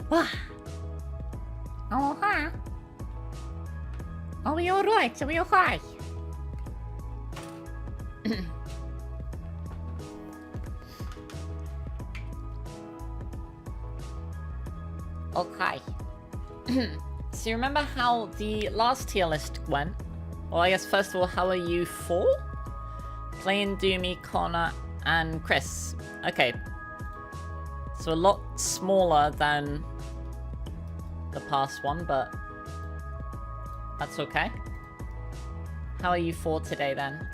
Oh, hi. Are we alright? Are we okay? Okay. So you remember how the last tier list went? Well, I guess first of all, how are you 4? Plain, Doomy, Connor, and Chris. Okay. So a lot smaller than the past one, but that's okay. How are you 4 today then?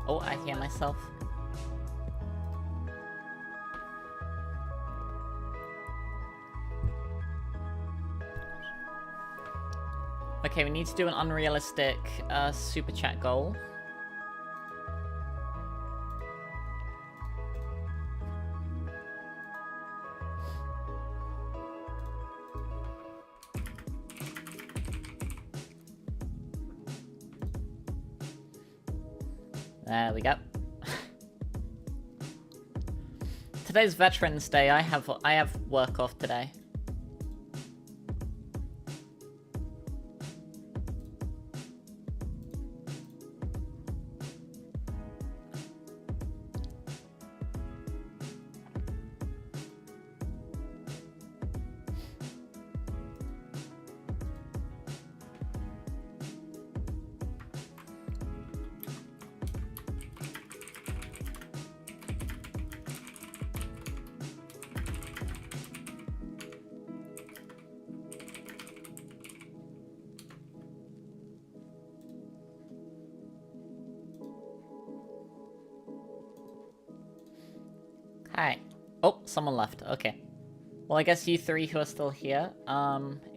Oh, I hear myself. Okay, we need to do an unrealistic super chat goal. There we go. Today's Veterans Day. I have work off today. Hi. Oh, someone left. Okay. Well, I guess you 3 who are still here,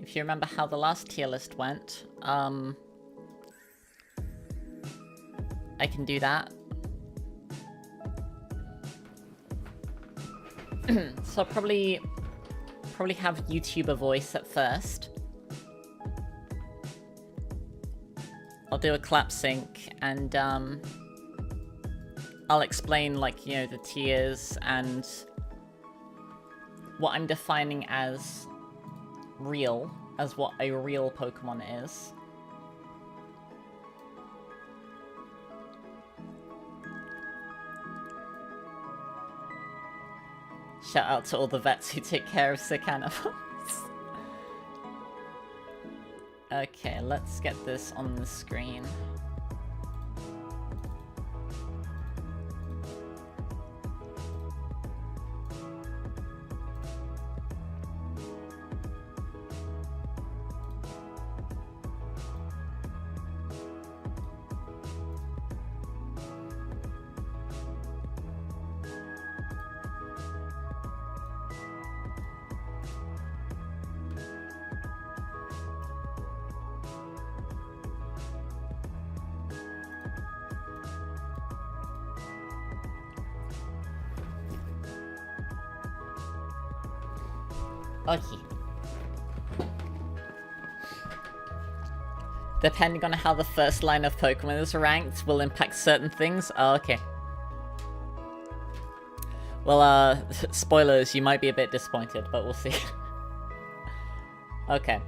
if you remember how the last tier list went, I can do that. So I'll probably have YouTuber voice at first. I'll do a clap sync and I'll explain, like, you know, the tiers and what I'm defining as real, as what a real Pokemon is. Shout out to all the vets who take care of sick animals. Okay, let's get this on the screen. Okay. Depending on how the first line of Pokemon is ranked will impact certain things. Oh, okay. Well, spoilers, you might be a bit disappointed, but we'll see. Okay.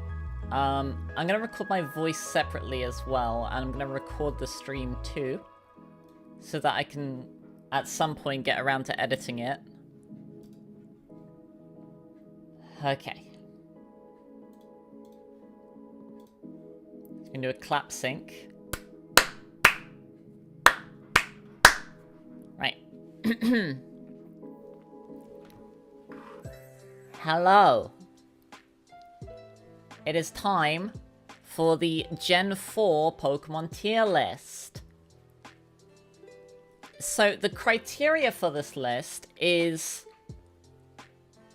I'm gonna record my voice separately as well, and I'm gonna record the stream too, so that I can, at some point, get around to editing it. Okay. I'm gonna do a clap sync. Right. Hello. It is time for the Gen 4 Pokemon tier list. So the criteria for this list is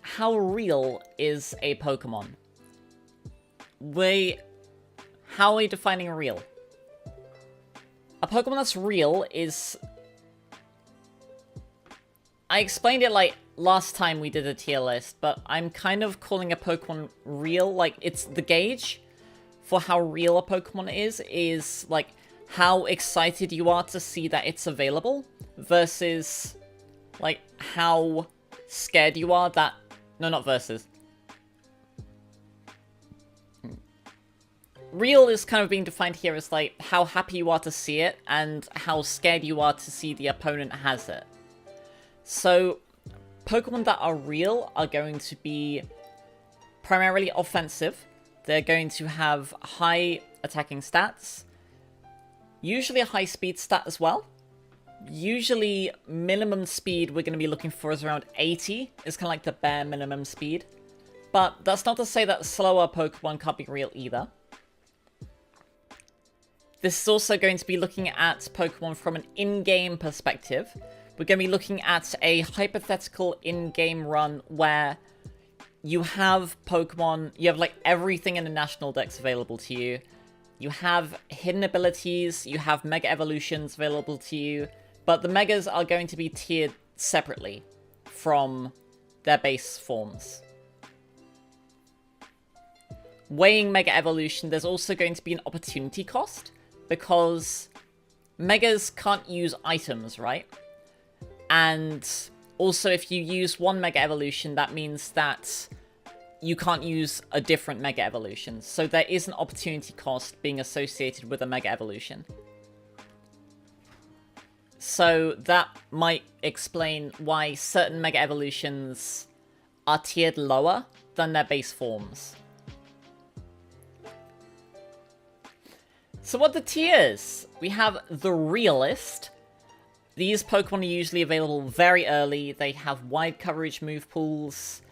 how real is a Pokemon? How are we defining real? A Pokemon that's real is... I explained it like last time we did a tier list, but I'm kind of calling a Pokemon real, like it's the gauge for how real a Pokemon is like how excited you are to see that it's available versus like how scared you are that... No, not versus. real is kind of being defined here as, like, how happy you are to see it and how scared you are to see the opponent has it. So, Pokemon that are real are going to be primarily offensive. They're going to have high attacking stats, usually a high speed stat as well. Usually, minimum speed we're going to be looking for is around 80. It's kind of like the bare minimum speed. But that's not to say that slower Pokemon can't be real either. This is also going to be looking at Pokemon from an in-game perspective. We're going to be looking at a hypothetical in-game run where you have Pokemon, you have like everything in the National Dex available to you. You have hidden abilities, you have Mega Evolutions available to you, but the Megas are going to be tiered separately from their base forms. Weighing Mega Evolution, there's also going to be an opportunity cost, because Megas can't use items, right? And also, if you use one Mega Evolution, that means that you can't use a different Mega Evolution. So there is an opportunity cost being associated with a Mega Evolution. So that might explain why certain Mega Evolutions are tiered lower than their base forms. So what are the tiers? We have the Realist. These Pokemon are usually available very early. They have wide coverage move pools,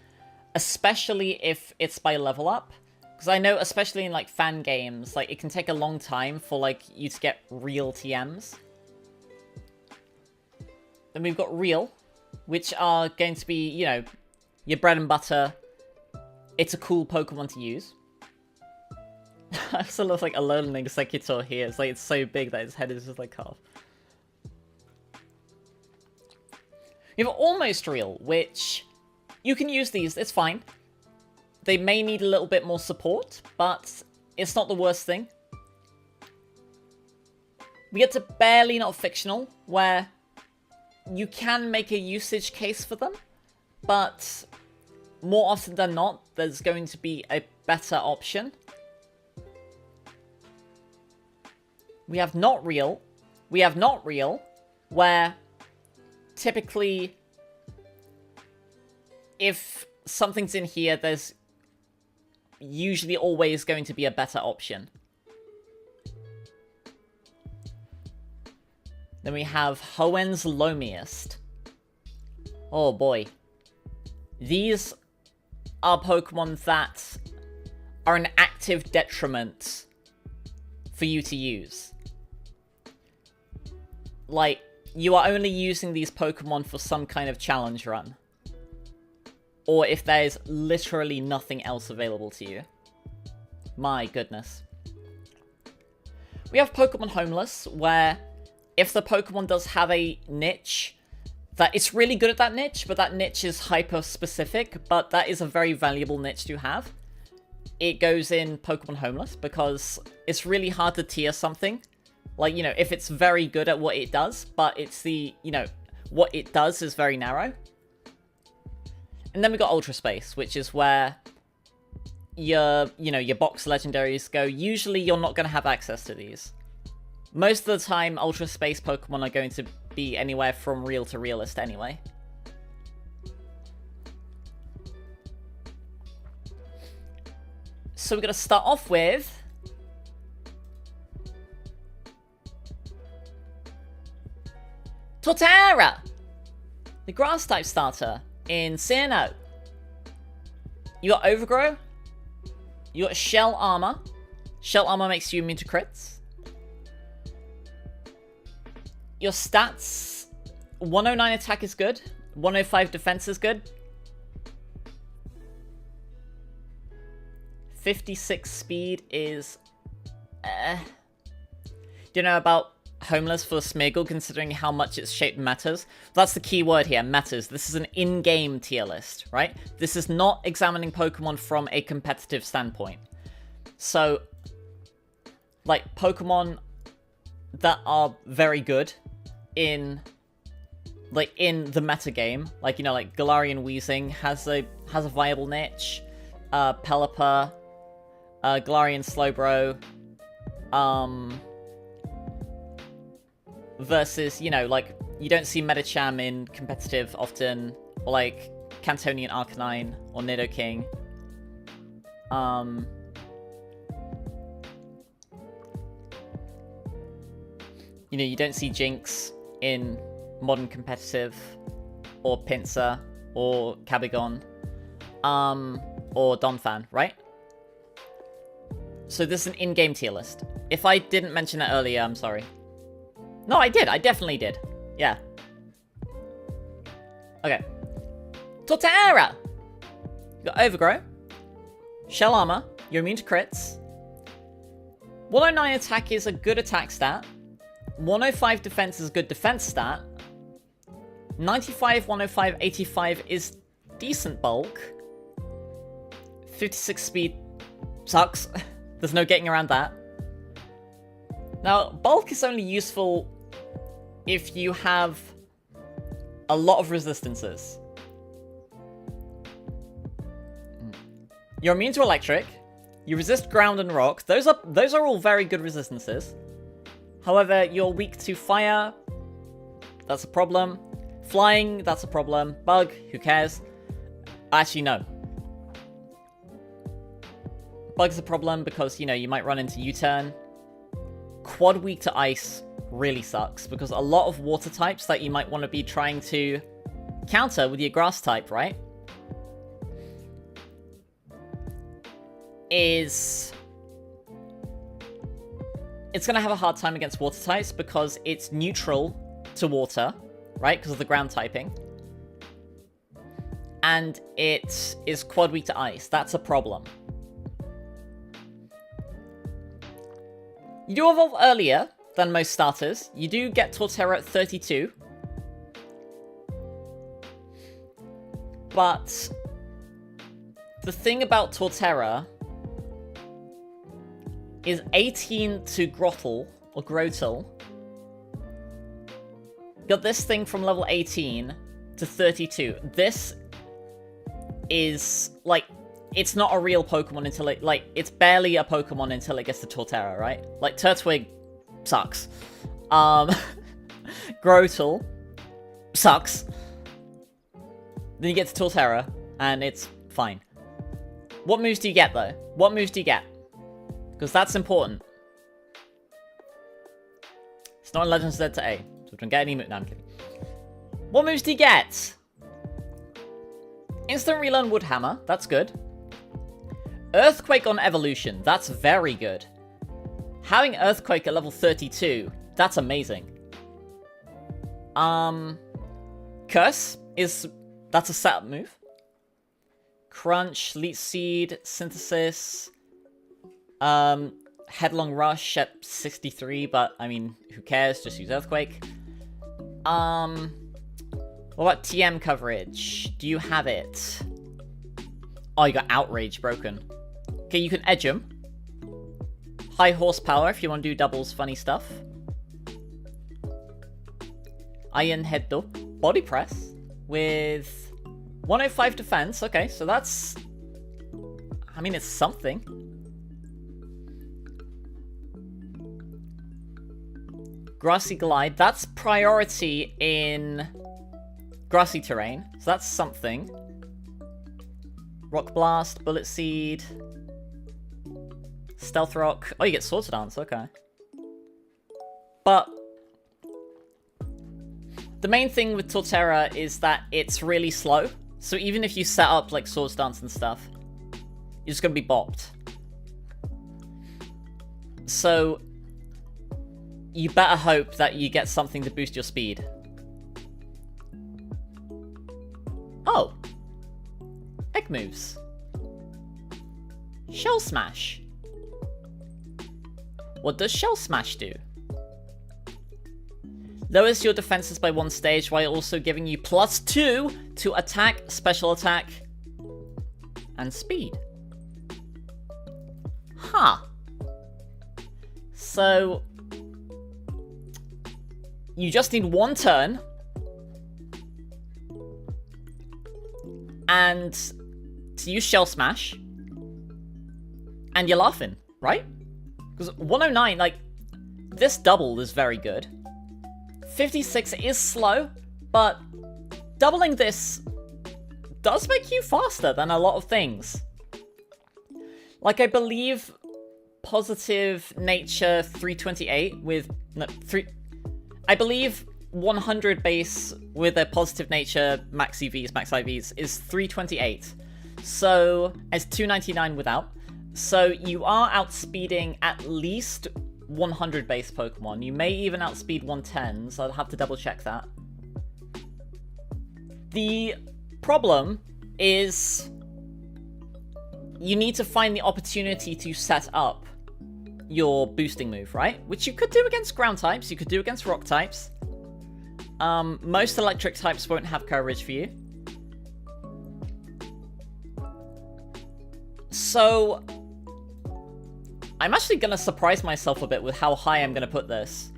especially if it's by level up. Because I know, especially in like fan games, like it can take a long time for like you to get real TMs. Then we've got Real, which are going to be, you know, your bread and butter. It's a cool Pokemon to use. I also love like a Alolan Executor here. It's like it's so big that its head is just like cut off. You have Almost Real, which you can use these, it's fine. They may need a little bit more support, but it's not the worst thing. We get to Barely Not Fictional, where you can make a usage case for them, but more often than not, there's going to be a better option. We have Not Real. We have Not Real, where typically, if something's in here, there's usually always going to be a better option. Then we have Hoenn's Lomiest. Oh boy. These are Pokemon that are an active detriment for you to use. Like, you are only using these Pokemon for some kind of challenge run. Or if there's literally nothing else available to you. My goodness. We have Pokemon Homeless, where if the Pokemon does have a niche, that it's really good at that niche, but that niche is hyper-specific, but that is a very valuable niche to have. It goes in Pokemon Homeless, because it's really hard to tier something. Like, you know, if it's very good at what it does, but it's the, you know, what it does is very narrow. And then we got Ultra Space, which is where your, you know, your box legendaries go. Usually you're not going to have access to these. Most of the time, Ultra Space Pokemon are going to be anywhere from Real to Realist anyway. So we're going to start off with Torterra, the Grass-type starter in Sinnoh. You got Overgrow. You got Shell Armor. Shell Armor makes you immune to crits. Your stats, 109 attack is good. 105 defense is good. 56 speed is... Do you know about Homeless for Smeargle, considering how much its shape matters? That's the key word here, matters. This is an in-game tier list, right? This is not examining Pokemon from a competitive standpoint. So, like, Pokemon that are very good in, like, in the metagame, like, you know, like Galarian Weezing has a viable niche, Pelipper, Galarian Slowbro, versus, you know, like, you don't see Medicham in competitive often, or like Cantonian Arcanine or Nidoking. You know, you don't see Jinx in modern competitive, or Pinsir, or Cabigon, or Donphan, right? So this is an in-game tier list. If I didn't mention that earlier, I'm sorry. No, I did. I definitely did. Yeah. Okay. Torterra! You got Overgrow. Shell Armor. You're immune to crits. 109 attack is a good attack stat. 105 defense is a good defense stat. 95, 105, 85 is decent bulk. 56 speed sucks. There's no getting around that. Now, bulk is only useful if you have a lot of resistances. You're immune to electric. You resist ground and rock. Those are all very good resistances. However, you're weak to fire. That's a problem. Flying, that's a problem. Bug, who cares? Actually, no. Bug's a problem because, you know, you might run into U-turn. Quad weak to ice really sucks because a lot of water types that you might want to be trying to counter with your grass type, right? It's going to have a hard time against water types because it's neutral to water, right? Because of the ground typing. And it is quad weak to ice. That's a problem. You do evolve earlier than most starters. You do get Torterra at 32. But the thing about Torterra is 18 to Grottle, or Grotle. Got this thing from level 18 to 32. This is, like, it's not a real Pokemon until it, like, it's barely a Pokemon until it gets to Torterra, right? Like, Turtwig sucks. Grotle sucks. Then you get to Torterra, and it's fine. What moves do you get, though? What moves do you get? Because that's important. It's not in Legends Z to A. So we don't get any move. No, I'm kidding. What moves do you get? Instant Relearn Woodhammer. That's good. Earthquake on Evolution. That's very good. Having Earthquake at level 32. That's amazing. Curse is... That's a setup move. Crunch, Leech Seed, Synthesis... Headlong Rush at 63, but, I mean, who cares? Just use Earthquake. What about TM coverage? Do you have it? Oh, you got Outrage broken. Okay, you can edge him. High Horsepower if you want to do doubles funny stuff. Iron Head though. Body Press with 105 defense. Okay, so that's... I mean, it's something. Grassy Glide, that's priority in grassy terrain, so that's something. Rock Blast, Bullet Seed, Stealth Rock. Oh, you get Swords Dance, okay. But the main thing with Torterra is that it's really slow, so even if you set up like Swords Dance and stuff, you're just gonna be bopped. So you better hope that you get something to boost your speed. Oh. Egg moves. Shell Smash. What does Shell Smash do? Lowers your defenses by 1 stage while also giving you +2 to attack, special attack, and speed. Huh. So... you just need 1 turn. And to use Shell Smash. and you're laughing, right? Because 109, like, this double is very good. 56 is slow, but doubling this does make you faster than a lot of things. Like, I believe positive nature 328 with... No, I believe 100 base with a positive nature max EVs, max IVs is 328. So, it's 299 without. So, you are outspeeding at least 100 base Pokemon. You may even outspeed 110, so I'll have to double check that. The problem is you need to find the opportunity to set up your boosting move, right? Which you could do against ground types, you could do against rock types. Most electric types won't have coverage for you. So, I'm actually going to surprise myself a bit with how high I'm going to put this.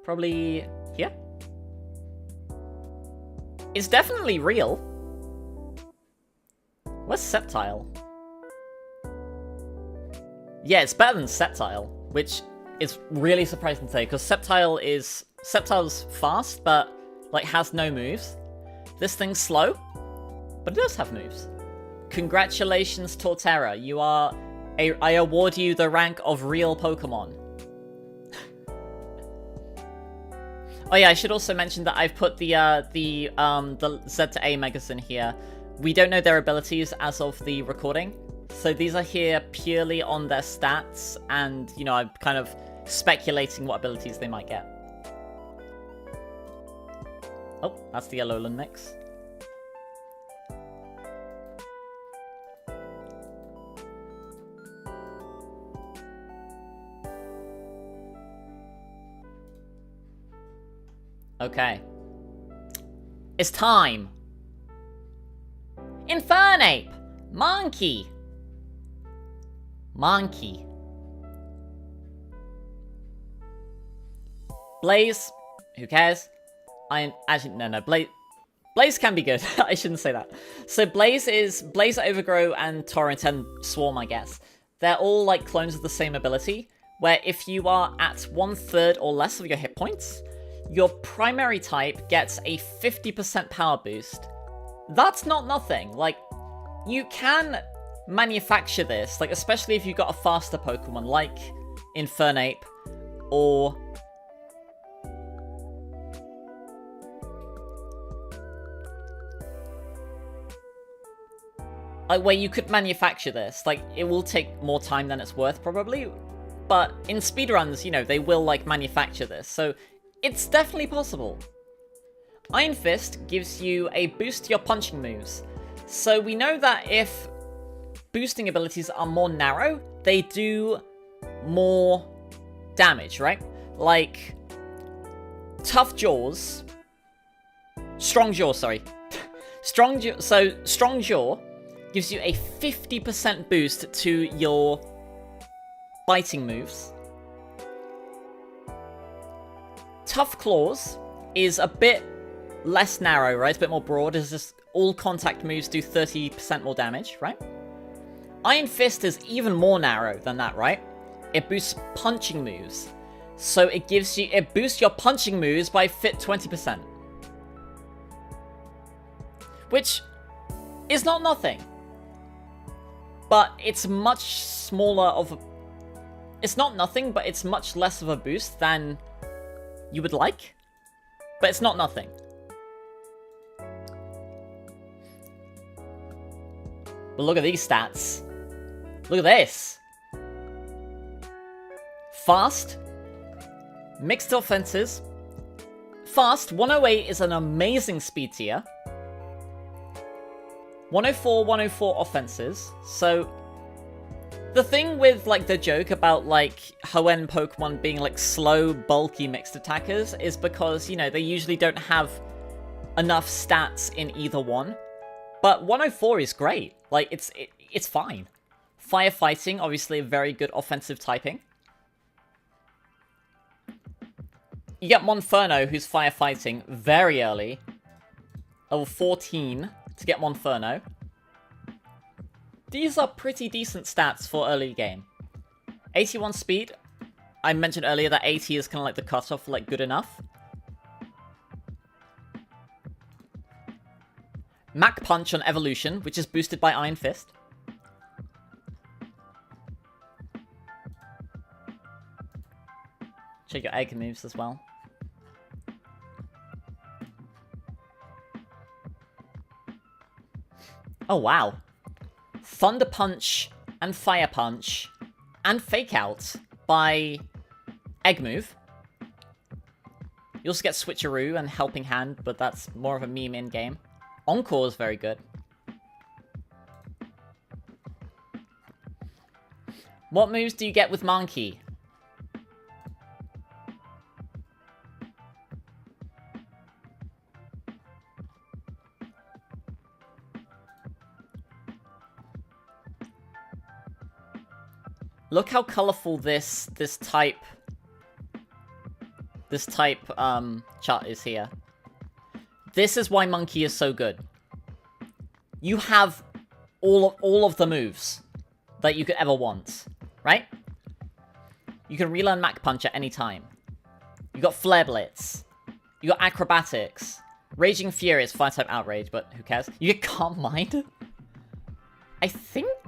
Probably here? It's definitely real. Where's Sceptile? Yeah, it's better than Sceptile, which is really surprising to say, because Sceptile's fast, but like has no moves. This thing's slow, but it does have moves. Congratulations, Torterra. You are I award you the rank of real Pokemon. Oh yeah, I should also mention that I've put the Z to A Megas in here. We don't know their abilities as of the recording, so these are here purely on their stats, and, you know, I'm kind of speculating what abilities they might get. Oh, that's the Alolan mix. Okay. It's time! Infernape! Monkey! Monkey. Blaze. Who cares? Actually, no. Blaze can be good. I shouldn't say that. So Blaze, Overgrow, and Torrent, and Swarm, I guess. They're all like clones of the same ability, where if you are at 1/3 or less of your hit points, your primary type gets a 50% power boost. That's not nothing. Like, you can manufacture this, like, especially if you've got a faster Pokemon, like Infernape, or... like, where you could manufacture this. Like, it will take more time than it's worth, probably, but in speedruns, you know, they will, like, manufacture this, so it's definitely possible. Iron Fist gives you a boost to your punching moves. So we know that if boosting abilities are more narrow, they do more damage, right? Like, Strong Jaw, sorry. Strong Jaw gives you a 50% boost to your biting moves. Tough Claws is a bit less narrow, right? It's a bit more broad. It's just all contact moves do 30% more damage, right? Iron Fist is even more narrow than that, right? It boosts punching moves. So it boosts your punching moves by 20%. Which is not nothing. But it's much smaller of a... It's not nothing, but it's much less of a boost than you would like. But it's not nothing. But look at these stats. Look at this. Fast. Mixed offenses. Fast, 108 is an amazing speed tier. 104 offenses. So, the thing with, like, the joke about, like, Hoenn Pokemon being, like, slow, bulky mixed attackers is because, you know, they usually don't have enough stats in either one. But 104 is great. Like, it's fine. Firefighting, obviously a very good offensive typing. You get Monferno, who's firefighting, very early. Level 14 to get Monferno. These are pretty decent stats for early game. 81 speed. I mentioned earlier that 80 is kind of like the cutoff for like good enough. Mac Punch on Evolution, which is boosted by Iron Fist. Check your egg moves as well. Oh wow. Thunder Punch and Fire Punch and Fake Out by Egg Move. You also get Switcheroo and Helping Hand, but that's more of a meme in-game. Encore is very good. What moves do you get with Monkey? Look how colorful this type chart is here. This is why Monkey is so good. You have all of the moves that you could ever want, right? You can relearn Mac Punch at any time. You got Flare Blitz. You got Acrobatics. Raging Fury is fire type outrage, but who cares? You get Calm Mind. I think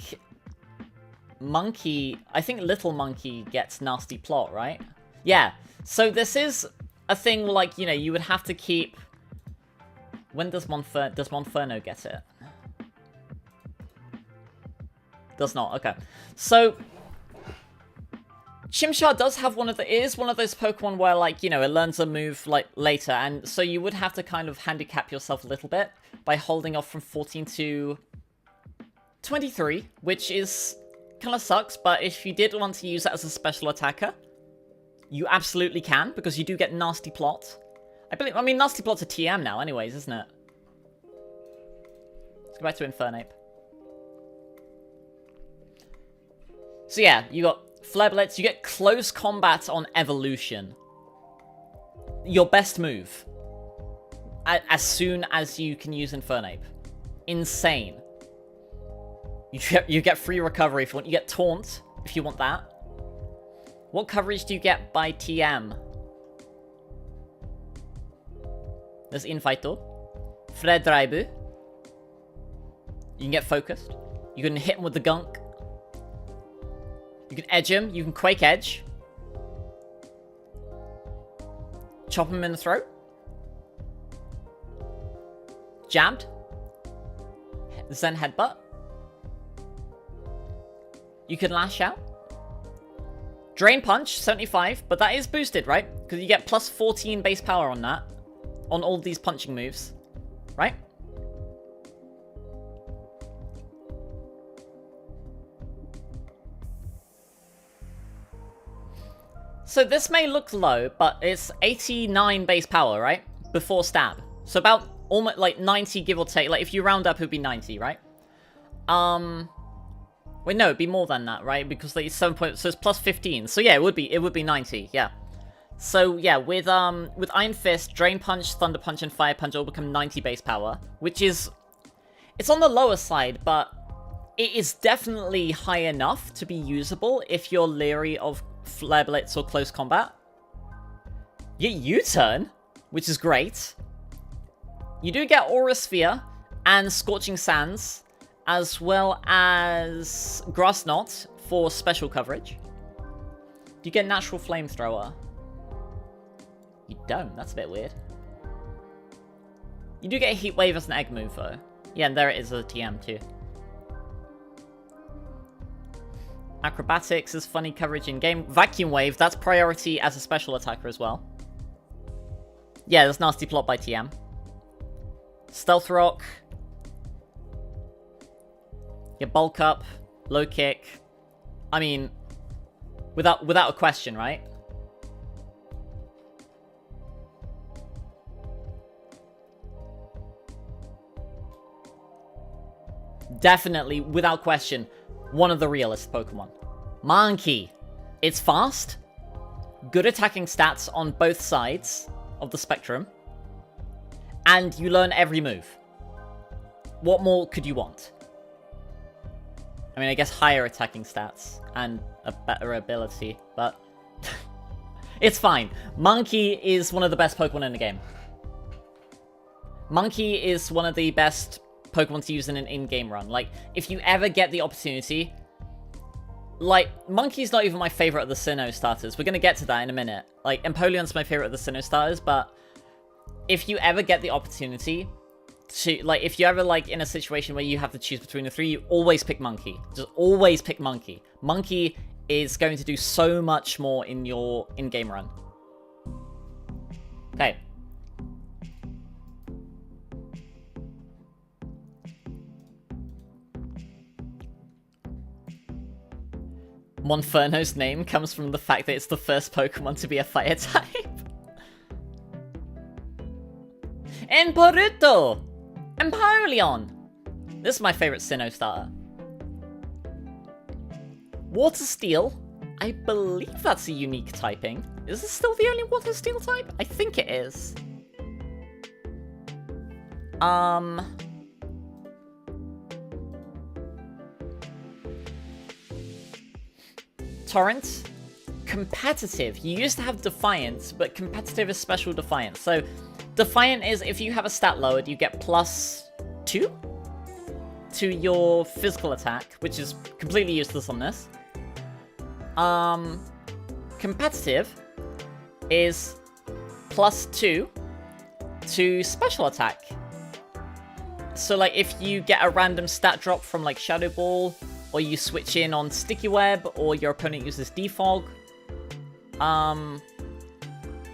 Little Monkey gets Nasty Plot, right? Yeah. So this is a thing like, you know, you would have to keep. When does Monferno get it? Does not. Okay. So Chimchar does have one of those Pokemon where, like, you know, it learns a move like later, and so you would have to kind of handicap yourself a little bit by holding off from 14 to 23, which is kind of sucks, but if you did want to use that as a special attacker, you absolutely can, because you do get Nasty Plot. I mean, Nasty Plot's a TM now anyways, isn't it? Let's go back to Infernape. So yeah, you got Flare Blitz, you get Close Combat on Evolution. Your best move. As soon as you can use Infernape. Insane. You get free recovery if you want. You get Taunt, if you want that. What coverage do you get by TM? There's Infighto. Fredraibu. You can get focused. You can hit him with the gunk. You can edge him. You can Quake Edge. Chop him in the throat. Jabbed. Zen Headbutt. You can Lash Out. Drain Punch, 75, but that is boosted, right? Because you get plus 14 base power on that. On all these punching moves. Right? So this may look low, but it's 89 base power, right? Before stab. So about almost like 90, give or take. Like if you round up, it would be 90, right? Wait, no, it'd be more than that, right? Because like, it's 7 points, so it's plus 15. So yeah, it would be 90, yeah. So yeah, with Iron Fist, Drain Punch, Thunder Punch, and Fire Punch all become 90 base power, which is, it's on the lower side, but it is definitely high enough to be usable if you're leery of Flare Blitz or Close Combat. You get U-Turn, which is great. You do get Aura Sphere and Scorching Sands, as well as Grass Knot for special coverage. Do you get Natural Flamethrower? You don't, that's a bit weird. You do get Heat Wave as an egg move though. Yeah, and there it is as a TM too. Acrobatics is funny coverage in game. Vacuum Wave, that's priority as a special attacker as well. Yeah, there's Nasty Plot by TM. Stealth Rock. Your Bulk Up, Low Kick. I mean, without a question, right? Definitely, without question, one of the realest Pokemon. Monkey. It's fast. good attacking stats on both sides of the spectrum, and you learn every move. What more could you want? I mean, I guess higher attacking stats and a better ability, but it's fine. Monkey is one of the best Pokemon in the game. Monkey is one of the best Pokemon to use in an in-game run. Like, if you ever get the opportunity... Like, Monkey's not even my favorite of the Sinnoh starters. We're going to get to that in a minute. Like, Empoleon's my favorite of the Sinnoh starters, but if you ever get the opportunity to... Like, if you're ever, like, in a situation where you have to choose between the three, you always pick Monkey. Just always pick Monkey. Monkey is going to do so much more in your in-game run. Okay. Monferno's name comes from the fact that it's the first Pokemon to be a fire type. Emporuto! Empoleon! This is my favorite Sinnoh starter. Water Steel? I believe that's a unique typing. Is this still the only Water Steel type? I think it is. Torrent, competitive. You used to have Defiant, but competitive is special Defiant. So, Defiant is if you have a stat lowered, you get +2 to your physical attack, which is completely useless on this. Competitive is +2 to special attack. So, like, if you get a random stat drop from, like, Shadow Ball, or you switch in on Sticky Web, or your opponent uses Defog,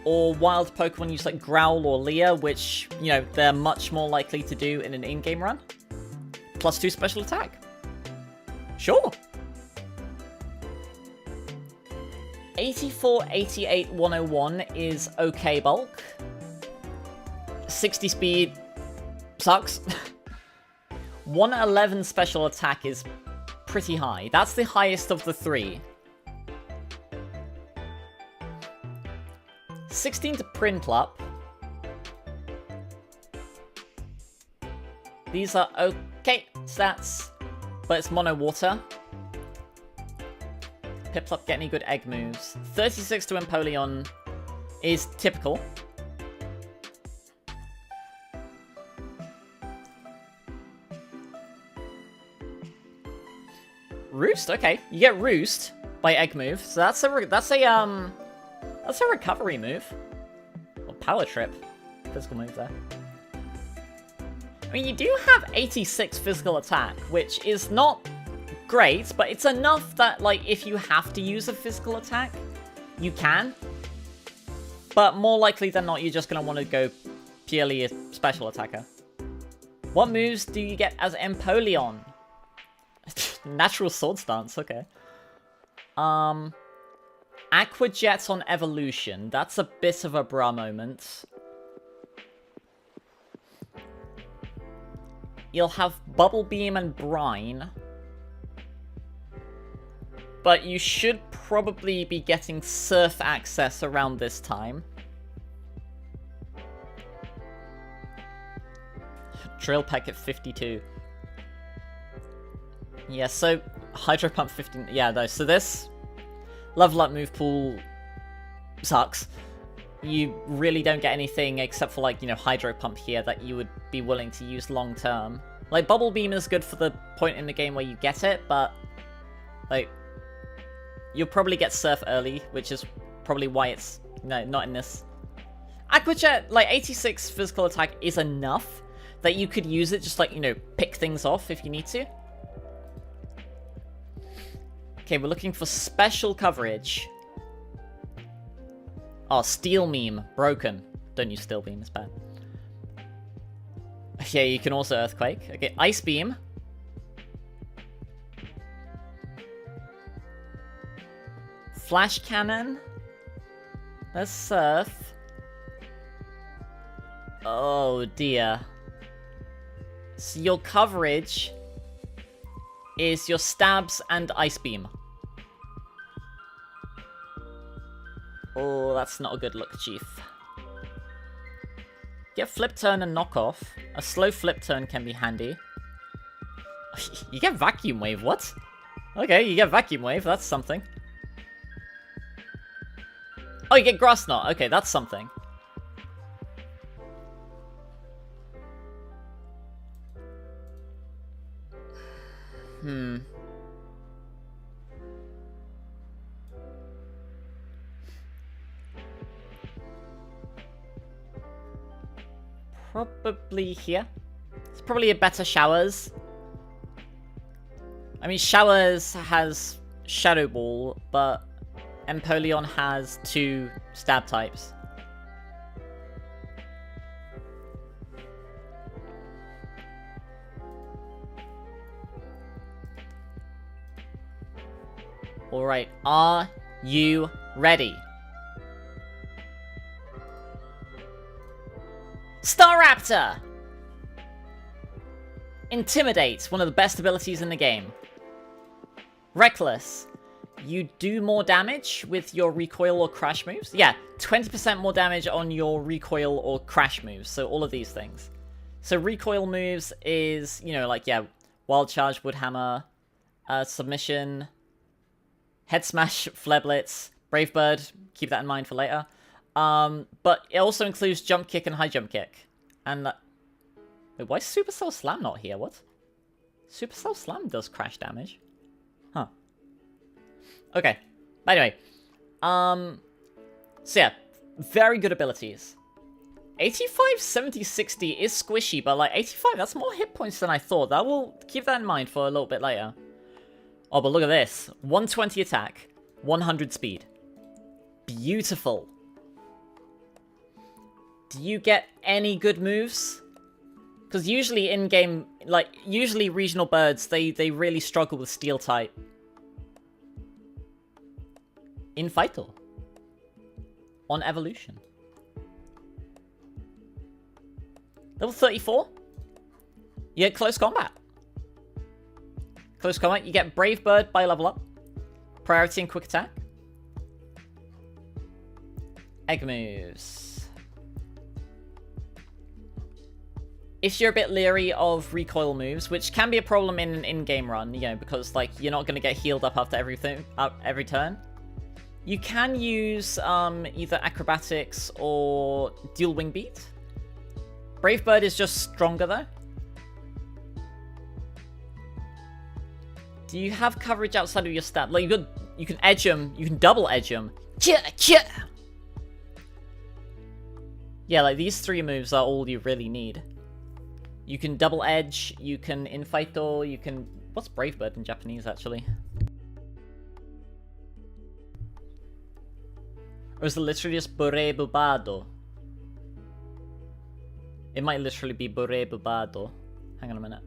or wild Pokemon use like Growl or Leer, which, you know, they're much more likely to do in an in-game run. +2 special attack. Sure. 84, 88, 101 is okay bulk. 60 speed sucks. 111 special attack is pretty high. That's the highest of the three. 16 to Prinplup. These are okay stats, but it's mono water. Piplup get any good egg moves. 36 to Empoleon is typical. Roost, okay. You get Roost by egg move, so that's a recovery move. Or power trip. Physical move there. I mean, you do have 86 physical attack, which is not great, but it's enough that, like, if you have to use a physical attack, you can. But more likely than not, you're just going to want to go purely a special attacker. What moves do you get as Empoleon? Natural Sword Stance, okay. Aqua Jet on Evolution. That's a bit of a bra moment. You'll have Bubble Beam and Brine. But you should probably be getting Surf access around this time. Drill Peck at 52. Yeah, so Hydro Pump 15. Yeah, though. So this level up move pool sucks. You really don't get anything except for, like, you know, Hydro Pump here that you would be willing to use long term. Like, Bubble Beam is good for the point in the game where you get it, but, like, you'll probably get Surf early, which is probably why it's, no, not in this. Aqua Jet, like, 86 physical attack is enough that you could use it, just, like, you know, pick things off if you need to. Okay, we're looking for special coverage. Oh, Steel Meme. Broken. Don't use Steel Beam, it's bad. Okay, you can also Earthquake. Okay, Ice Beam. Flash Cannon. Let's Surf. Oh, dear. So your coverage is your Stabs and Ice Beam. Oh, that's not a good look, Chief. Get flip turn and knock off. A slow flip turn can be handy. You get vacuum wave, what? Okay, you get vacuum wave, that's something. Oh, you get grass knot. Okay, that's something. Probably here. It's probably a better Showers. I mean, Showers has Shadow Ball, but Empoleon has 2 stab types. Alright, are you ready? Staraptor! Intimidate, one of the best abilities in the game. Reckless. You do more damage with your recoil or crash moves. Yeah, 20% more damage on your recoil or crash moves. So all of these things. So recoil moves is, you know, like, yeah, Wild Charge, Wood Hammer, Submission, Head Smash, Flare Blitz, Brave Bird. Keep that in mind for later. But it also includes Jump Kick and High Jump Kick. And wait, why is Supercell Slam not here? What? Supercell Slam does crash damage. Huh. Okay. Anyway. So yeah. Very good abilities. 85, 70, 60 is squishy, but like 85, that's more hit points than I thought. That will keep that in mind for a little bit later. Oh, but look at this. 120 attack, 100 speed. Beautiful. Do you get any good moves? Because usually in-game, like, usually regional birds, they really struggle with steel type. Infightle. On evolution. Level 34? You get close combat. Close combat, you get Brave Bird by level up. Priority and quick attack. Egg moves. If you're a bit leery of recoil moves, which can be a problem in an in-game run, you know, because like you're not going to get healed up after every turn, you can use either acrobatics or dual wing beat. Brave Bird is just stronger though. Do you have coverage outside of your stat? Like you can edge them, you can double edge them. Yeah, like these 3 moves are all you really need. You can double edge, you can infightle, you can... What's Brave Bird in Japanese, actually? Or is it literally just Bure Bubado? It might literally be Bure Bubado. Hang on a minute.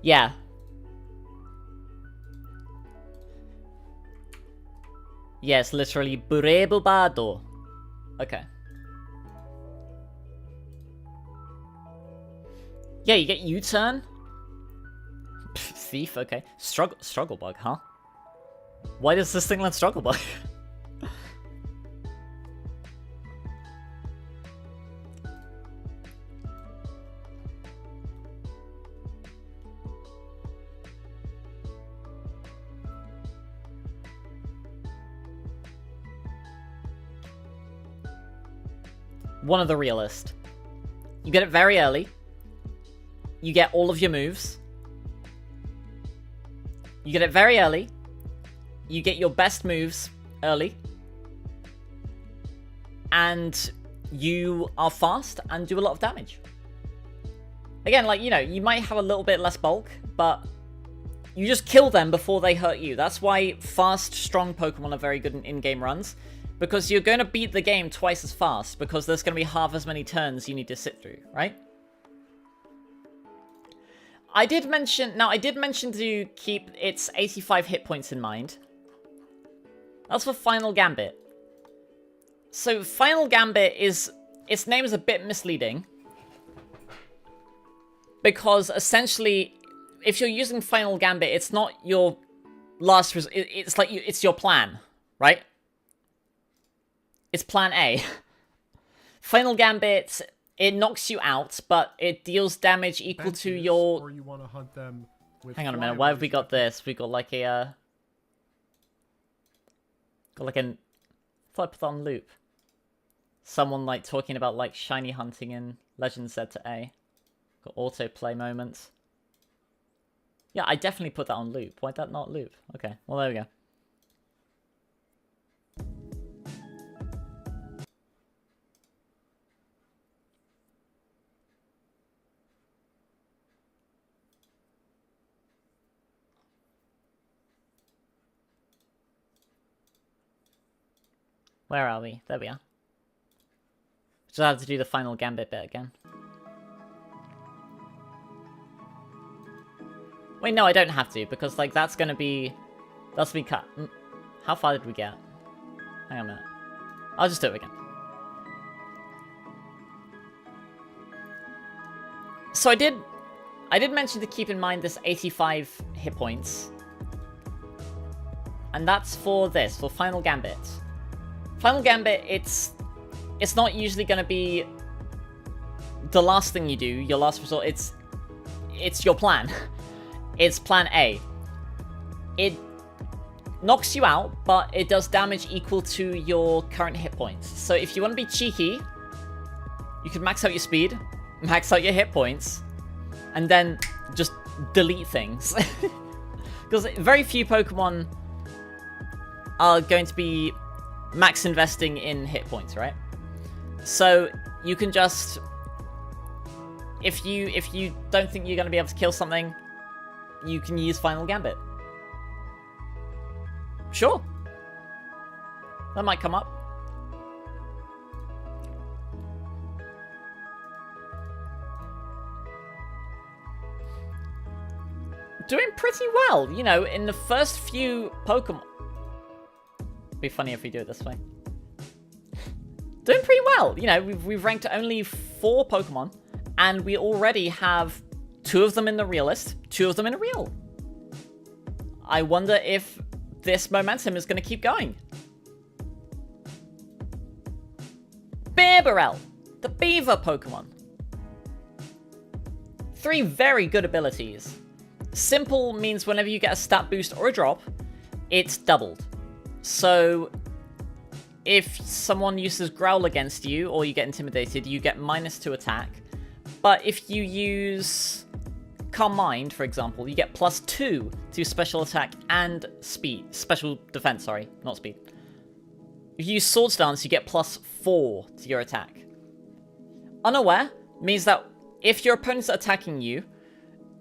Yeah. Yes, literally Bure Bubado. Okay. Yeah, you get U-turn. Thief, okay. Struggle bug, huh? Why does this thing let struggle bug? One of the realist. You get it very early. You get all of your moves. You get it very early. You get your best moves early. And you are fast and do a lot of damage. Again, like, you know, you might have a little bit less bulk, but you just kill them before they hurt you. That's why fast, strong Pokemon are very good in in-game runs. Because you're going to beat the game twice as fast, because there's going to be half as many turns you need to sit through, right? I did mention to keep its 85 hit points in mind. That's for Final Gambit. So Final Gambit is, its name is a bit misleading, Because essentially, if you're using Final Gambit, it's not your last resort. It's like it's your plan, right? It's plan A. Final Gambit, it knocks you out, but it deals damage equal to your... Or you want to hunt them with Hang on a minute, why have we got this? We got like a... Got like a... I thought I put that on loop. Someone like talking about like shiny hunting in Legend Z to A. Got autoplay moments. Yeah, I definitely put that on loop. Why'd that not loop? Okay, well there we go. Where are we? There we are. Just have to do the final Gambit bit again. Wait, no, I don't have to, because, like, that's gonna be cut. How far did we get? Hang on a minute. I'll just do it again. So I did mention to keep in mind this 85 hit points. And that's for this, for Final Gambit. Final Gambit, it's not usually gonna be the last thing you do, your last resort. It's your plan. It's plan A. It knocks you out, but it does damage equal to your current hit points. So if you want to be cheeky, you can max out your speed, max out your hit points, and then just delete things. Because very few Pokemon are going to be max investing in hit points, right? So you can just... If you don't think you're going to be able to kill something, you can use Final Gambit. Sure. That might come up. Doing pretty well, you know, in the first few Pokemon. It'd be funny if we do it this way. Doing pretty well, you know, we've ranked only 4 Pokemon, and we already have 2 of them in the real list, 2 of them in a real. I wonder if this momentum is going to keep going. Bearbarrel, the beaver Pokemon. 3 very good abilities. Simple means whenever you get a stat boost or a drop, it's doubled. So if someone uses Growl against you, or you get intimidated, you get -2 attack. But if you use Calm Mind, for example, you get +2 to special attack and speed. Special defense, sorry, not speed. If you use Swords Dance, you get +4 to your attack. Unaware means that if your opponents are attacking you,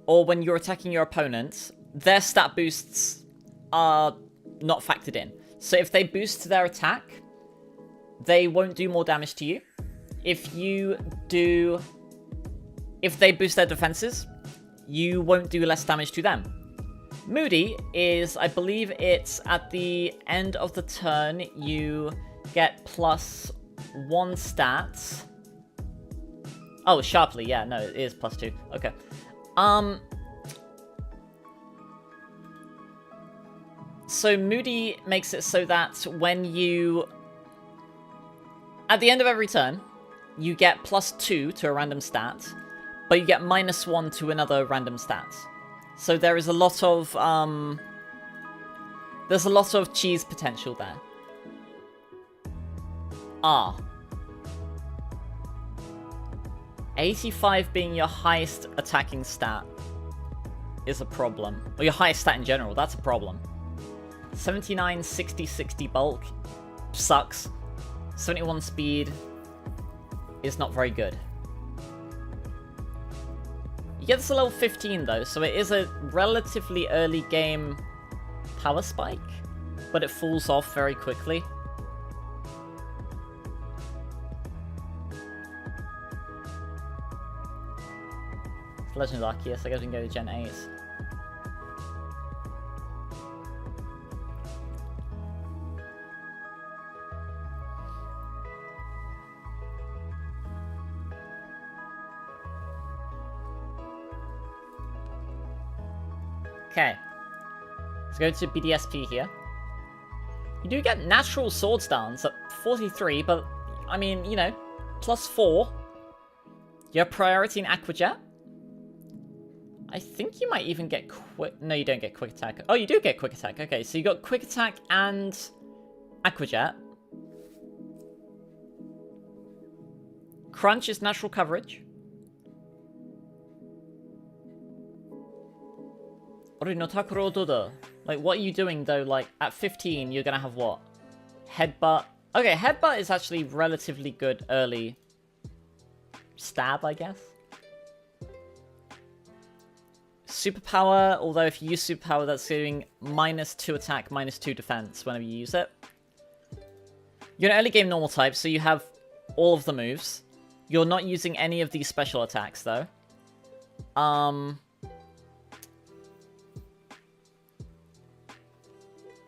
or when you're attacking your opponents, their stat boosts are not factored in. So if they boost their attack, they won't do more damage to you. If they boost their defenses, you won't do less damage to them. Moody is, I believe it's at the end of the turn, you get +1 stats. Oh, sharply, yeah, no, it is +2. Okay. So Moody makes it so that when you... At the end of every turn, you get +2 to a random stat, but you get -1 to another random stat. So there is a lot of, there's a lot of cheese potential there. 85 being your highest attacking stat is a problem. Or your highest stat in general, that's a problem. 79, 60, 60 bulk sucks. 71 speed is not very good. You get this at level 15 though, so it is a relatively early game power spike, but it falls off very quickly. Legend of Arceus, I guess we can go to Gen 8. Okay. Let's go to BDSP here. You do get natural sword stance at 43, but, I mean, you know, +4. You have priority in Aquajet. I think you might even get quick... No, you don't get quick attack. Oh, you do get quick attack. Okay, so you got quick attack and Aquajet. Crunch is natural coverage. Like, what are you doing, though? Like, at 15, you're gonna have what? Headbutt. Okay, Headbutt is actually relatively good early stab, I guess. Superpower, although if you use Superpower, that's doing -2 attack, -2 defense whenever you use it. You're an early game normal type, so you have all of the moves. You're not using any of these special attacks, though.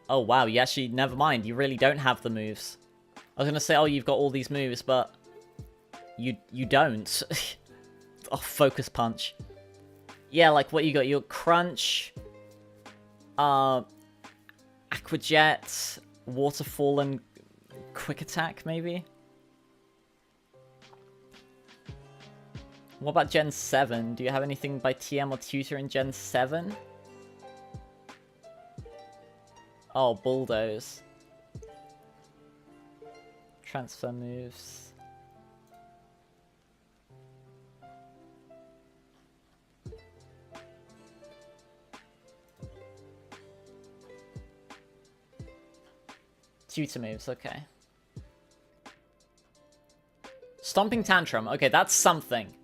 Oh, wow, you actually... Never mind, you really don't have the moves. I was gonna say, oh, you've got all these moves, but... You don't. Oh, Focus Punch. Yeah, like, what you got? Your Crunch... Aquajet... Waterfall and... Quick Attack, maybe? What about Gen 7? Do you have anything by TM or Tutor in Gen 7? Oh, Bulldoze. Transfer moves. Tutor moves, okay. Stomping Tantrum. Okay, that's something.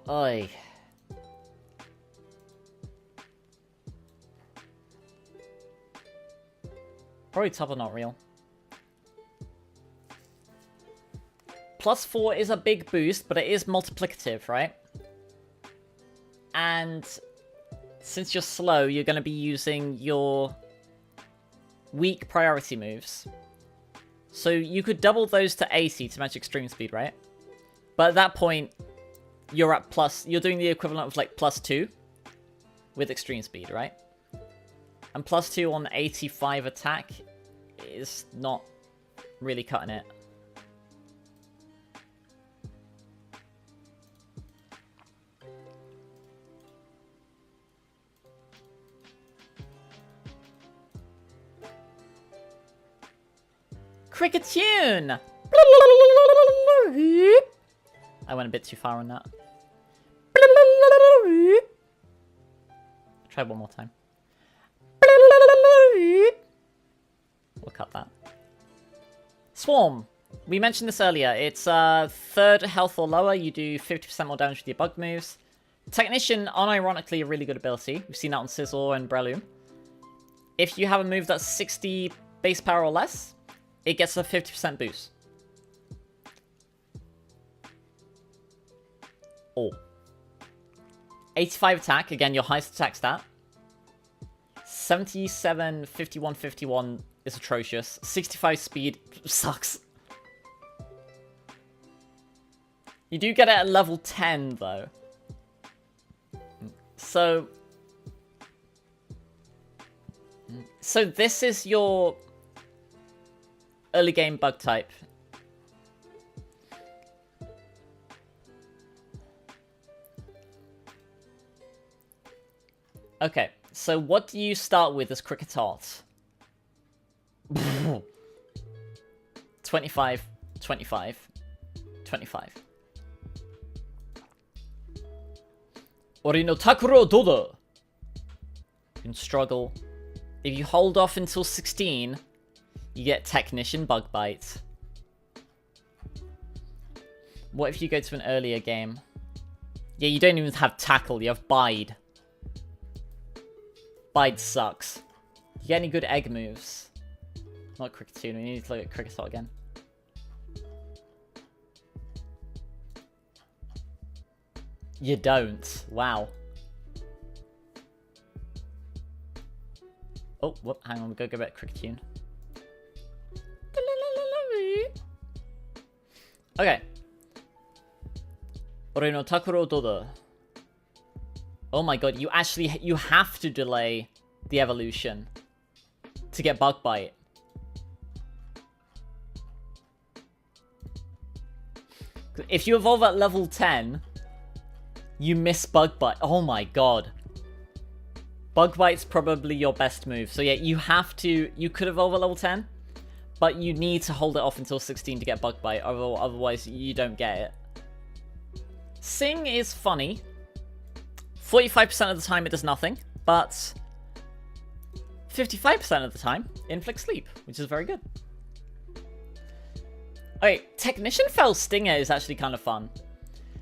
Oi. Probably top or not real. +4 is a big boost, but it is multiplicative, right? And since you're slow, you're going to be using your weak priority moves. So you could double those to 80 to match extreme speed, right? But at that point, you're at you're doing the equivalent of like +2 with extreme speed, right? And +2 on 85 attack is not really cutting it. Cricketune! I went a bit too far on that. Try one more time. We'll cut that. Swarm. We mentioned this earlier. It's 3rd health or lower. You do 50% more damage with your bug moves. Technician, unironically, a really good ability. We've seen that on Sizzle and Breloom. If you have a move that's 60 base power or less, it gets a 50% boost. Oh. 85 attack, again, your highest attack stat. 77, 51, 51 is atrocious. 65 speed sucks. You do get it at level 10, though. So this is your early game bug type. Okay, so what do you start with as Cricketaaaato? 25, 25, 25. Ori no Takuro Dodo. You can struggle. If you hold off until 16, you get Technician Bug Bite. What if you go to an earlier game? Yeah, you don't even have Tackle, you have Bide. Bide sucks. You get any good egg moves? Not Cricketune, we need to look at Cricketaaaato again. You don't. Wow. Oh, whoop, hang on, we'll go back to Cricketune. Okay. Ore no Takuro Dodo. Oh my god, you have to delay the evolution to get Bug Bite. If you evolve at level 10, you miss Bug Bite. Oh my god. Bug Bite's probably your best move. So yeah, you could evolve at level 10, but you need to hold it off until 16 to get Bug Bite, otherwise you don't get it. Sing is funny. 45% of the time it does nothing, but 55% of the time it inflicts sleep, which is very good. Okay, Technician Fell Stinger is actually kind of fun.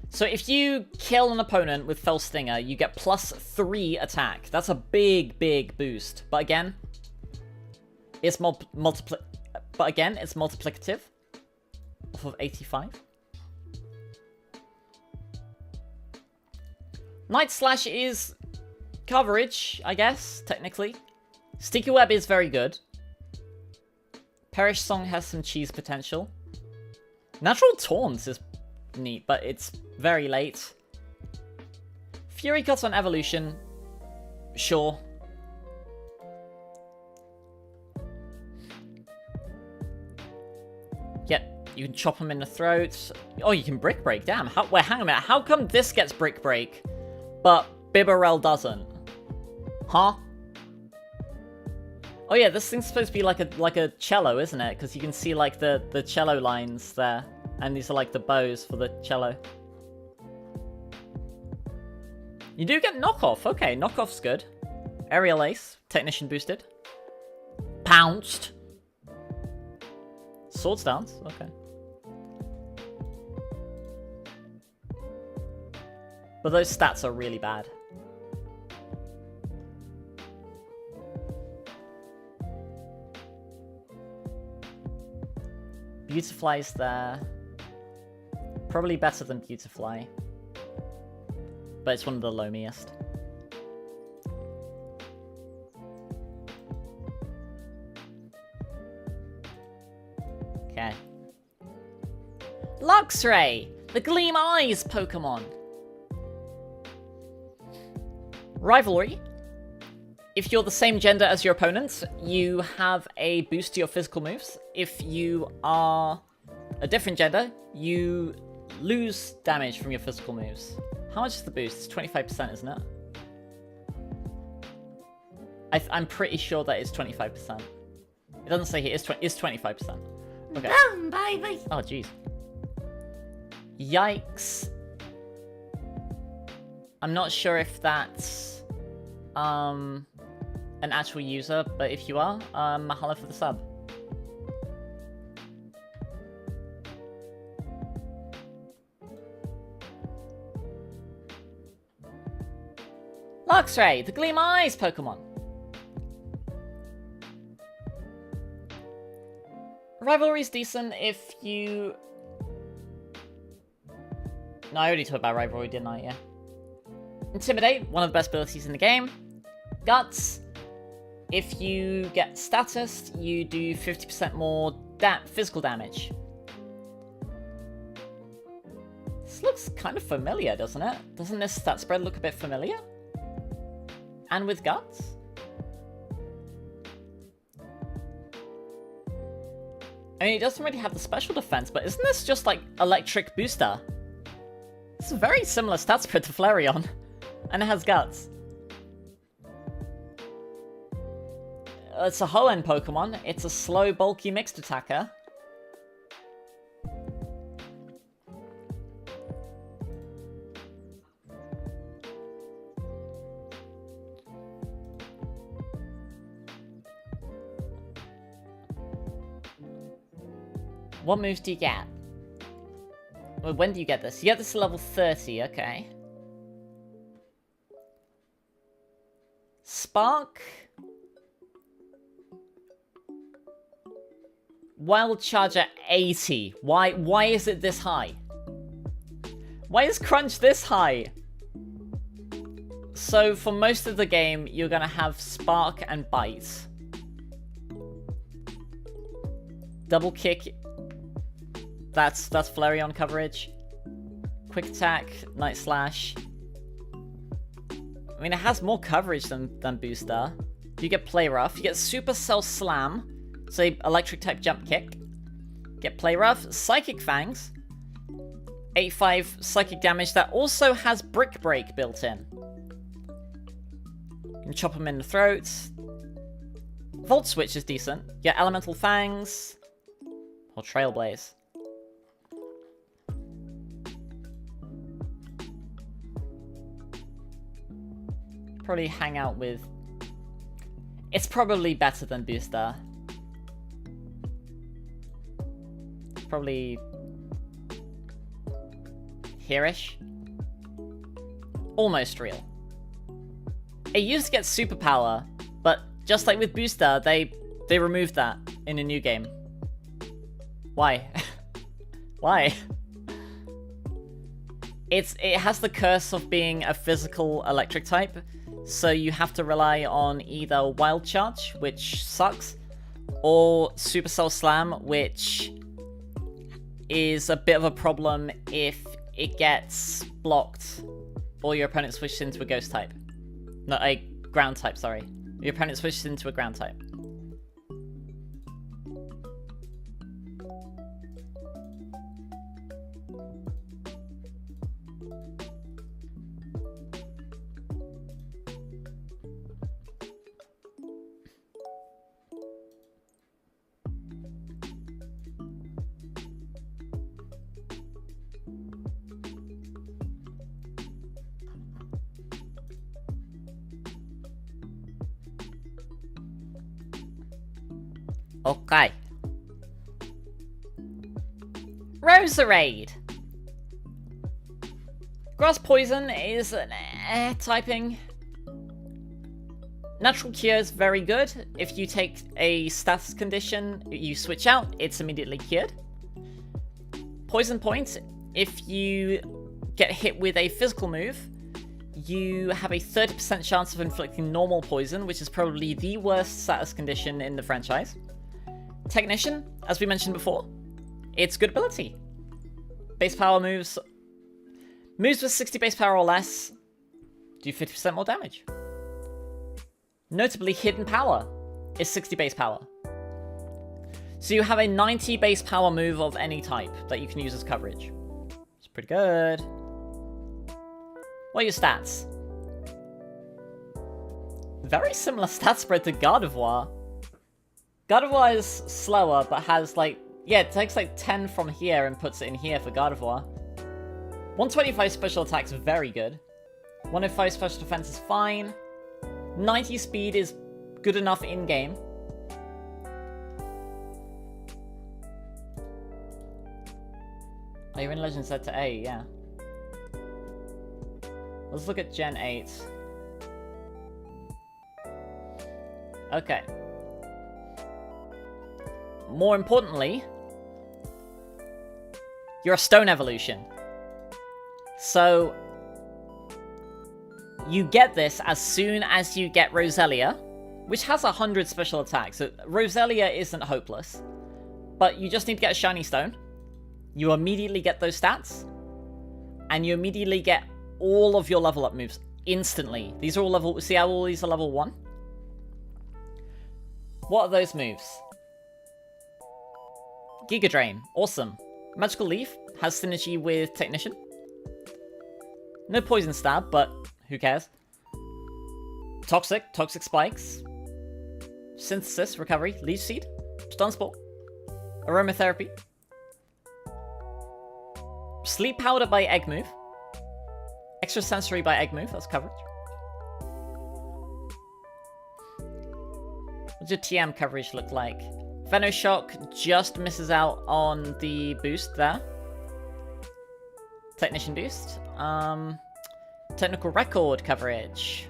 So if you kill an opponent with Fell Stinger, you get +3 attack. That's a big, big boost. But again, it's multiplicative off of 85. Night Slash is coverage, I guess, technically. Sticky Web is very good. Perish Song has some cheese potential. Natural Taunt is neat, but it's very late. Fury Cut on Evolution, sure. Yep, you can chop him in the throat. Oh, you can Brick Break, damn. Wait, hang on a minute. How come this gets Brick Break, but Bibarel doesn't? Huh? Oh yeah, this thing's supposed to be like a cello, isn't it? Because you can see like the cello lines there. And these are like the bows for the cello. You do get knockoff. Okay, knockoff's good. Aerial Ace, Technician boosted. Pounced. Swords Dance, okay. But those stats are really bad. Beautifly's there. Probably better than Beautifly. But it's one of the loamiest. Okay. Luxray! The Gleam Eyes Pokemon! Rivalry. If you're the same gender as your opponent, you have a boost to your physical moves. If you are a different gender, you lose damage from your physical moves. How much is the boost? It's 25%, isn't it? I'm pretty sure that is 25%. It doesn't say here. It's 25%. Okay. Baby. Oh, jeez. Yikes. I'm not sure if that's an actual user, but if you are, mahalo for the sub. Luxray, the Gleam Eyes Pokemon. Rivalry's decent if you... No, I already talked about Rivalry, didn't I? Yeah. Intimidate, one of the best abilities in the game. Guts, if you get status, you do 50% more physical damage. This looks kind of familiar, doesn't it? Doesn't this stat spread look a bit familiar? And with Guts? I mean, it doesn't really have the special defense, but isn't this just like Electric Booster? It's a very similar stat spread to Flareon. And it has Guts. It's a Hoenn Pokemon. It's a slow, bulky, mixed attacker. What moves do you get? Well, when do you get this? You get this at level 30, okay. Spark. Wild Charger 80. Why is it this high? Why is Crunch this high? So for most of the game, you're gonna have Spark and Bite. Double Kick. That's Flareon coverage. Quick Attack, Night Slash. I mean, it has more coverage than Booster. You get Play Rough. You get Supercell Slam. So electric type jump kick. Get Play Rough. Psychic Fangs. 8-5 psychic damage that also has Brick Break built in. You can chop them in the throat. Volt Switch is decent. You get Elemental Fangs. Or Trailblaze. Probably hang out with... It's probably better than Booster. Probably... here-ish. Almost real. It used to get superpower, but just like with Booster, they removed that in a new game. Why? Why? It has the curse of being a physical electric type, so you have to rely on either Wild Charge, which sucks, or Supercell Slam, which is a bit of a problem if it gets blocked or your opponent switches into a Ghost type. Not a Ground type, sorry. Your opponent switches into a Ground type. Okay. Roserade. Grass Poison is an air typing. Natural Cure is very good. If you take a status condition, you switch out, it's immediately cured. Poison Point, if you get hit with a physical move, you have a 30% chance of inflicting normal poison, which is probably the worst status condition in the franchise. Technician, as we mentioned before, it's good ability. Base power moves with 60 base power or less do 50% more damage. Notably, Hidden Power is 60 base power. So you have a 90 base power move of any type that you can use as coverage. It's pretty good. What are your stats? Very similar stat spread to Gardevoir. Gardevoir is slower, but has like... Yeah, it takes like 10 from here and puts it in here for Gardevoir. 125 special attack's very good. 105 special defense is fine. 90 speed is good enough in-game. Oh, you're in Legend Z to A, yeah. Let's look at Gen 8. Okay. More importantly, you're a Stone Evolution. So, you get this as soon as you get Roselia, which has 100 special attacks. So Roselia isn't hopeless, but you just need to get a Shiny Stone. You immediately get those stats, and you immediately get all of your level up moves instantly. These are all level... See how all these are level 1? What are those moves? Giga Drain, awesome. Magical Leaf has synergy with Technician. No Poison Stab, but who cares? Toxic Spikes. Synthesis, Recovery, Leech Seed, Stun Spore, Aromatherapy. Sleep Powder by Egg Move. Extrasensory by Egg Move, that's coverage. What's your TM coverage look like? Venoshock just misses out on the boost there. Technician boost. Technical Record coverage.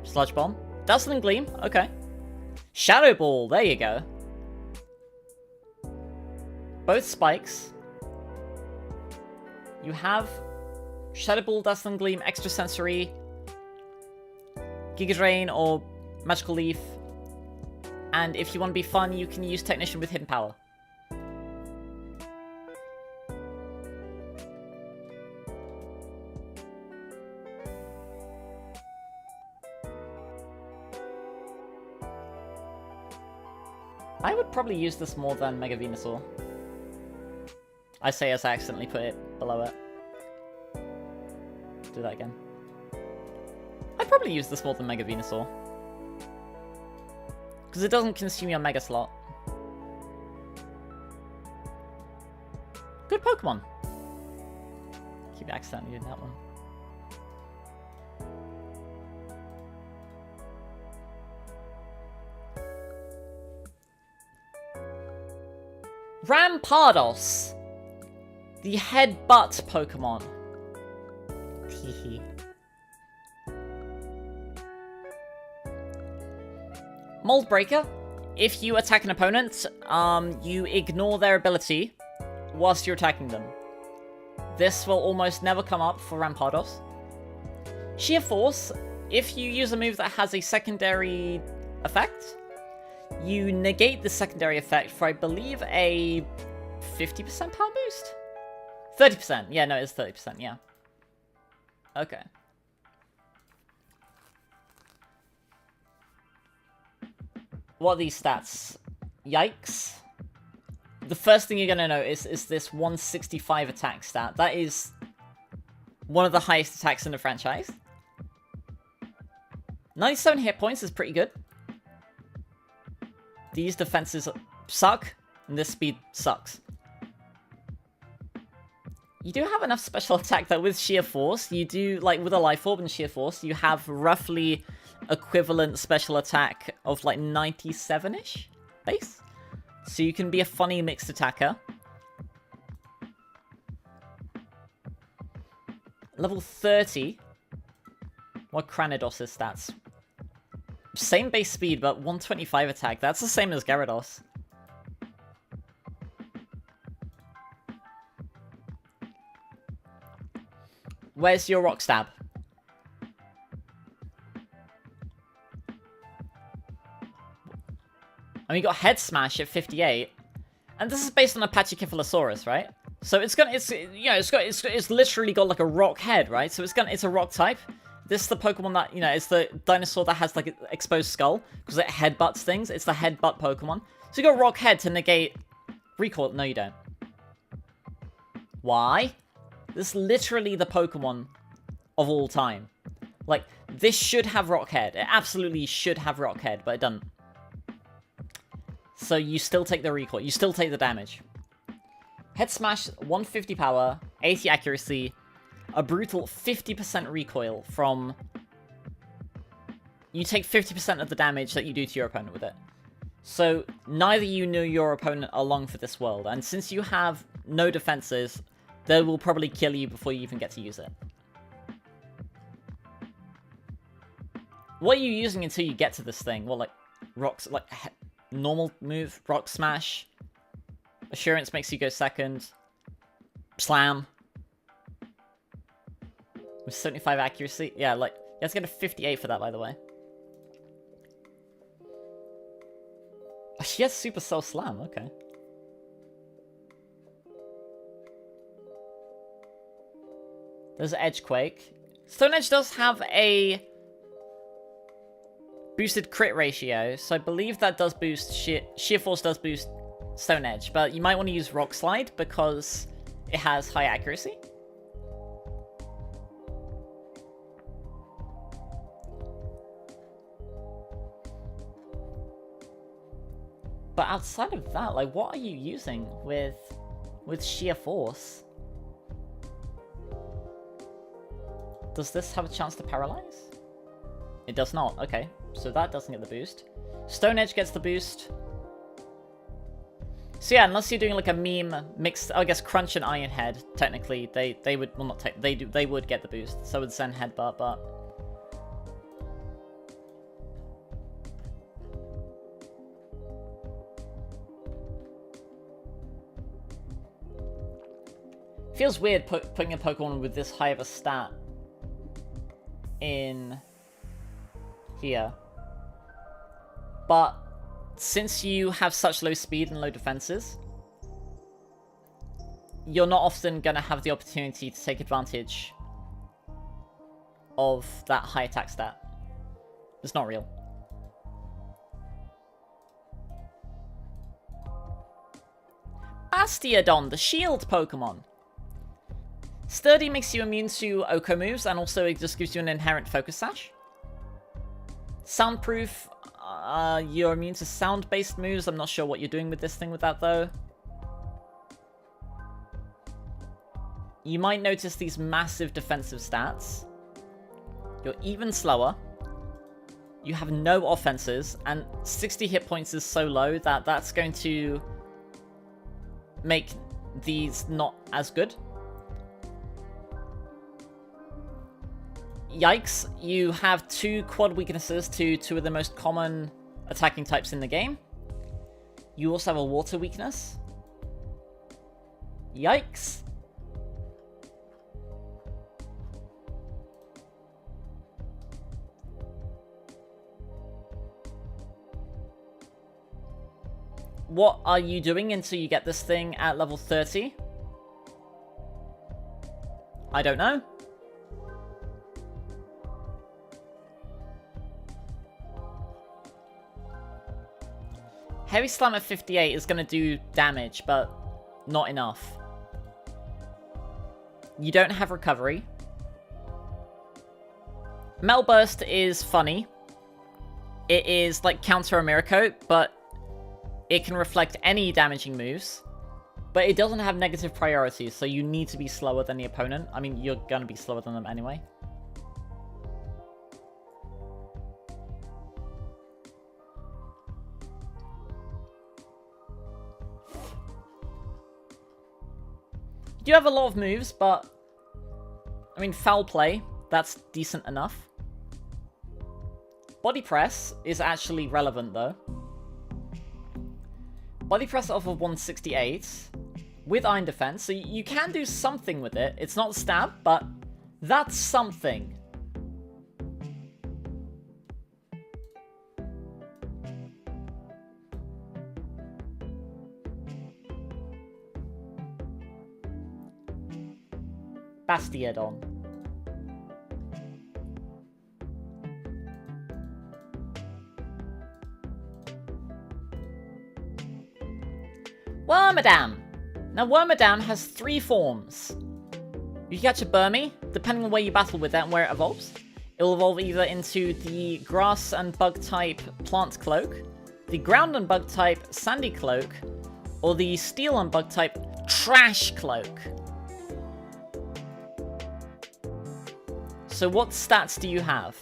Sludge Bomb. Dazzling Gleam, okay. Shadow Ball, there you go. Both spikes. You have Shadow Ball, Dazzling Gleam, Extrasensory, Giga Drain, or Magical Leaf. And if you want to be fun, you can use Technician with Hidden Power. probably use this more than Mega Venusaur. I say as I accidentally put it below it. Do that again. I'd probably use this more than Mega Venusaur. Because it doesn't consume your Mega slot. Good Pokemon. Keep accidentally doing that one. Rampardos. The headbutt Pokemon. Teehee. Mold Breaker. If you attack an opponent, you ignore their ability whilst you're attacking them. This will almost never come up for Rampardos. Sheer Force. If you use a move that has a secondary effect, you negate the secondary effect for, I believe, a 50% power boost? 30%. Yeah, no, it's 30%, yeah. Okay. What are these stats? Yikes. The first thing you're going to notice is this 165 attack stat. That is one of the highest attacks in the franchise. 97 hit points is pretty good. These defenses suck, and this speed sucks. You do have enough special attack that with Sheer Force, you do, like with a Life Orb and Sheer Force, you have roughly equivalent special attack of like 97-ish base. So you can be a funny mixed attacker. Level 30. What Cranidos' stats? Same base speed, but 125 attack. That's the same as Gyarados. Where's your Rock Stab? And we got Head Smash at 58, and this is based on a Pachycephalosaurus, right? So it's literally got like a rock head, right? So it's a rock type. This is the Pokemon that, it's the dinosaur that has like an exposed skull because it headbutts things. It's the headbutt Pokemon. So you got Rock Head to negate recoil. No, you don't. Why? This is literally the Pokemon of all time. Like, this should have Rock Head. It absolutely should have Rock Head, but it doesn't. So you still take the recoil. You still take the damage. Head Smash, 150 power, 80 accuracy, a brutal 50% recoil from... You take 50% of the damage that you do to your opponent with it. So neither you nor your opponent are long for this world. And since you have no defenses, they will probably kill you before you even get to use it. What are you using until you get to this thing? Well, like, rocks, like... Normal move, Rock Smash. Assurance makes you go second. Slam. With 75 accuracy. Yeah, like, you have to get a 58 for that, by the way. She has Super Cell Slam, okay. There's Edgequake. Stone Edge does have a boosted crit ratio, so I believe that does boost Sheer Force does boost Stone Edge, but you might want to use Rock Slide because it has high accuracy. But outside of that, like, what are you using with Sheer Force? Does this have a chance to paralyze? It does not, okay. So that doesn't get the boost. Stone Edge gets the boost. So yeah, unless you're doing like a meme mixed, I guess Crunch and Iron Head, technically they would, well, not they would get the boost. So would Zen Headbutt, but feels weird putting a Pokemon with this high of a stat in here. But since you have such low speed and low defenses, you're not often going to have the opportunity to take advantage of that high attack stat. It's not real. Bastiodon, the shield Pokemon. Sturdy makes you immune to Oko moves, and also it just gives you an inherent focus sash. Soundproof, you're immune to sound-based moves. I'm not sure what you're doing with this thing with that, though. You might notice these massive defensive stats. You're even slower. You have no offenses, and 60 hit points is so low that that's going to make these not as good. Yikes, you have 2 quad weaknesses to 2 of the most common attacking types in the game. You also have a water weakness. Yikes. What are you doing until you get this thing at level 30? I don't know. Heavy Slam at 58 is going to do damage, but not enough. You don't have recovery. Metal Burst is funny. It is like counter a Mirror Coat, but it can reflect any damaging moves. But it doesn't have negative priorities, so you need to be slower than the opponent. I mean, you're going to be slower than them anyway. You do have a lot of moves, but I mean, Foul Play, that's decent enough. Body Press is actually relevant, though. Body Press off of 168 with Iron Defense, so you can do something with it. It's not Stab, but that's something. Bastiodon. Wormadam. Now Wormadam has 3 forms. You can catch a Burmy, depending on where you battle with it and where it evolves. It will evolve either into the Grass and Bug type Plant Cloak, the Ground and Bug type Sandy Cloak, or the Steel and Bug type Trash Cloak. So what stats do you have?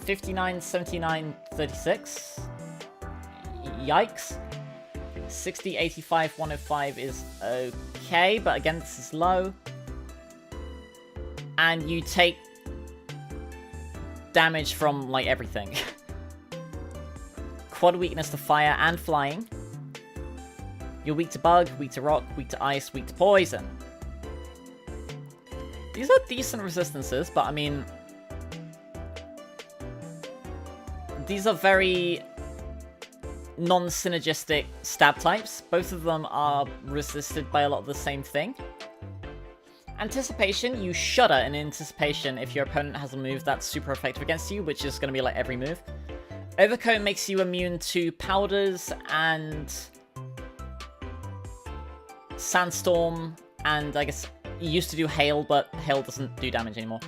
$59, $79, $36. Yikes. 60, 85, 105 is okay, but again, this is low. And you take damage from, like, everything. Quad weakness to fire and flying. You're weak to bug, weak to rock, weak to ice, weak to poison. These are decent resistances, but I mean, these are very non-synergistic stab types. Both of them are resisted by a lot of the same thing. Anticipation, you shudder in anticipation if your opponent has a move that's super effective against you, which is going to be like every move. Overcoat makes you immune to powders and Sandstorm, and I guess you used to do Hail, but Hail doesn't do damage anymore.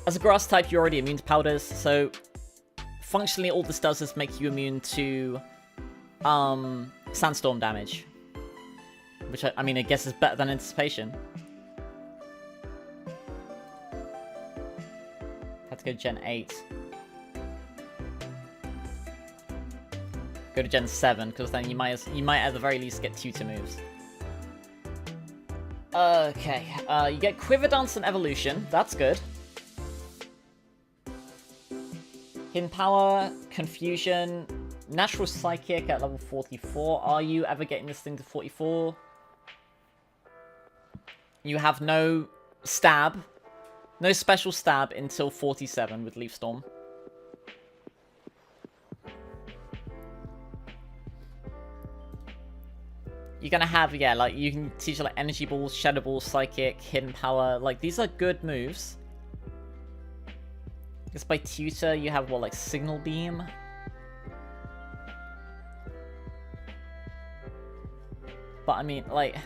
As a grass type, you're already immune to powders, so functionally all this does is make you immune to Sandstorm damage. Which, I mean, I guess is better than Anticipation. Had to go Gen 8. Go to Gen 7, because then you might at the very least get tutor moves. Okay, you get Quiver Dance and Evolution. That's good. Hidden Power, Confusion, Natural Psychic at level 44. Are you ever getting this thing to 44? You have no stab. No special stab until 47 with Leaf Storm. You're gonna have, yeah, like, you can teach like Energy Balls, Shadow Balls, Psychic, Hidden Power. Like, these are good moves. I guess by Tutor, you have, what, like Signal Beam? But I mean, like...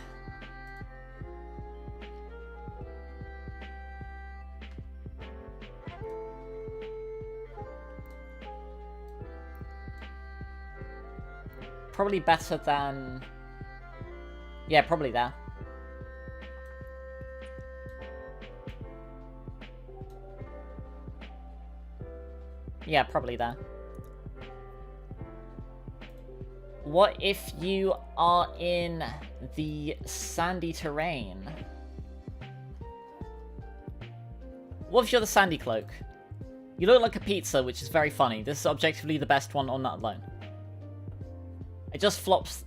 Probably better than... Yeah, probably there. Yeah, probably there. What if you are in the sandy terrain? What if you're the sandy cloak? You look like a pizza, which is very funny. This is objectively the best one on that alone. It just flops.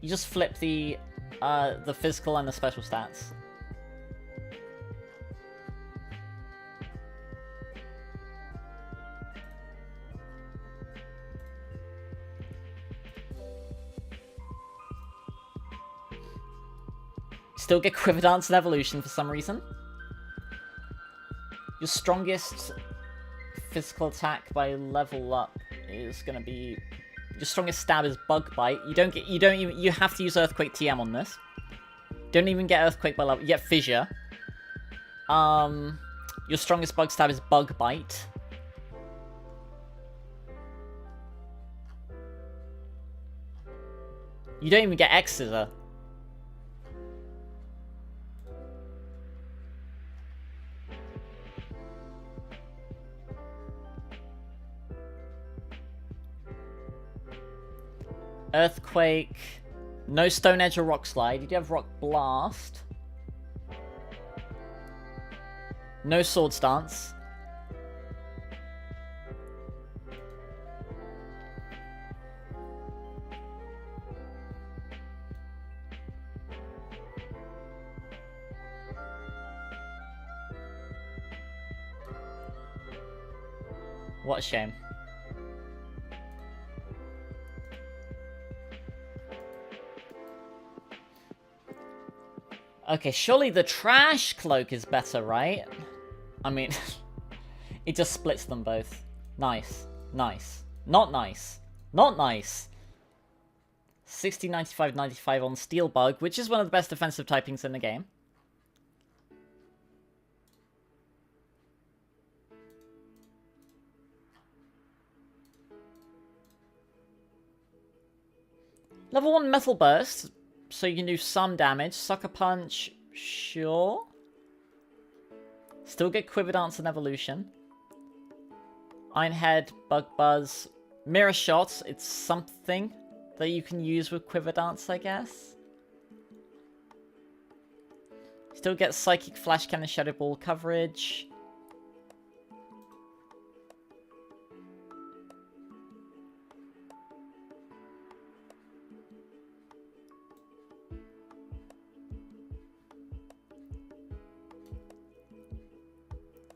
You just flip the physical and the special stats. Still get Quiver Dance and Evolution for some reason. Your strongest physical attack by level up is gonna be... Your strongest stab is Bug Bite. You have to use Earthquake TM on this. Don't even get Earthquake by level. You get Fissure. Your strongest bug stab is Bug Bite. You don't even get X-Scissor. Earthquake. No Stone Edge or Rock Slide. You do have Rock Blast. No Sword Stance. What a shame. Okay, surely the Trash Cloak is better, right? I mean, it just splits them both. Nice. Nice. Not nice. Not nice. 60, 95, 95 on Steel Bug, which is one of the best defensive typings in the game. Level 1 Metal Burst. So you can do some damage. Sucker Punch, sure. Still get Quiver Dance and Evolution. Iron Head, Bug Buzz. Mirror Shot, it's something that you can use with Quiver Dance, I guess. Still get Psychic Flash Cannon Shadow Ball coverage.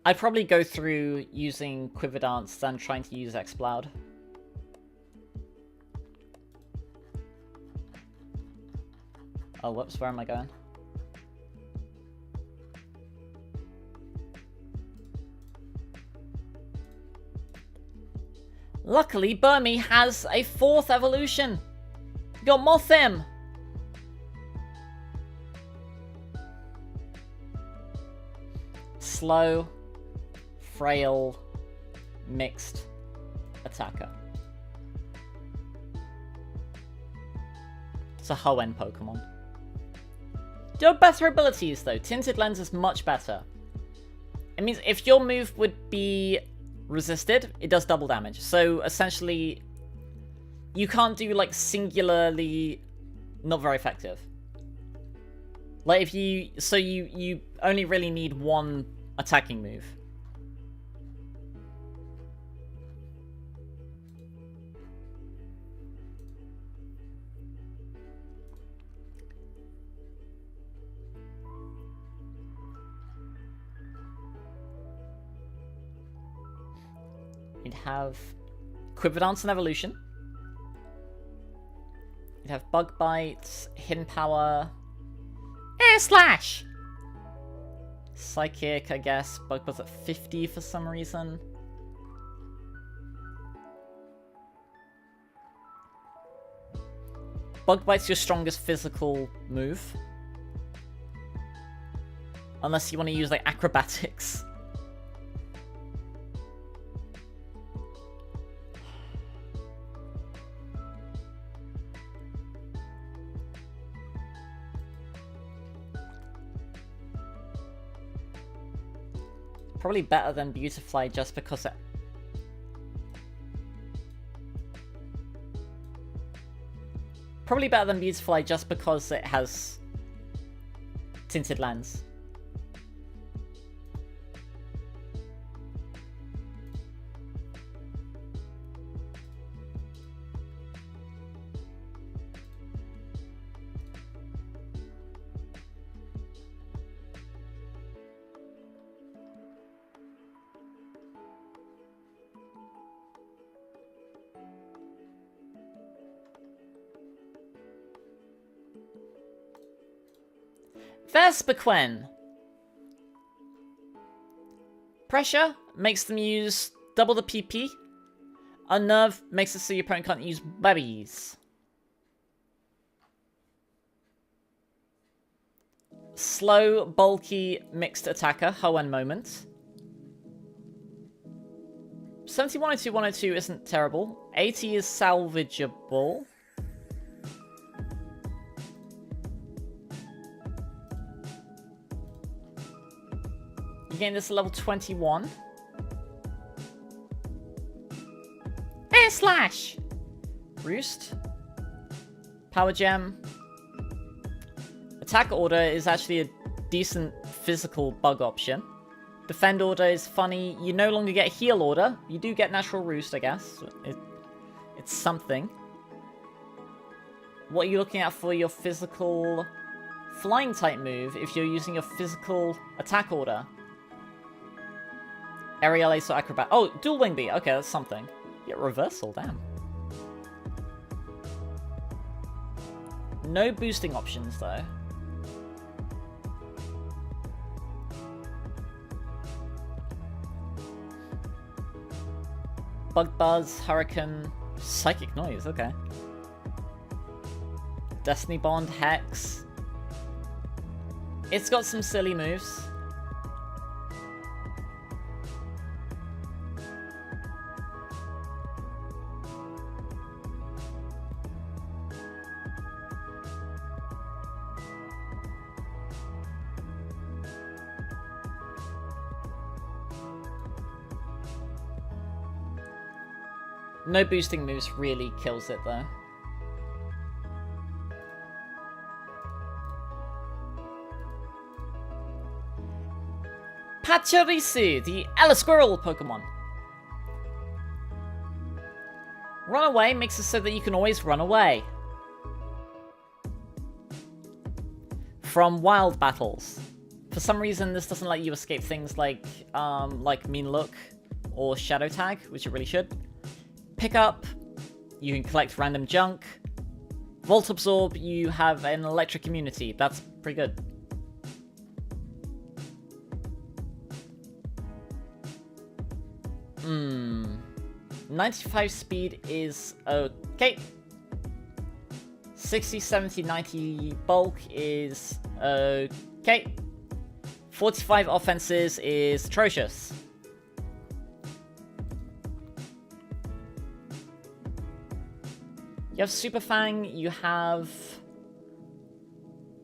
I'd probably go through using Quiver Dance than trying to use Exploud. Oh, whoops, where am I going? Luckily, Burmy has a 4th evolution. You got Mothim. Slow. Frail, mixed attacker. It's a Hoenn Pokemon. Do have better abilities though. Tinted Lens is much better. It means if your move would be resisted, it does double damage. So essentially, you can't do like singularly not very effective. Like if you, so you only really need one attacking move. You'd have Quiver Dance and Evolution. You'd have Bug Bite, Hidden Power, Air Slash! Psychic, I guess. Bug Buzz at 50 for some reason. Bug Bite's your strongest physical move. Unless you want to use, like, acrobatics. Probably better than Beautifly just because it... Probably better than Beautifly just because it has tinted lens. Vespiquen. Pressure makes them use double the PP. Unnerve makes it so your opponent can't use berries. Slow, bulky, mixed attacker, Hoenn Moment. 70, 102, 102 isn't terrible. 80 is salvageable. Gain this at level 21. Air Slash! Roost. Power Gem. Attack Order is actually a decent physical bug option. Defend Order is funny. You no longer get Heal Order. You do get Natural Roost, I guess. It's something. What are you looking at for your physical flying type move if you're using your physical attack order? Aerial Ace or Acrobat. Oh, Dual Wing Beat. Okay, that's something. Yeah, Reversal, damn. No boosting options, though. Bug Buzz, Hurricane, Psychic Noise, okay. Destiny Bond, Hex. It's got some silly moves. No boosting moves really kills it, though. Pachirisu, the Ella Squirrel Pokemon. Run away makes it so that you can always run away from wild battles. For some reason, this doesn't let you escape things like Mean Look or Shadow Tag, which it really should. Pick up, you can collect random junk. Volt Absorb, you have an electric immunity. That's pretty good. Hmm. 95 speed is okay. 60, 70, 90 bulk is okay. 45 offenses is atrocious. You have Super Fang, you have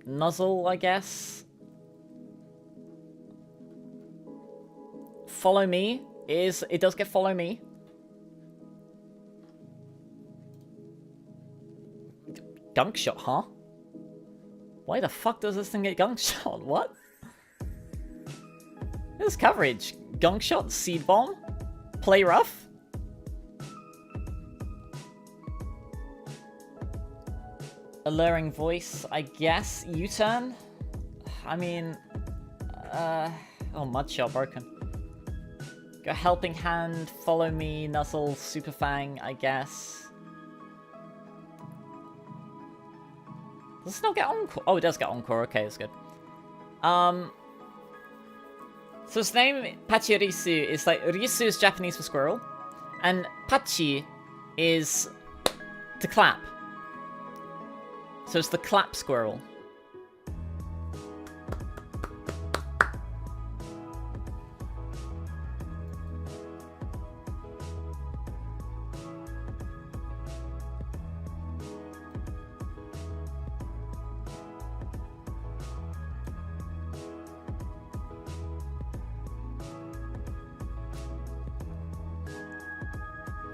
Nuzzle, I guess. Follow Me it does get Follow Me. Gunk Shot, huh? Why the fuck does this thing get Gunk Shot? What? This coverage. Gunk Shot, Seed Bomb, Play Rough. Alluring Voice, I guess. U-turn? I mean... oh, Mud Shot broken. Go Helping Hand, Follow Me, Nuzzle, Super Fang, I guess. Does this not get Encore? Oh, it does get Encore. Okay, that's good. So its name, Pachirisu, is like... Risu is Japanese for squirrel. And Pachi is to clap. So it's the clap squirrel.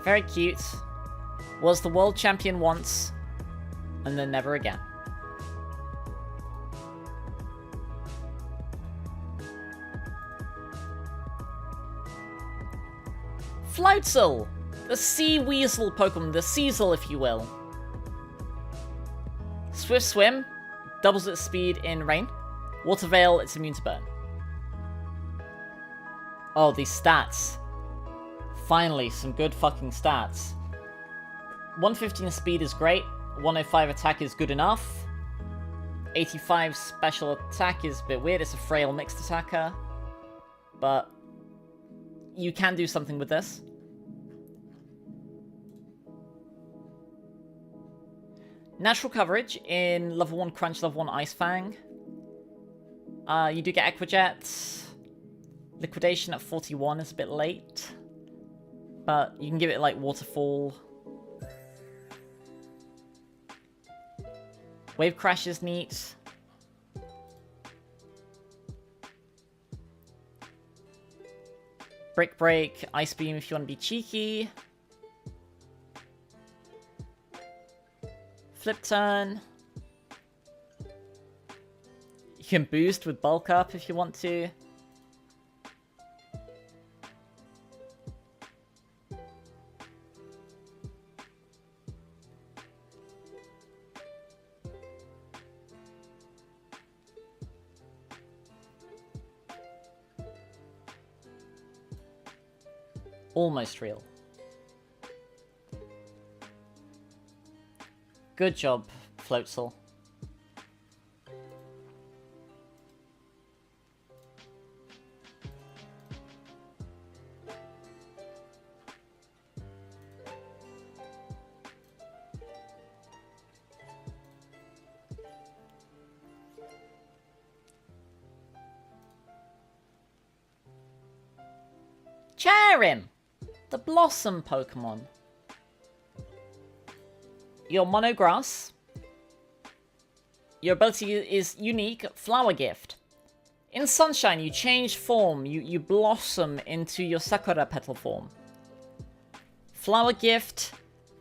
Very cute. Was the world champion once, and then never again. Floatzel! The sea weasel Pokemon, the Seasel if you will. Swift Swim, doubles its speed in rain. Water Veil, it's immune to burn. Oh, these stats. Finally, some good fucking stats. 115 speed is great. 105 attack is good enough. 85 special attack is a bit weird. It's a frail mixed attacker. But you can do something with this. Natural coverage in level 1 Crunch, level 1 Ice Fang. You do get Equijet. Liquidation at 41 is a bit late. But you can give it like Waterfall. Wave Crash is neat. Brick Break, Ice Beam if you want to be cheeky. Flip Turn. You can boost with Bulk Up if you want to. Almost real. Good job, Floatzel. Charim! The Blossom Pokemon. Your Monograss. Your ability is unique, Flower Gift. In Sunshine, you change form. You blossom into your Sakura Petal form. Flower Gift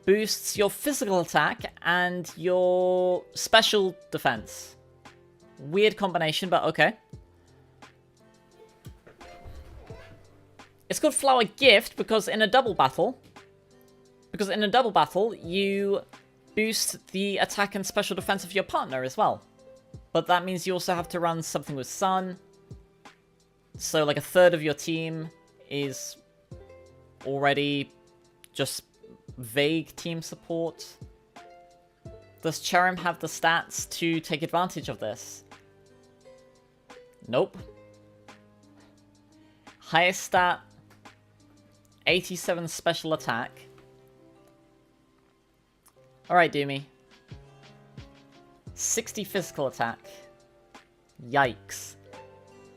boosts your physical attack and your special defense. Weird combination, but okay. It's called Flower Gift because in a double battle, you boost the attack and special defense of your partner as well. But that means you also have to run something with Sun. So like a third of your team is already just vague team support. Does Charim have the stats to take advantage of this? Nope. Highest stat, 87 special attack. Alright, Doomy. 60 physical attack. Yikes.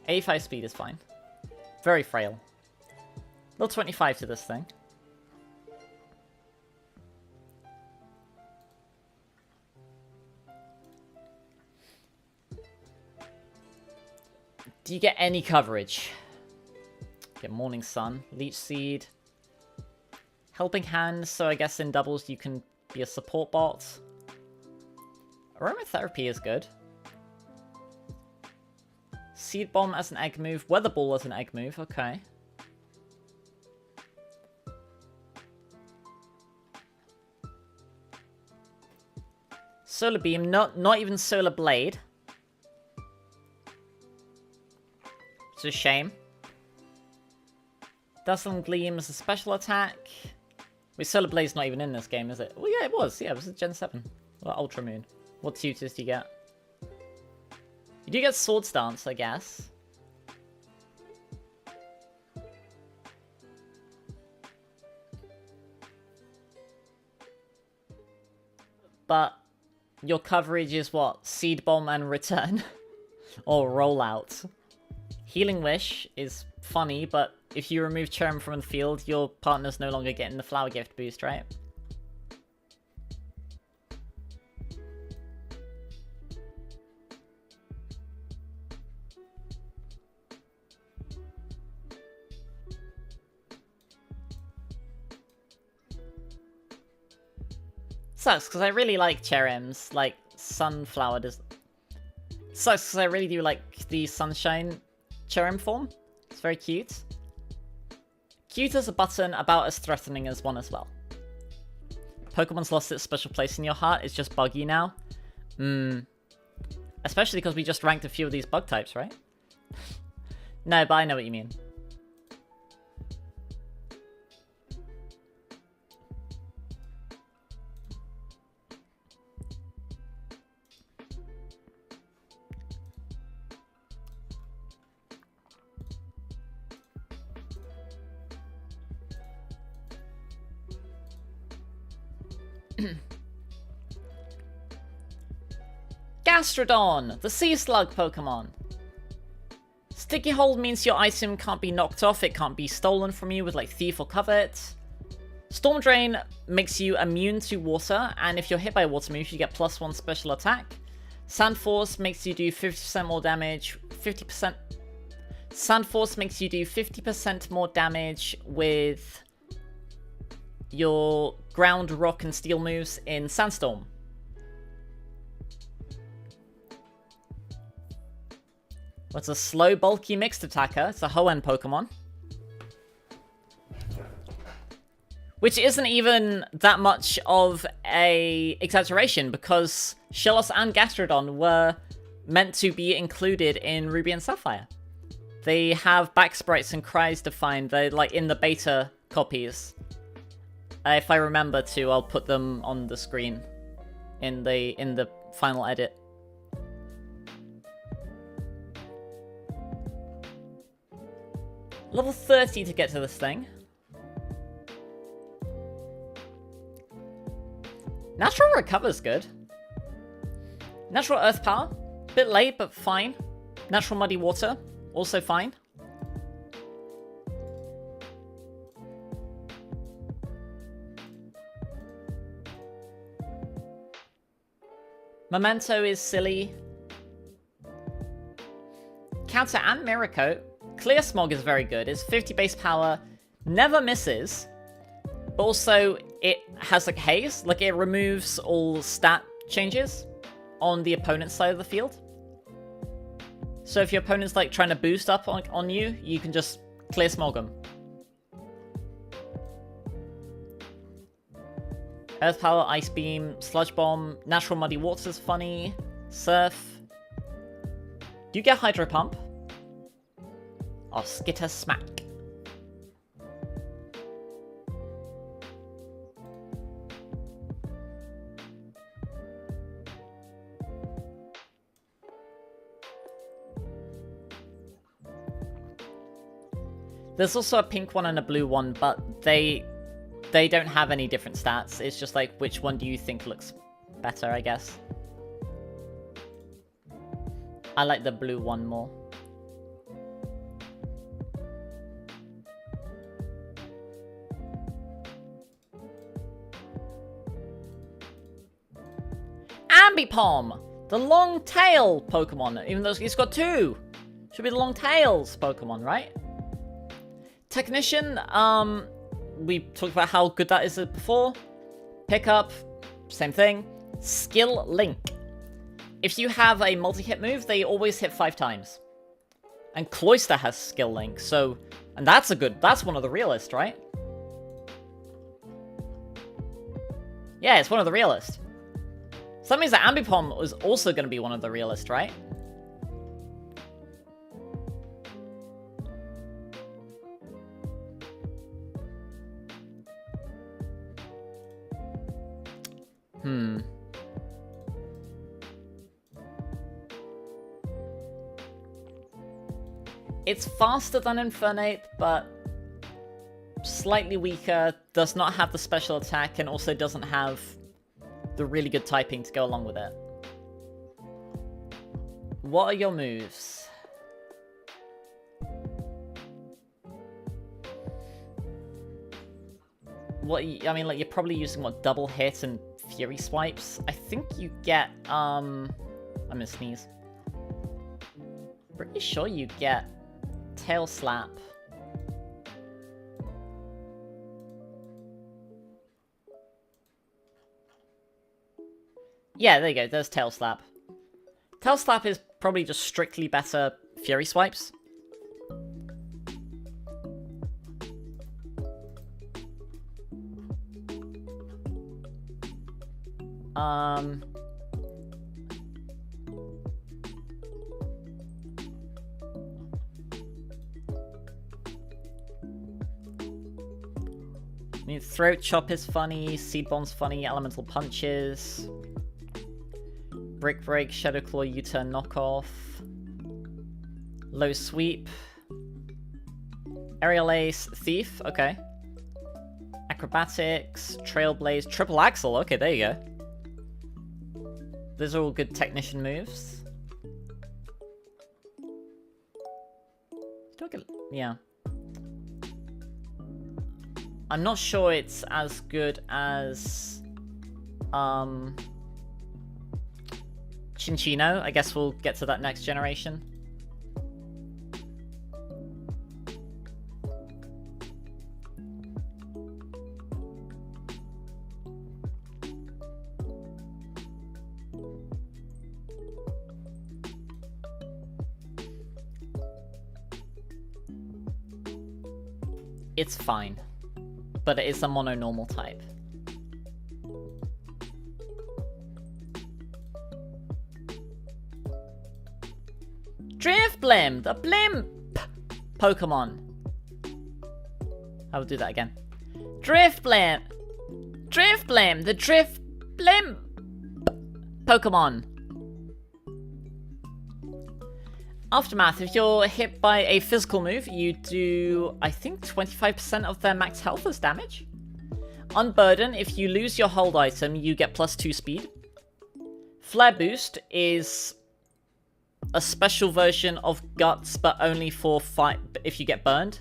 85 speed is fine. Very frail. Level 25 to this thing. Do you get any coverage? Get Morning Sun, Leech Seed, Helping Hand, so I guess in doubles you can be a support bot. Aromatherapy is good. Seed Bomb as an egg move, Weather Ball as an egg move, okay. Solar Beam, not even Solar Blade. It's a shame. Dazzling Gleam is a special attack. Wait, Solar Blade's not even in this game, is it? Well, yeah, it was. Yeah, it was a Gen 7. Or Ultra Moon. What tutors do you get? You do get Swords Dance, I guess. But your coverage is what? Seed Bomb and Return? Or Rollout. Healing Wish is funny, but if you remove Cherrim from the field, your partner's no longer getting the Flower Gift boost, right? Sucks, because I really like Cherrims, like Sunflower does. Sucks, because I really do like the Sunshine Cherrim form. It's very cute. Cute as a button, about as threatening as one as well. Pokemon's lost its special place in your heart, it's just buggy now. Especially because we just ranked a few of these bug types, right? No, but I know what you mean. Gastrodon, the sea slug Pokemon. Sticky Hold means your item can't be knocked off, it can't be stolen from you with like Thief or Covet. Storm Drain makes you immune to water, and if you're hit by a water move, you get +1 special attack. Sand Force makes you do 50% more damage, 50%... Sand Force makes you do 50% more damage with your ground, rock, and steel moves in Sandstorm. What's a slow, bulky mixed attacker? It's a Hoenn Pokemon. Which isn't even that much of a exaggeration, because Shellos and Gastrodon were meant to be included in Ruby and Sapphire. They have back sprites and cries defined. They're like in the beta copies. If I remember to, I'll put them on the screen in the final edit. Level 30 to get to this thing. Natural Recover's good. Natural Earth Power, bit late, but fine. Natural Muddy Water, also fine. Memento is silly. Counter and Mirror Coat. Clear Smog is very good. It's 50 base power, never misses, but also it has like haze, like it removes all stat changes on the opponent's side of the field. So if your opponent's like trying to boost up on you, you can just Clear Smog them. Earth Power, Ice Beam, Sludge Bomb, Natural Muddy Water's funny, Surf. Do you get Hydro Pump? Or Skitter Smack. There's also a pink one and a blue one, but they don't have any different stats. It's just like, which one do you think looks better, I guess. I like the blue one more. Ambipom, the long tail Pokemon, even though it's got two. Should be the long tails Pokemon, right? Technician, we talked about how good that is before. Pickup, same thing. Skill Link. If you have a multi-hit move, they always hit 5 times. And Cloyster has Skill Link, so... And that's one of the realest, right? Yeah, it's one of the realest. So that means that Ambipom was also going to be one of the realest, right? It's faster than Infernape, but slightly weaker, does not have the special attack, and also doesn't have the really good typing to go along with it. What are your moves? I mean, like, you're probably using, what, double hit and fury swipes? I think you get, I'm gonna sneeze. Pretty sure you get tail slap. Yeah, there you go, there's tail slap. Tail slap is probably just strictly better fury swipes. I mean, throat chop is funny, seed bomb's funny, elemental punches, brick break, shadow claw, U-turn knockoff, low sweep, aerial ace, thief, okay, acrobatics, trailblaze, triple axle, okay, there you go. Those are all good technician moves. Yeah. I'm not sure it's as good as Chinchino. I guess we'll get to that next generation. It's fine. But it is a mono-normal type. Drifblim! The blimp Pokemon. I will do that again. Drifblim! Drifblim! The Drifblim Pokemon. Aftermath, if you're hit by a physical move, you do, I think, 25% of their max health as damage. Unburden, if you lose your hold item, you get +2 speed. Flare Boost is a special version of Guts, but only for fight if you get burned.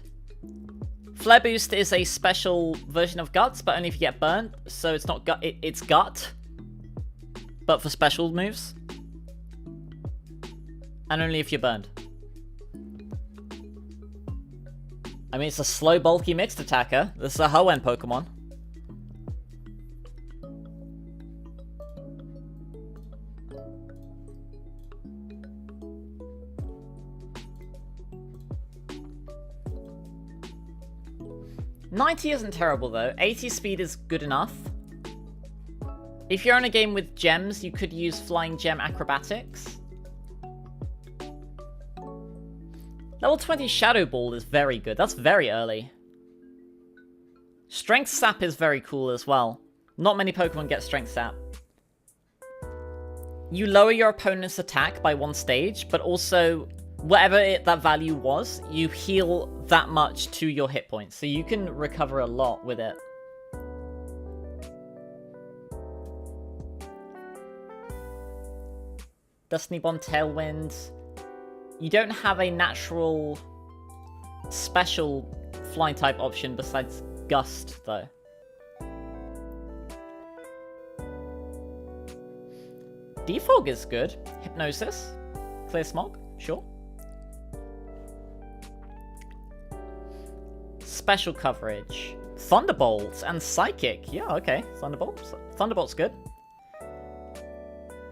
Flare Boost is a special version of Guts, but only if you get burned, so it's not Gut, it's Gut, but for special moves. And only if you're burned. I mean, it's a slow, bulky mixed attacker. This is a Hoenn Pokemon. $90 isn't terrible though. 80 speed is good enough. If you're in a game with gems, you could use Flying Gem Acrobatics. Level 20 Shadow Ball is very good. That's very early. Strength Sap is very cool as well. Not many Pokemon get Strength Sap. You lower your opponent's attack by 1 stage, but also, whatever that value was, you heal that much to your hit points. So you can recover a lot with it. Destiny Bond Tailwind. You don't have a natural special flying type option besides Gust, though. Defog is good. Hypnosis. Clear Smog, sure. Special coverage. Thunderbolt and Psychic. Yeah, okay. Thunderbolt's good.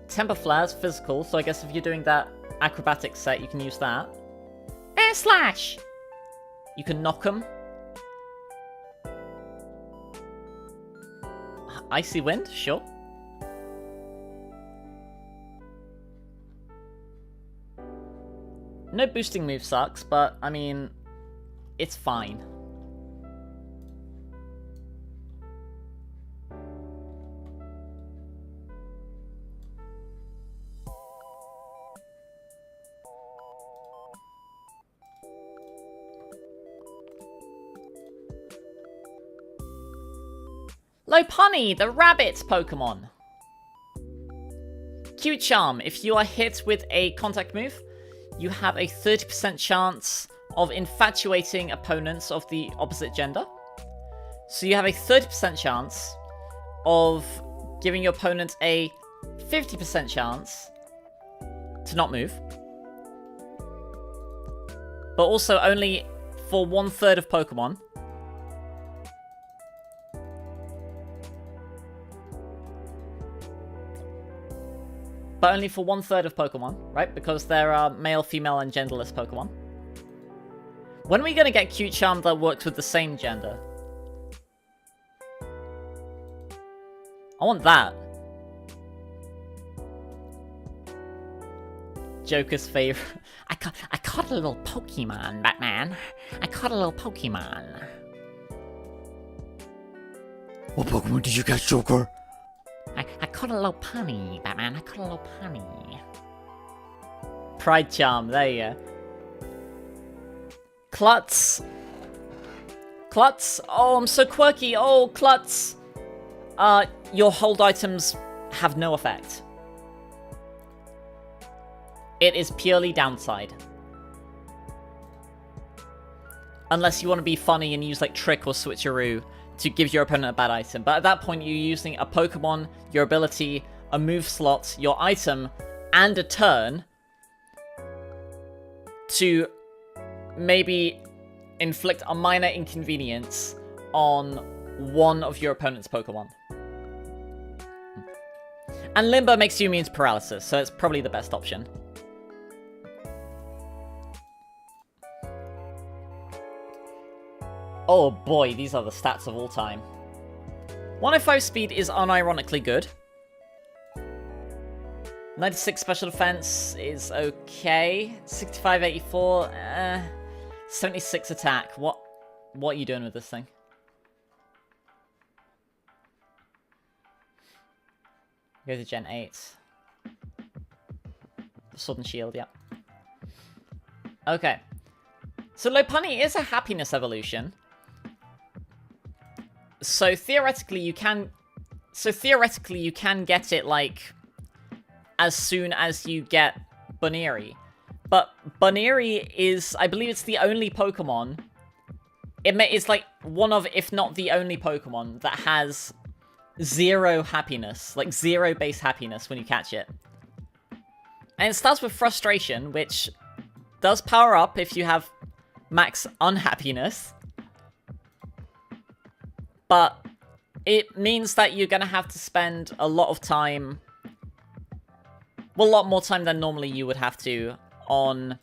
Temper Flare's physical, so I guess if you're doing that acrobatic set, you can use that. Air Slash! You can knock them. Icy Wind, sure. No boosting move sucks, but, I mean, it's fine. Lopunny, the rabbit Pokemon. Cute Charm. If you are hit with a contact move, you have a 30% chance of infatuating opponents of the opposite gender. So you have a 30% chance of giving your opponent a 50% chance to not move. But also only for 1/3 of Pokemon. But only for 1/3 of Pokemon, right? Because there are male, female, and genderless Pokemon. When are we gonna get Cute Charm that works with the same gender? I want that. Joker's favorite. I caught a little Pokemon, Batman. I caught a little Pokemon. What Pokemon did you catch, Joker? I caught a little punny, Batman. I caught a little punny. Pride Charm, there you go. Klutz. Klutz. Oh, I'm so quirky. Oh, Klutz. Your hold items have no effect. It is purely downside. Unless you want to be funny and use like Trick or Switcheroo to give your opponent a bad item. But at that point, you're using a Pokemon, your ability, a move slot, your item, and a turn to maybe inflict a minor inconvenience on one of your opponent's Pokemon. And Limbo makes you immune to paralysis, so it's probably the best option. Oh boy, these are the stats of all time. 105 speed is unironically good. 96 special defense is okay. 65, 84, 76 attack. What are you doing with this thing? Go to Gen 8. Sword and Shield, yeah. Okay. So Lopunny is a happiness evolution. So theoretically you can get it like as soon as you get Bunnery. But Bunnery is, I believe it's the only Pokemon. It's like one of, if not the only Pokemon that has 0 happiness, like 0 base happiness when you catch it. And it starts with Frustration, which does power up if you have max unhappiness. But it means that you're going to have to spend a lot of time, well, a lot more time than normally you would have to on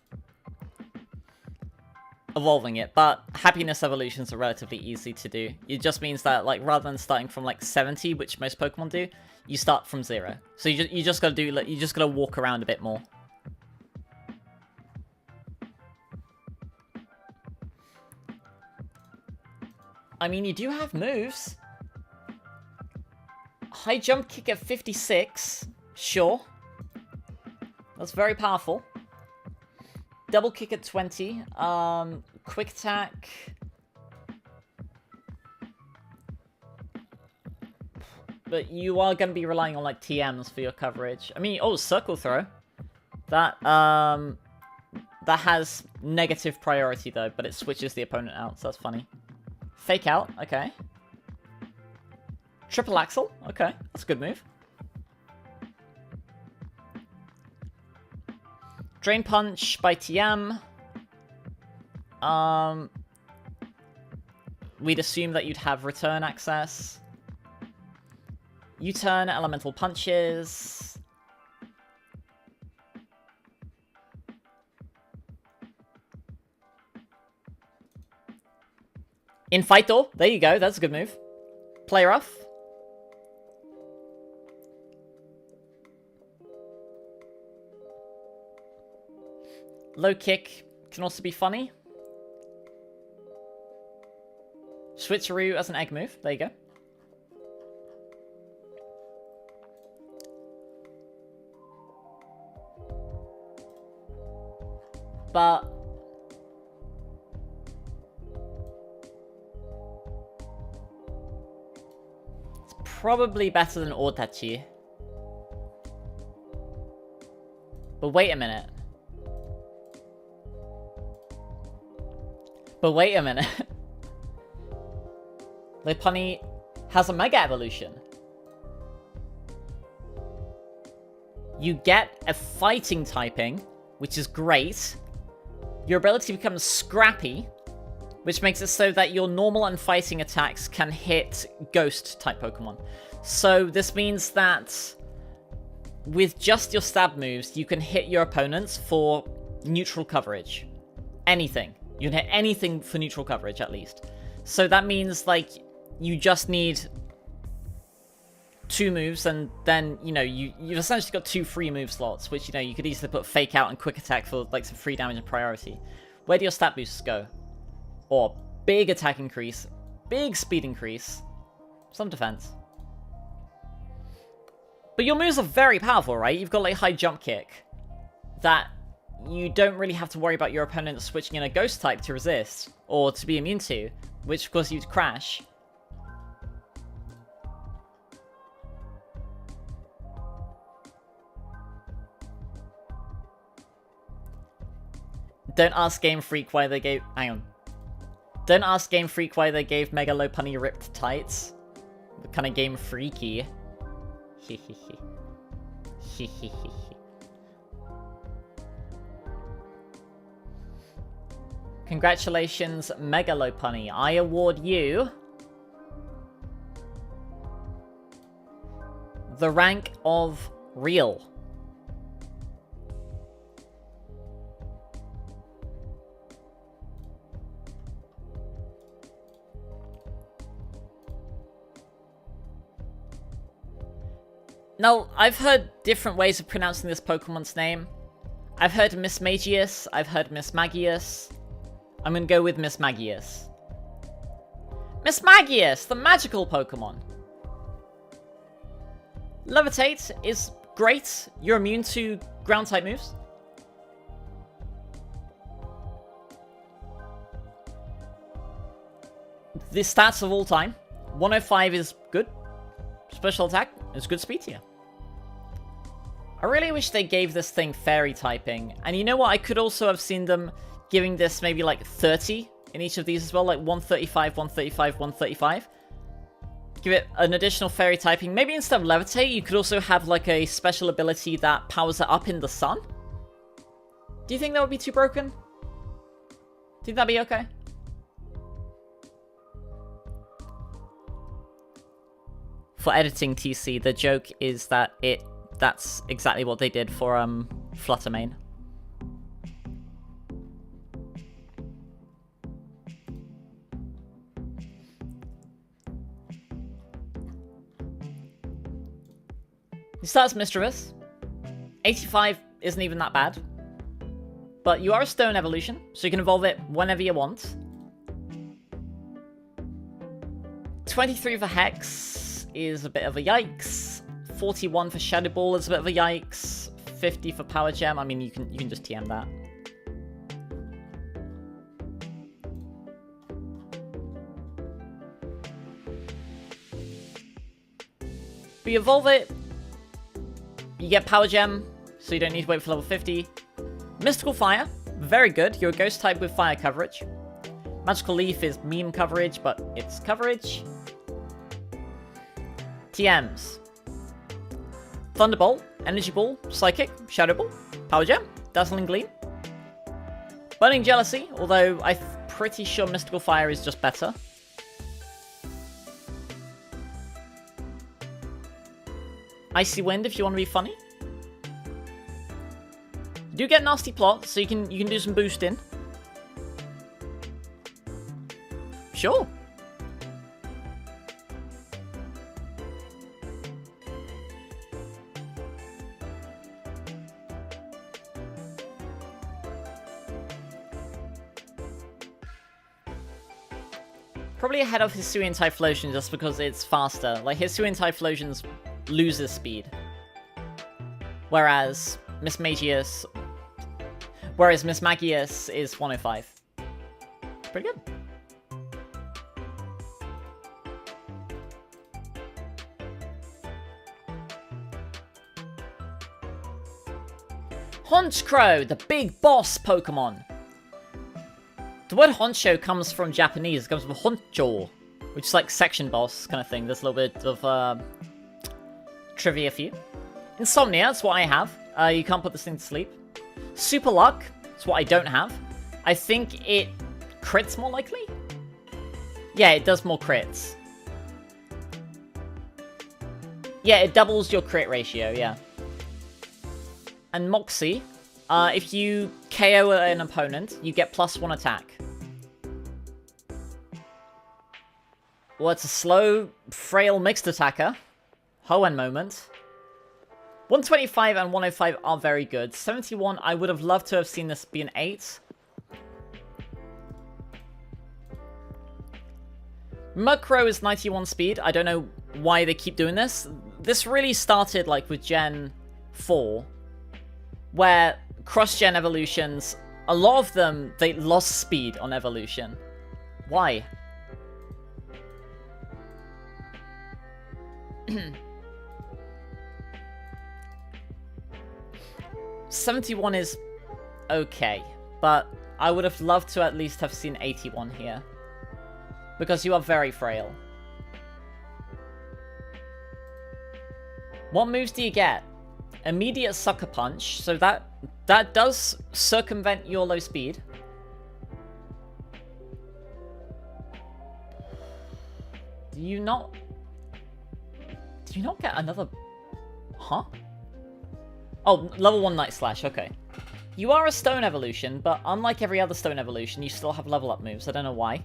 evolving it. But happiness evolutions are relatively easy to do. It just means that, like, rather than starting from like 70, which most Pokemon do, you start from 0. So you just got to do, like, you just got to walk around a bit more. I mean, you do have moves. High jump kick at 56. Sure. That's very powerful. Double kick at 20. Quick attack. But you are going to be relying on, like, TMs for your coverage. I mean, oh, Circle Throw. That has negative priority, though, but it switches the opponent out, so that's funny. Fake Out, okay. Triple Axle, okay. That's a good move. Drain Punch by TM. We'd assume that you'd have return access. U-turn, Elemental Punches. In Fight Door, there you go, that's a good move. Play rough. Low kick can also be funny. Switcheroo as an egg move, there you go. But it's probably better than Ortachi. But wait a minute. But wait a minute. Lopunny has a Mega Evolution. You get a fighting typing, which is great. Your ability becomes scrappy, which makes it so that your normal and fighting attacks can hit ghost-type Pokemon. So this means that with just your stab moves, you can hit your opponents for neutral coverage. Anything. You can hit anything for neutral coverage, at least. So that means, like, you just need 2 moves, and then, you know, you've essentially got 2 free move slots, which, you know, you could easily put Fake Out and Quick Attack for, like, some free damage and priority. Where do your stat boosts go? Or big attack increase, big speed increase, some defense. But your moves are very powerful, right? You've got, like, high jump kick that you don't really have to worry about your opponent switching in a ghost type to resist, or to be immune to, which of course you'd crash. Don't ask Game Freak why they gave... Hang on. Don't ask Game Freak why they gave Mega Lopunny ripped tights. What kind of Game Freaky? Hehehe. Hehehe. Congratulations, Mega Lopunny. I award you the rank of Real. Now, I've heard different ways of pronouncing this Pokemon's name. I've heard Miss Magius, I've heard Miss Magius. I'm gonna go with Miss Magius. Miss Magius, the magical Pokemon. Levitate is great. You're immune to ground-type moves. The stats of all time. 105 is good. Special attack is good speed tier. I really wish they gave this thing fairy typing. And you know what? I could also have seen them giving this maybe like 30 in each of these as well. Like 135, 135, 135. Give it an additional fairy typing. Maybe instead of levitate, you could also have like a special ability that powers it up in the sun. Do you think that would be too broken? Do you think that'd be okay? For editing TC, the joke is that that's exactly what they did for Fluttermane. He starts mischievous. 85 isn't even that bad. But you are a stone evolution, so you can evolve it whenever you want. 23 for Hex is a bit of a yikes. 41 for Shadow Ball is a bit of a yikes. 50 for Power Gem. I mean, you can just TM that. But you evolve it. You get Power Gem, so you don't need to wait for level 50. Mystical Fire, very good. You're a ghost type with fire coverage. Magical Leaf is meme coverage, but it's coverage. TMs. Thunderbolt, Energy Ball, Psychic, Shadow Ball, Power Gem, Dazzling Gleam. Burning Jealousy, although I'm pretty sure Mystical Fire is just better. Icy Wind if you want to be funny. You do get Nasty Plot, so you can do some boosting. Sure. Probably ahead of Hisuian Typhlosion just because it's faster. Like, Hisuian Typhlosion's loses speed. Whereas Miss Magius is 105. Pretty good. Honchkrow, the big boss Pokemon. The word honcho comes from Japanese. It comes from honcho, which is like section boss kind of thing. There's a little bit of trivia for you. Insomnia, that's what I have. You can't put this thing to sleep. Super Luck, that's what I don't have. I think it crits more likely? Yeah, it does more crits. Yeah, it doubles your crit ratio, yeah. And Moxie, if you KO an opponent, you get +1 attack. Well, it's a slow, frail mixed attacker. Hoenn moment. 125 and 105 are very good. 71, I would have loved to have seen this be an 8. Murkrow is 91 speed. I don't know why they keep doing this. This really started like with Gen 4, where cross-gen evolutions, a lot of them, they lost speed on evolution. Why? 71 is okay, but I would have loved to at least have seen 81 here. Because you are very frail. What moves do you get? Immediate Sucker Punch, so that does circumvent your low speed. Do you not get another... Huh? Oh, level 1 Night Slash, okay. You are a Stone evolution, but unlike every other Stone evolution, you still have level up moves. I don't know why.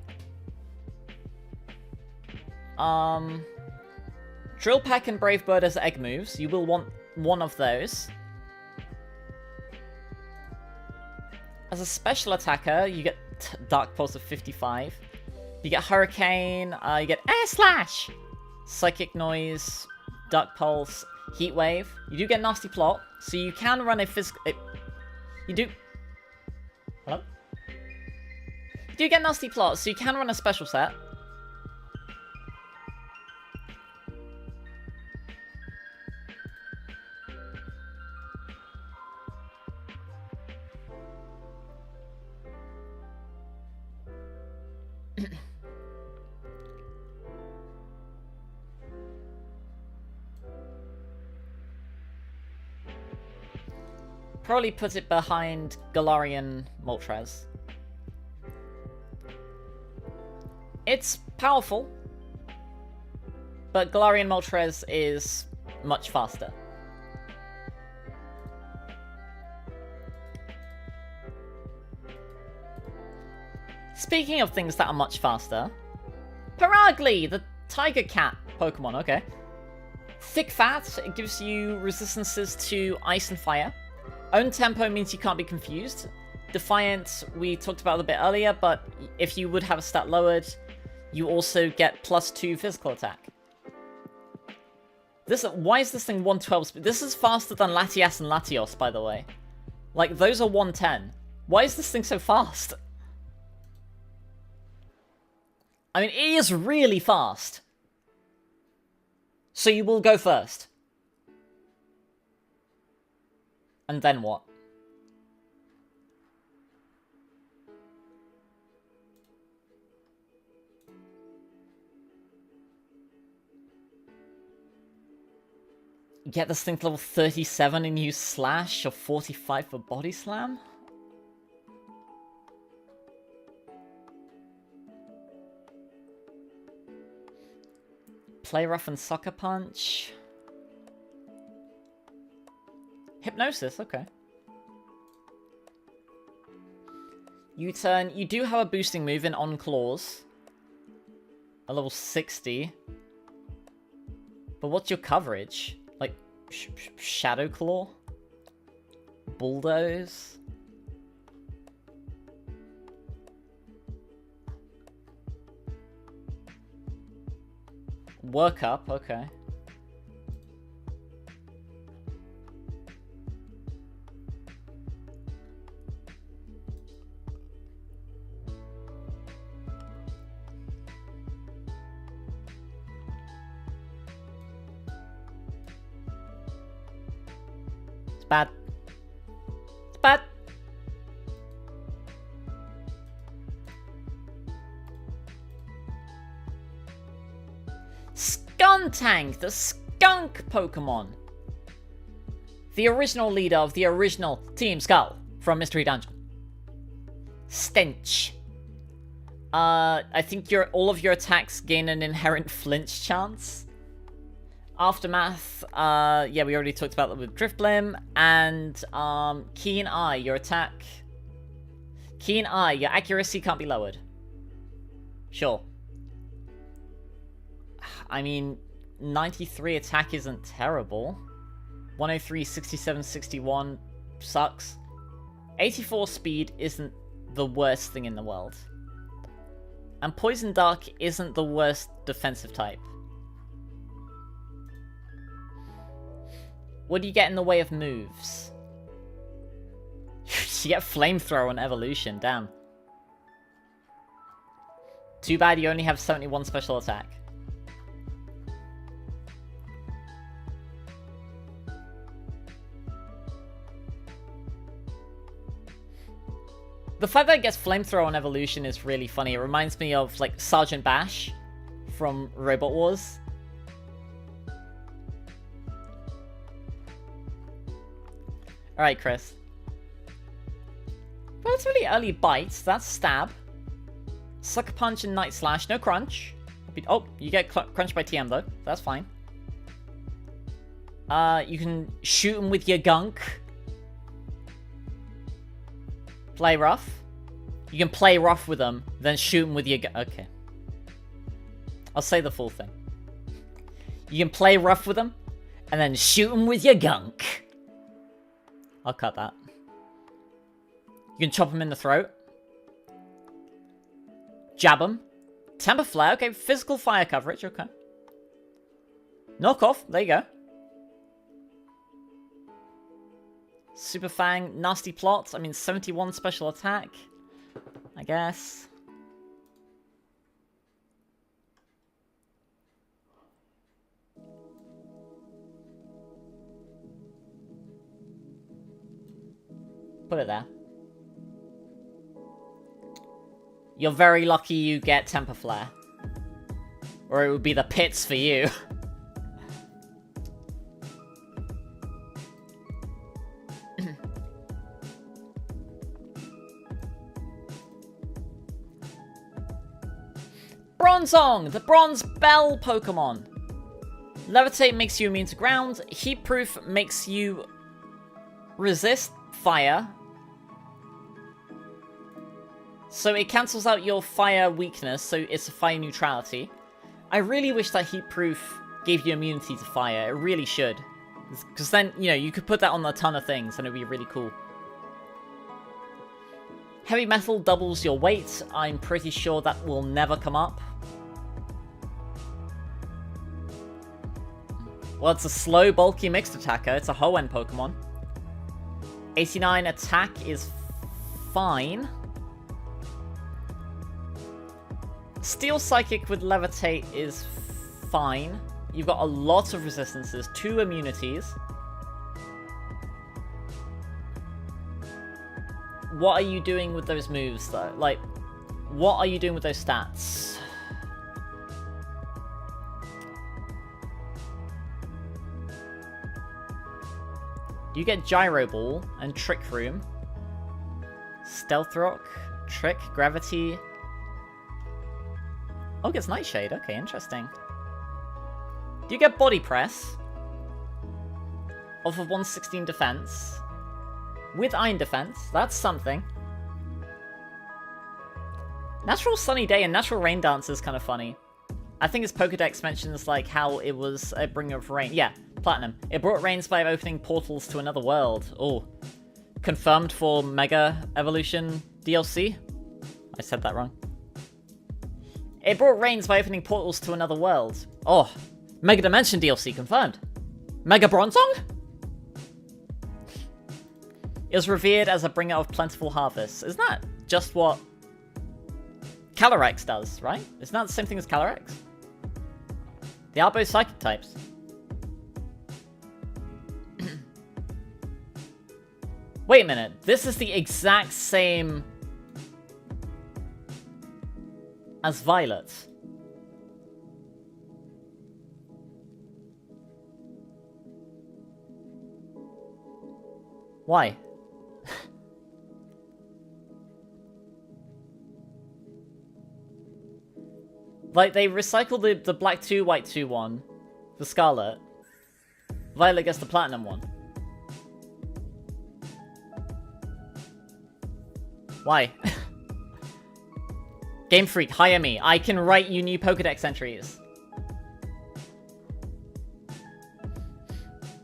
Drill Peck and Brave Bird as egg moves. You will want one of those. As a special attacker, you get Dark Pulse of 55. You get Hurricane, you get Air Slash! Psychic Noise, Dark Pulse, Heat Wave. You do get Nasty Plot, so you can run a physical... You do... Hello? You do get Nasty Plot, so you can run a special set. Probably put it behind Galarian Moltres. It's powerful, but Galarian Moltres is much faster. Speaking of things that are much faster, Paragly, the Tiger Cat Pokemon, okay. Thick Fat, it gives you resistances to Ice and Fire. Own Tempo means you can't be confused. Defiant, we talked about a bit earlier, but if you would have a stat lowered, you also get +2 physical attack. Why is this thing 112 speed? This is faster than Latias and Latios, by the way. Like, those are 110. Why is this thing so fast? I mean, it is really fast. So you will go first. And then what? Get this thing to level 37 and use Slash, or 45 for Body Slam? Play Rough and Sucker Punch. Hypnosis, okay. U-turn. You do have a boosting move in On Claws. A level 60. But what's your coverage? Like, Shadow Claw? Bulldoze? Work up, okay. It's bad. Skuntank, the skunk Pokemon. The original leader of the original Team Skull from Mystery Dungeon. Stench. I think all of your attacks gain an inherent flinch chance. Aftermath, yeah, we already talked about that with Driftblim. And Keen Eye, your attack. Keen Eye, your accuracy can't be lowered. Sure. I mean, 93 attack isn't terrible. 103, 67, 61 sucks. 84 speed isn't the worst thing in the world. And Poison Dark isn't the worst defensive type. What do you get in the way of moves? You get Flamethrower on evolution, damn. Too bad you only have 71 special attack. The fact that it gets Flamethrower on evolution is really funny. It reminds me of, like, Sergeant Bash from Robot Wars. Alright, Chris. Relatively early bites. That's Stab. Sucker Punch and Night Slash. No Crunch. Oh, you get crunched by TM, though. That's fine. You can shoot him with your gunk. Play rough. You can play rough with them, then shoot them with your okay. I'll say the full thing. You can play rough with them, and then shoot them with your gunk. I'll cut that. You can chop them in the throat. Jab them. Temper Flare, okay. Physical fire coverage, okay. Knock off, there you go. Super Fang, Nasty Plot. I mean, 71 special attack. I guess. Put it there. You're very lucky you get Temper Flare. Or it would be the pits for you. Bronzong, the Bronze Bell Pokemon. Levitate makes you immune to ground. Heat Proof makes you resist fire. So it cancels out your fire weakness, so it's a fire neutrality. I really wish that Heat Proof gave you immunity to fire. It really should. Because then, you know, you could put that on a ton of things and it'd be really cool. Heavy Metal doubles your weight. I'm pretty sure that will never come up. Well, it's a slow, bulky mixed attacker. It's a Hoenn Pokemon. 89 attack is fine. Steel Psychic with Levitate is fine. You've got a lot of resistances, 2 immunities. What are you doing with those moves, though? Like, what are you doing with those stats? You get Gyro Ball and Trick Room. Stealth Rock, Trick, Gravity. Oh, it gets Nightshade. Okay, interesting. Do you get Body Press? Off of 116 defense. With Iron Defense. That's something. Natural Sunny Day and Natural Rain Dance is kind of funny. I think his Pokedex mentions like how it was a bringer of rain. Yeah, Platinum. It brought rains by opening portals to another world. Oh. Confirmed for Mega Evolution DLC? I said that wrong. It brought rains by opening portals to another world. Oh. Mega Dimension DLC confirmed. Mega Bronzong? It was revered as a bringer of plentiful harvests. Isn't that just what Calyrex does, right? Isn't that the same thing as Calyrex? They are both psychic types. Wait a minute. This is the exact same as Violet. Why? Like, they recycled the black 2, white 2 one for Scarlet. Violet gets the platinum one. Why? Game Freak, hire me. I can write you new Pokedex entries.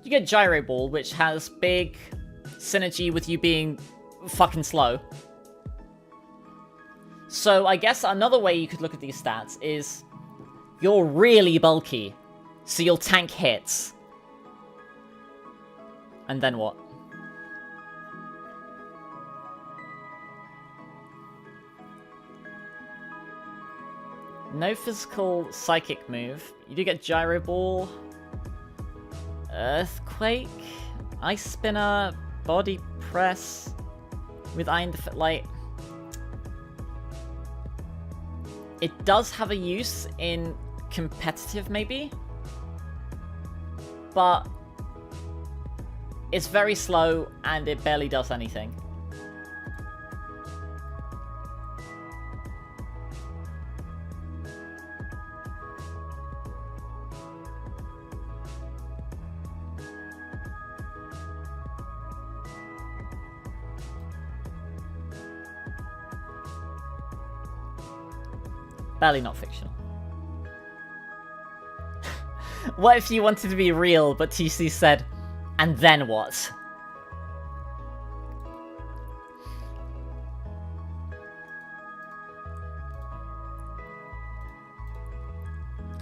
You get Gyro Ball, which has big synergy with you being fucking slow. So I guess another way you could look at these stats is you're really bulky, so you'll tank hits. And then what? No physical psychic move. You do get Gyro Ball, Earthquake, Ice Spinner, Body Press with Iron Light. It does have a use in competitive, maybe, but it's very slow and it barely does anything. Barely not fictional. What if you wanted to be real, but TC said, and then what?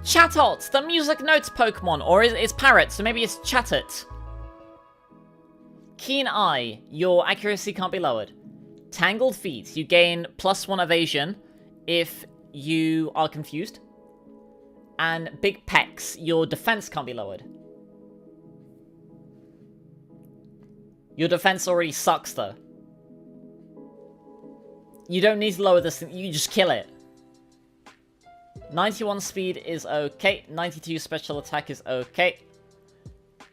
Chatot, the music notes Pokemon, or it's Parrot, so maybe it's Chatot. Keen Eye, your accuracy can't be lowered. Tangled Feet, you gain +1 evasion if you are confused. And Big Pecs, your defense can't be lowered. Your defense already sucks, though. You don't need to lower this thing, you just kill it. 91 speed is okay, 92 special attack is okay.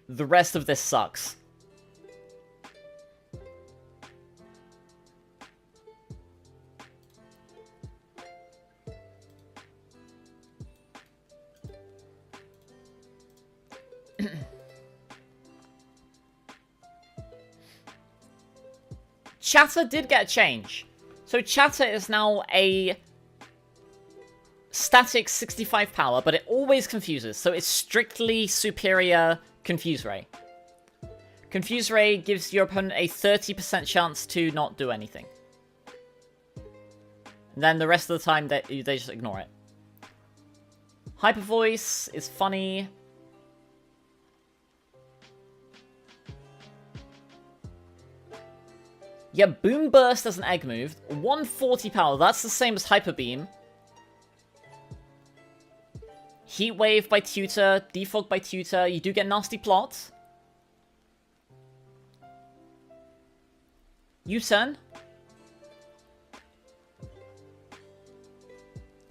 The rest of this sucks. Chatter did get a change. So Chatter is now a static 65 power, but it always confuses. So it's strictly superior Confuse Ray. Confuse Ray gives your opponent a 30% chance to not do anything. And then the rest of the time, they just ignore it. Hyper Voice is funny. Yeah, Boom Burst as an egg move. 140 power, that's the same as Hyper Beam. Heat Wave by Tutor, Defog by Tutor. You do get Nasty Plot. U-turn.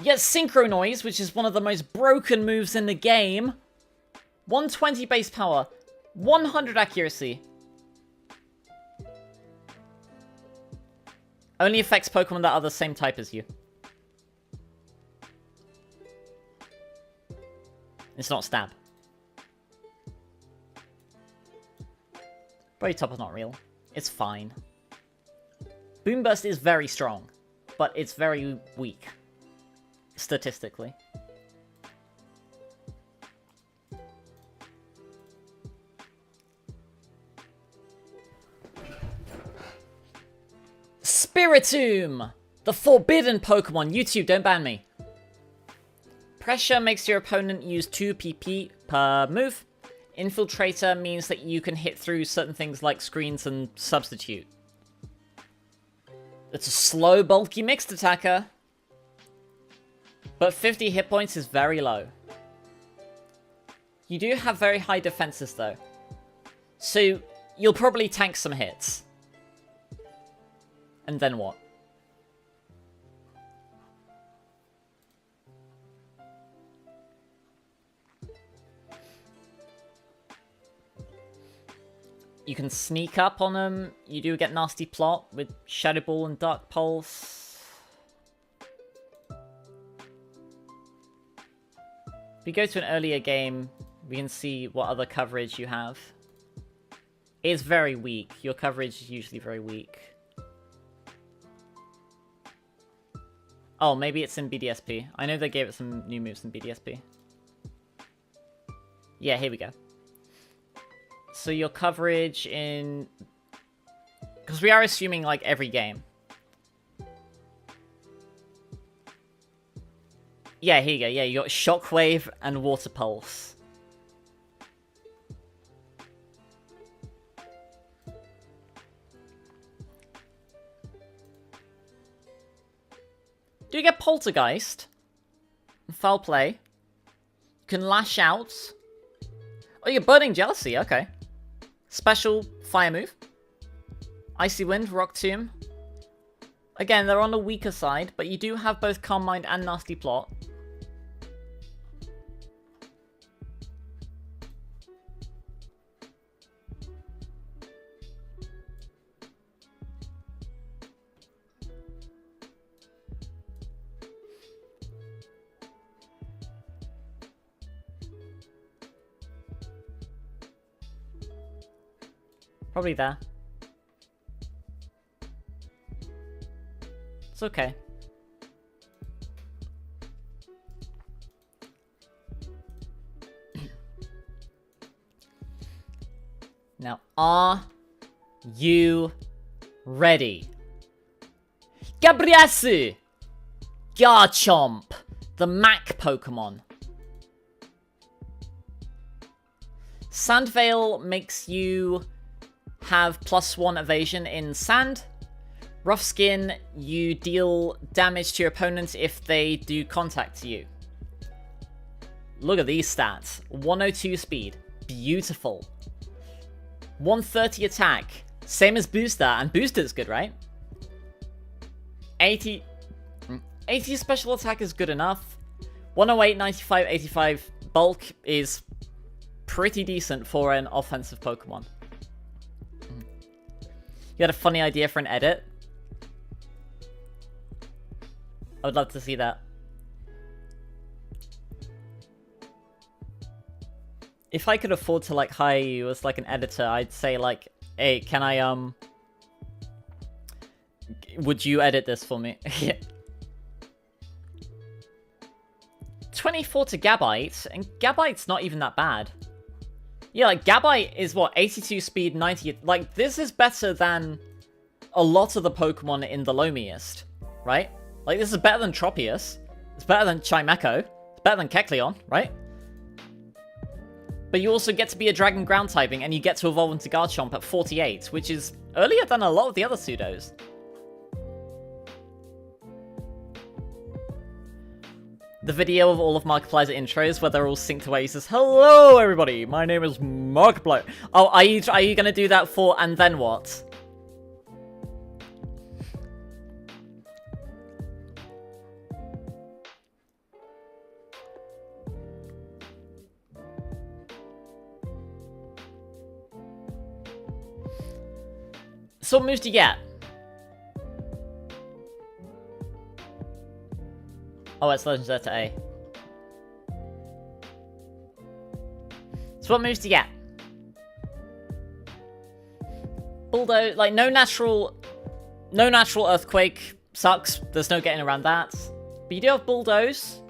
Yes, Synchro Noise, which is one of the most broken moves in the game. 120 base power, 100 accuracy. Only affects Pokemon that are the same type as you. It's not stab. Body Top is not real. It's fine. Boom Burst is very strong, but it's very weak. Statistically. Spiritomb! The forbidden Pokemon. YouTube, don't ban me. Pressure makes your opponent use 2 PP per move. Infiltrator means that you can hit through certain things like screens and substitute. It's a slow, bulky mixed attacker. But 50 hit points is very low. You do have very high defenses though. So you'll probably tank some hits. And then what? You can sneak up on them. You do get Nasty Plot with Shadow Ball and Dark Pulse. If we go to an earlier game, we can see what other coverage you have. It's very weak. Your coverage is usually very weak. Oh, maybe it's in BDSP. I know they gave it some new moves in BDSP. Yeah, here we go. So your coverage in... Because we are assuming, like, every game. Yeah, here you go. Yeah, you got Shockwave and Water Pulse. Do you get Poltergeist? Foul Play. You can Lash Out. Oh, you're Burning Jealousy. Okay. Special Fire move. Icy Wind, Rock Tomb. Again, they're on the weaker side, but you do have both Calm Mind and Nasty Plot. Probably there. It's okay. Now, are you ready? Gabriasu! Garchomp! The Mac Pokemon. Sandveil makes you have +1 evasion in sand. Rough Skin, you deal damage to your opponent if they do contact to you. Look at these stats. 102 speed. Beautiful. 130 attack. Same as Booster, and Booster's good, right? 80 special attack is good enough. 108, 95, 85 bulk is pretty decent for an offensive Pokemon. You had a funny idea for an edit? I would love to see that. If I could afford to, like, hire you as, like, an editor, I'd say, like, hey, can I, would you edit this for me? Yeah. 24 to Gabite, and Gabite's not even that bad. Yeah, like, Gabite is, what, 82 speed, 90... Like, this is better than a lot of the Pokemon in the Lomiest, right? Like, this is better than Tropius. It's better than Chimecho. It's better than Kecleon, right? But you also get to be a Dragon Ground typing, and you get to evolve into Garchomp at 48, which is earlier than a lot of the other pseudos. The video of all of Markiplier's intros where they're all synced away. He says, "Hello, everybody. My name is Markiplier." Oh, are you going to do that for and then what? So what moves do you get? Oh, it's Legends Z to A. So what moves do you get? Bulldoze, like no natural Earthquake sucks. There's no getting around that. But you do have Bulldoze,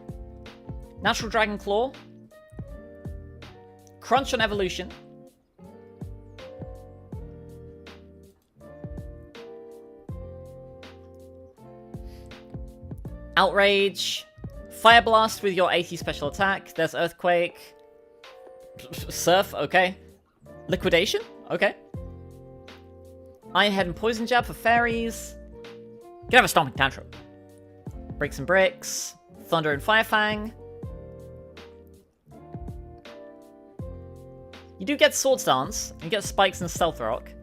Natural Dragon Claw, Crunch on Evolution, Outrage, Fire Blast with your 80 special attack. There's Earthquake. Surf, okay. Liquidation, okay. Iron Head and Poison Jab for fairies. You can have a Stomping Tantrum. Breaks and Bricks. Thunder and Fire Fang. You do get Swords Dance. And you get Spikes and Stealth Rock.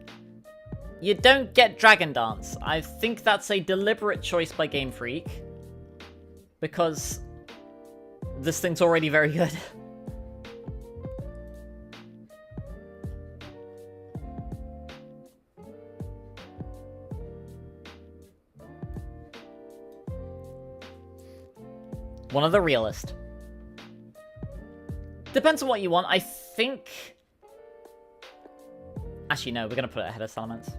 You don't get Dragon Dance. I think that's a deliberate choice by Game Freak. Because this thing's already very good. One of the realest. Depends on what you want. I think... Actually, no. We're going to put it ahead of Salamence.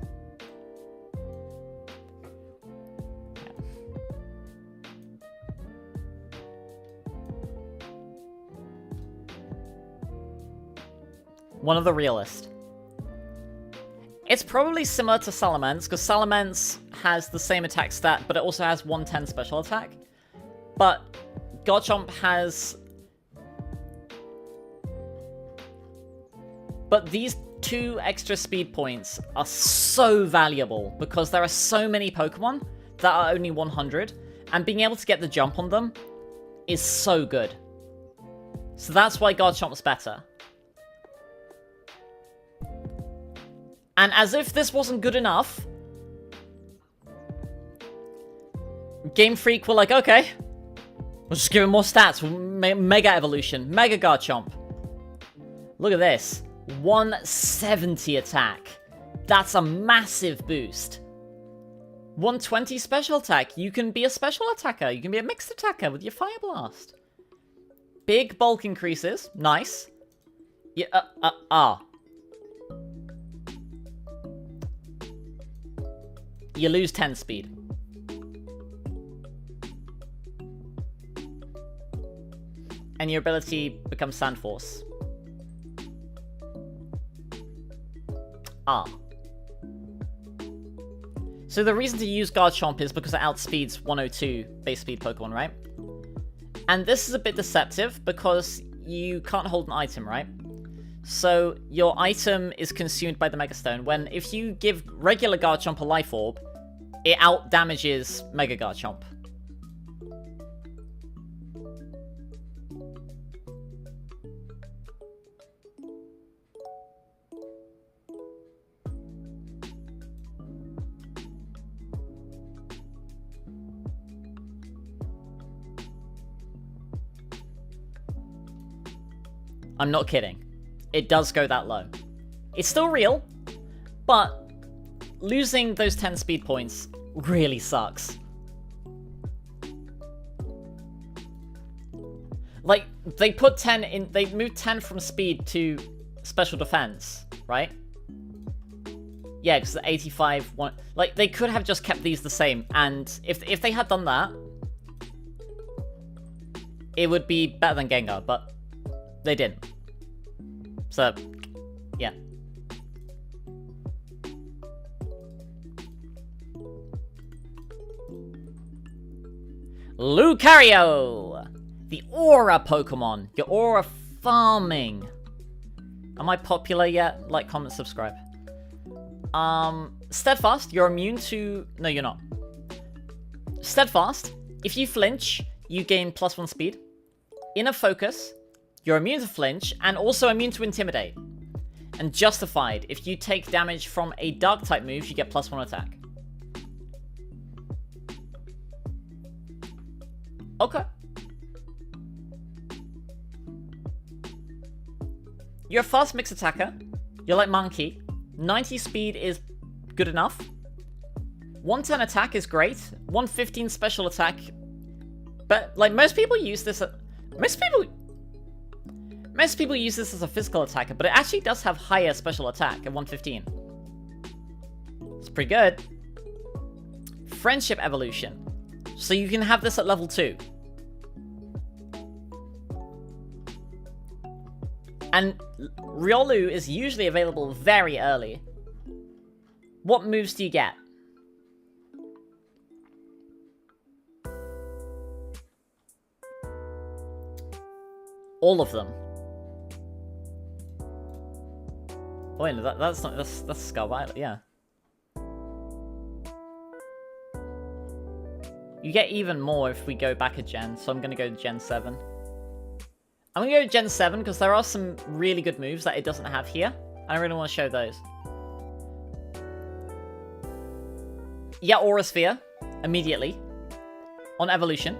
One of the realest. It's probably similar to Salamence, because Salamence has the same attack stat, but it also has 110 special attack. But Garchomp has... But these 2 extra speed points are so valuable, because there are so many Pokemon that are only 100, and being able to get the jump on them is so good. So that's why Garchomp's better. And as if this wasn't good enough, Game Freak were like, okay, we'll just give him more stats. Mega Evolution. Mega Garchomp. Look at this. 170 attack. That's a massive boost. 120 special attack. You can be a special attacker. You can be a mixed attacker with your Fire Blast. Big bulk increases. Nice. Yeah, You lose 10 speed. And your ability becomes Sand Force. So the reason to use Garchomp is because it outspeeds 102 base speed Pokemon, right? And this is a bit deceptive because you can't hold an item, right? So your item is consumed by the Mega Stone, when if you give regular Garchomp a Life Orb, it out-damages Mega Garchomp. I'm not kidding. It does go that low. It's still real, but losing those 10 speed points really sucks. Like, they put 10 in, they moved 10 from speed to special defense, right? Yeah, because the 85 one, like, they could have just kept these the same, and if they had done that, it would be better than Gengar, but they didn't. So, yeah. Lucario! The Aura Pokemon. Your Aura farming. Am I popular yet? Like, comment, subscribe. Steadfast, you're immune to... No, you're not. Steadfast, if you flinch, you gain +1 speed. Inner Focus, you're immune to flinch, and also immune to Intimidate. And Justified, if you take damage from a Dark-type move, you get +1 attack. Okay. You're a fast mix attacker. You're like Monkey. 90 speed is good enough. 110 attack is great. 115 special attack. But, like, most people use this... Most people use this as a physical attacker, but it actually does have higher special attack at 115. It's pretty good. Friendship Evolution. So you can have this at level 2. And Riolu is usually available very early. What moves do you get? All of them. Oh wait, no, that's not, that's Scarlet, yeah. You get even more if we go back a gen, so I'm gonna go to Gen 7. I'm gonna go to Gen 7 because there are some really good moves that it doesn't have here. I really want to show those. Yeah, Aura Sphere, immediately. On evolution.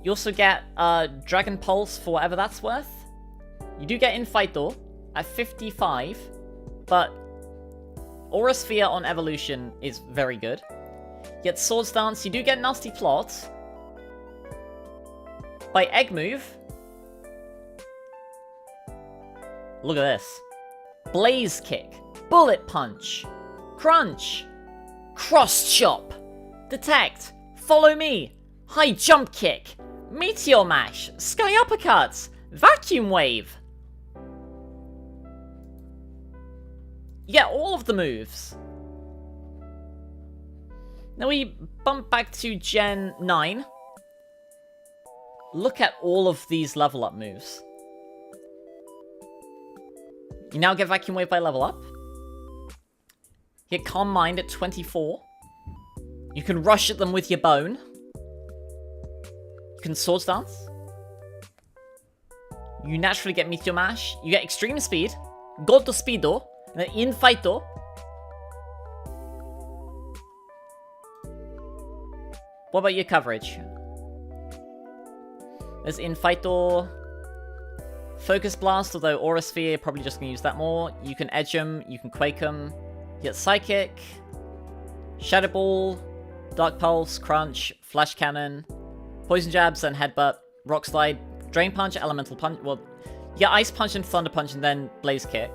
You also get Dragon Pulse for whatever that's worth. You do get Infight Door at 55, but Aura Sphere on evolution is very good. You get Swords Dance, you do get Nasty Plot. By Egg Move. Look at this. Blaze Kick. Bullet Punch. Crunch. Cross Chop. Detect. Follow Me. High Jump Kick. Meteor Mash. Sky Uppercuts. Vacuum Wave. You get all of the moves. Now we bump back to Gen 9. Look at all of these level up moves. You now get Vacuum Wave by level up. You get Calm Mind at 24. You can rush at them with your bone. You can Swords Dance. You naturally get Meteor Mash. You get Extreme Speed. God to Speedo. And then Infighto. What about your coverage? There's Infighto. Focus Blast, although Aura Sphere, probably just gonna use that more. You can Edge them, you can Quake them. You get Psychic. Shadow Ball. Dark Pulse, Crunch, Flash Cannon. Poison Jabs and Headbutt. Rock Slide. Drain Punch, Elemental Punch. Well, you get Ice Punch and Thunder Punch and then Blaze Kick.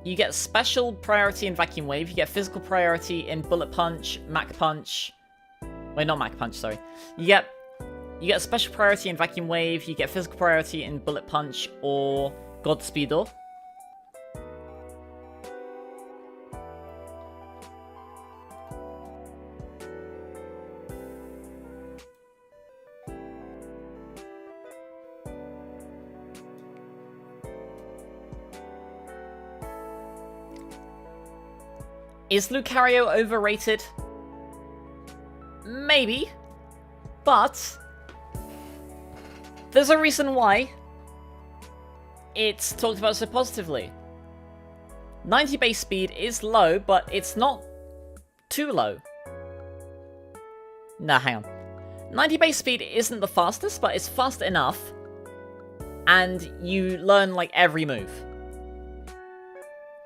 You get special priority in Vacuum Wave. You get physical priority in Bullet Punch, Mac Punch. Wait, not Mac Punch, sorry. You get special priority in Vacuum Wave. You get physical priority in Bullet Punch or Godspeedo. Is Lucario overrated? Maybe. But there's a reason why it's talked about so positively. 90 base speed is low, but it's not too low. Nah, hang on. 90 base speed isn't the fastest, but it's fast enough. And you learn, like, every move.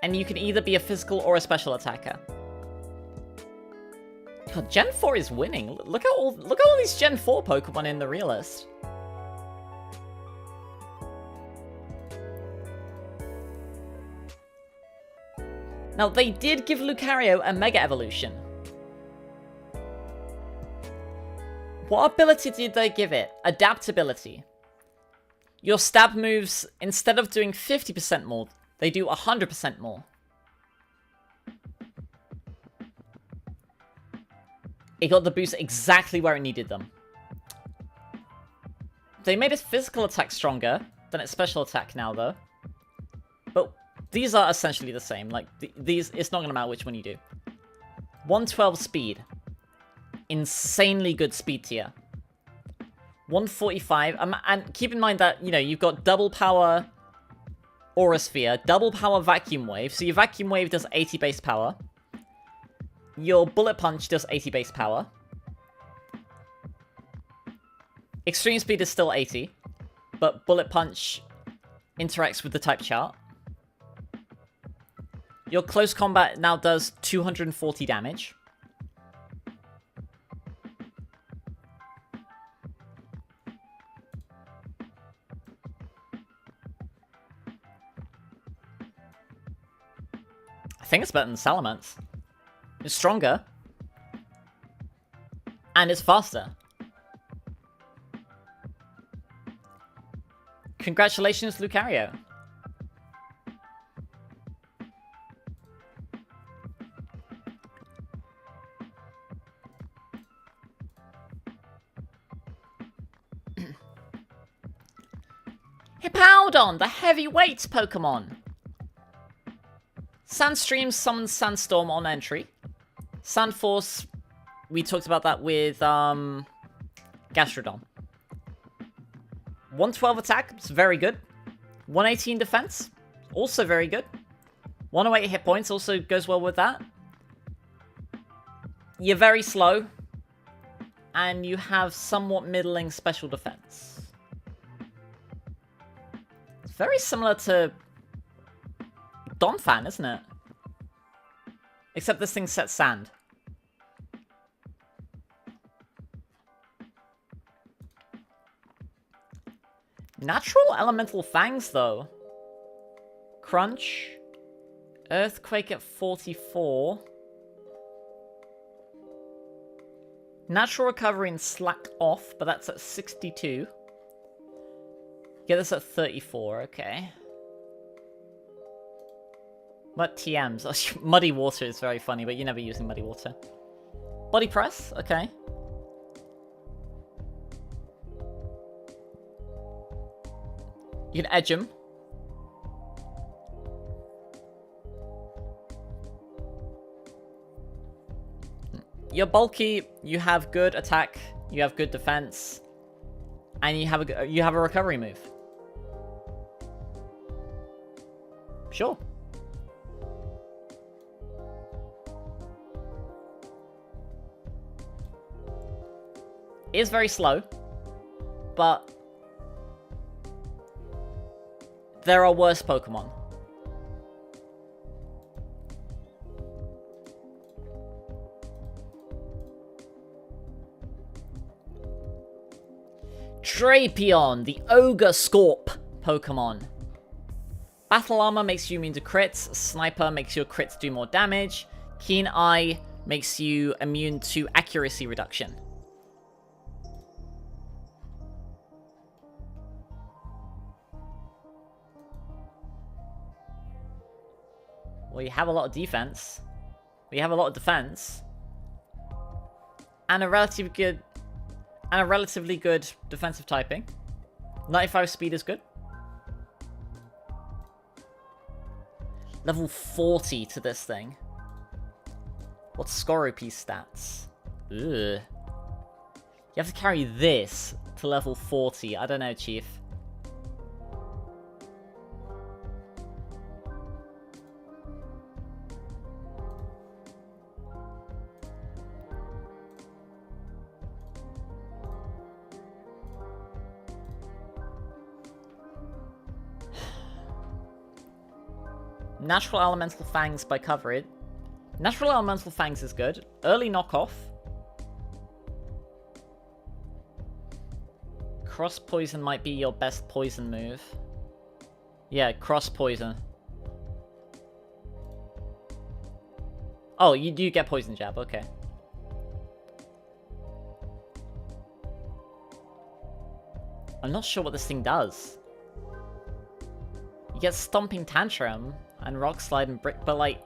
And you can either be a physical or a special attacker. God, Gen 4 is winning. Look at all these Gen 4 Pokemon in the realist. Now, they did give Lucario a Mega Evolution. What ability did they give it? Adaptability. Your stab moves, instead of doing 50% more, they do 100% more. It got the boost exactly where it needed them. They made its physical attack stronger than its special attack now, though. But these are essentially the same. Like, these, it's not going to matter which one you do. 112 speed. Insanely good speed tier. 145. And keep in mind that, you know, you've got double power Aura Sphere, double power Vacuum Wave. So your Vacuum Wave does 80 base power. Your Bullet Punch does 80 base power. Extreme Speed is still 80. But Bullet Punch interacts with the type chart. Your Close Combat now does 240 damage. I think it's better than Salamence. It's stronger. And it's faster. Congratulations, Lucario. Hippowdon, the heavyweight Pokemon. Sandstream summons Sandstorm on entry. Sandforce, we talked about that with Gastrodon. 112 attack, it's very good. 118 defense, also very good. 108 hit points also goes well with that. You're very slow. And you have somewhat middling special defense. It's very similar to Donphan, isn't it? Except this thing sets sand. Natural elemental fangs, though. Crunch. Earthquake at 44. Natural recovery and slack off, but that's at 62. Get this at 34, okay. What TMs? Oh, muddy water is very funny, but you're never using muddy water. Body press, okay. You can edge him. You're bulky, you have good attack, you have good defense, and you have a recovery move. Sure. It is very slow, but there are worse Pokemon. Drapion, the Ogre Scorp Pokemon. Battle Armor makes you immune to crits. Sniper makes your crits do more damage. Keen Eye makes you immune to accuracy reduction. Well, you have a lot of defense. We have a lot of defense. And a relatively good defensive typing. 95 speed is good. Level 40 to this thing. What's Scoropy's stats? Ugh. You have to carry this to level 40. I don't know, Chief. Natural Elemental Fangs by coverage. Natural Elemental Fangs is good. Early knockoff. Cross Poison might be your best poison move. Yeah, Cross Poison. Oh, you do get Poison Jab, okay. I'm not sure what this thing does. You get Stomping Tantrum and Rock Slide and Brick, but like...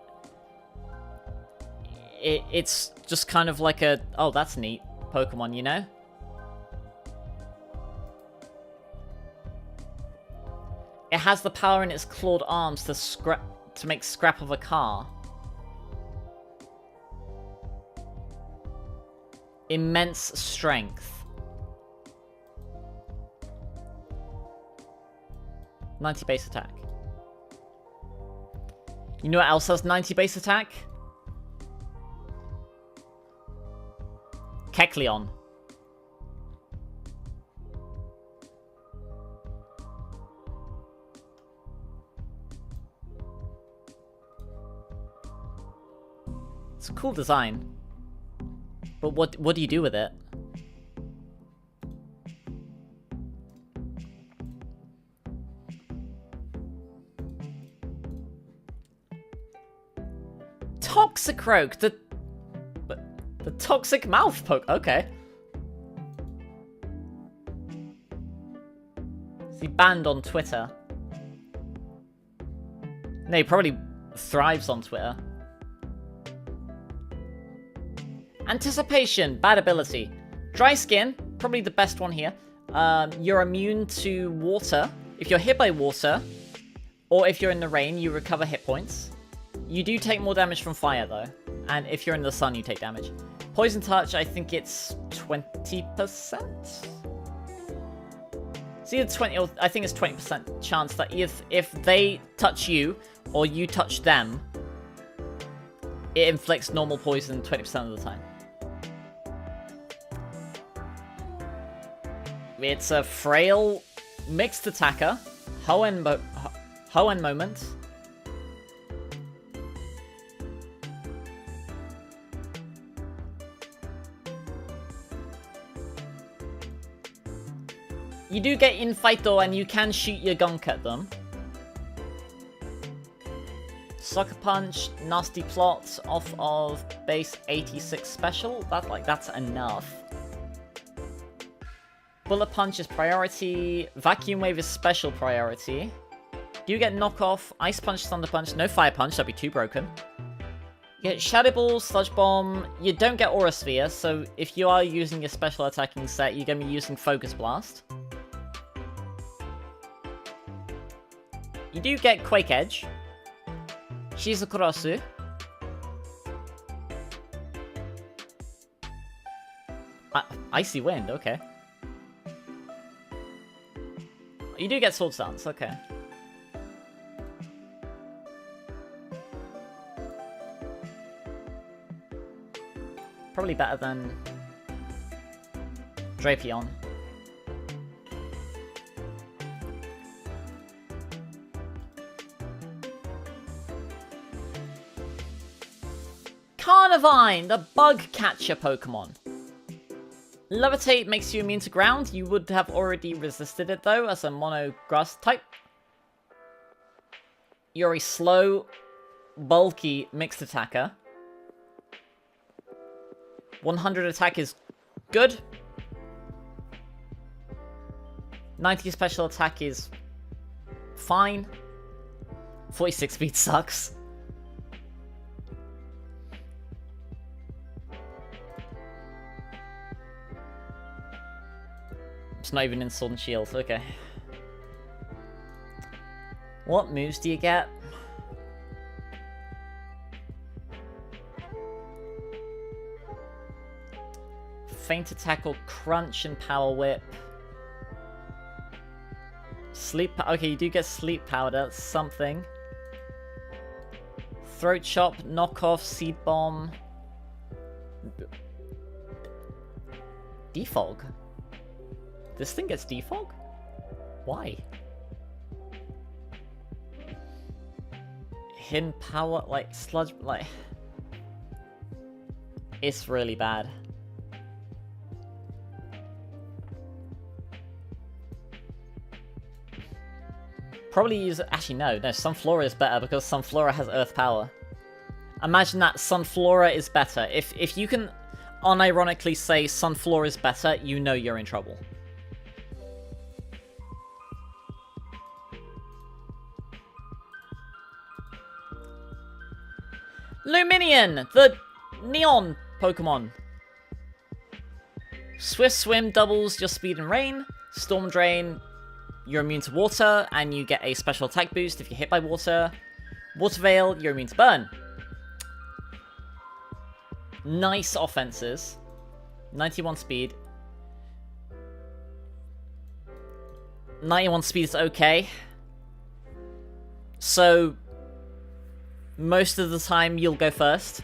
It's just kind of like a... Oh, that's neat Pokemon, you know? It has the power in its clawed arms to make scrap of a car. Immense strength. 90 base attack. You know what else has 90 base attack? Kecleon. It's a cool design. But what do you do with it? Toxicroak, the toxic mouth poke. Okay. Is he banned on Twitter? No, he probably thrives on Twitter. Anticipation, bad ability. Dry Skin, probably the best one here. You're immune to water. If you're hit by water, or if you're in the rain, you recover hit points. You do take more damage from fire, though. And if you're in the sun, you take damage. Poison Touch, I think it's 20%? It's either 20 or I think it's 20% chance that if they touch you, or you touch them, it inflicts normal poison 20% of the time. It's a frail, mixed attacker. Hoenn Moment. You do get infight though, and you can shoot your gunk at them. Sucker Punch, Nasty Plot off of base 86 special. That's enough. Bullet Punch is priority. Vacuum Wave is special priority. You get knockoff, Ice Punch, Thunder Punch, no Fire Punch, that'd be too broken. You get Shadow Ball, Sludge Bomb. You don't get Aura Sphere, so if you are using your special attacking set, you're going to be using Focus Blast. You do get Quake Edge. Shizukurasu. Icy Wind, okay. You do get Sword Stance, okay. Probably better than Drapion. Carnivine, the bug catcher Pokemon. Levitate makes you immune to ground. You would have already resisted it though as a mono grass type. You're a slow, bulky mixed attacker. 100 attack is good. 90 special attack is fine. 46 speed sucks. It's not even in Sword and Shield, okay. What moves do you get? Feint Attack or Crunch and Power Whip. Sleep... Okay, you do get Sleep Powder, that's something. Throat Chop, Knockoff, Seed Bomb. Defog? This thing gets defog? Why? Hidden power, like, sludge, like... It's really bad. Probably use... Actually, no, Sunflora is better because Sunflora has Earth power. Imagine that Sunflora is better. If you can unironically say Sunflora is better, you know you're in trouble. Luminion, the neon Pokemon. Swift Swim doubles your speed and rain. Storm Drain, you're immune to water, and you get a special attack boost if you're hit by water. Water Veil, you're immune to burn. Nice offenses. 91 speed. 91 speed is okay. So... most of the time, you'll go first.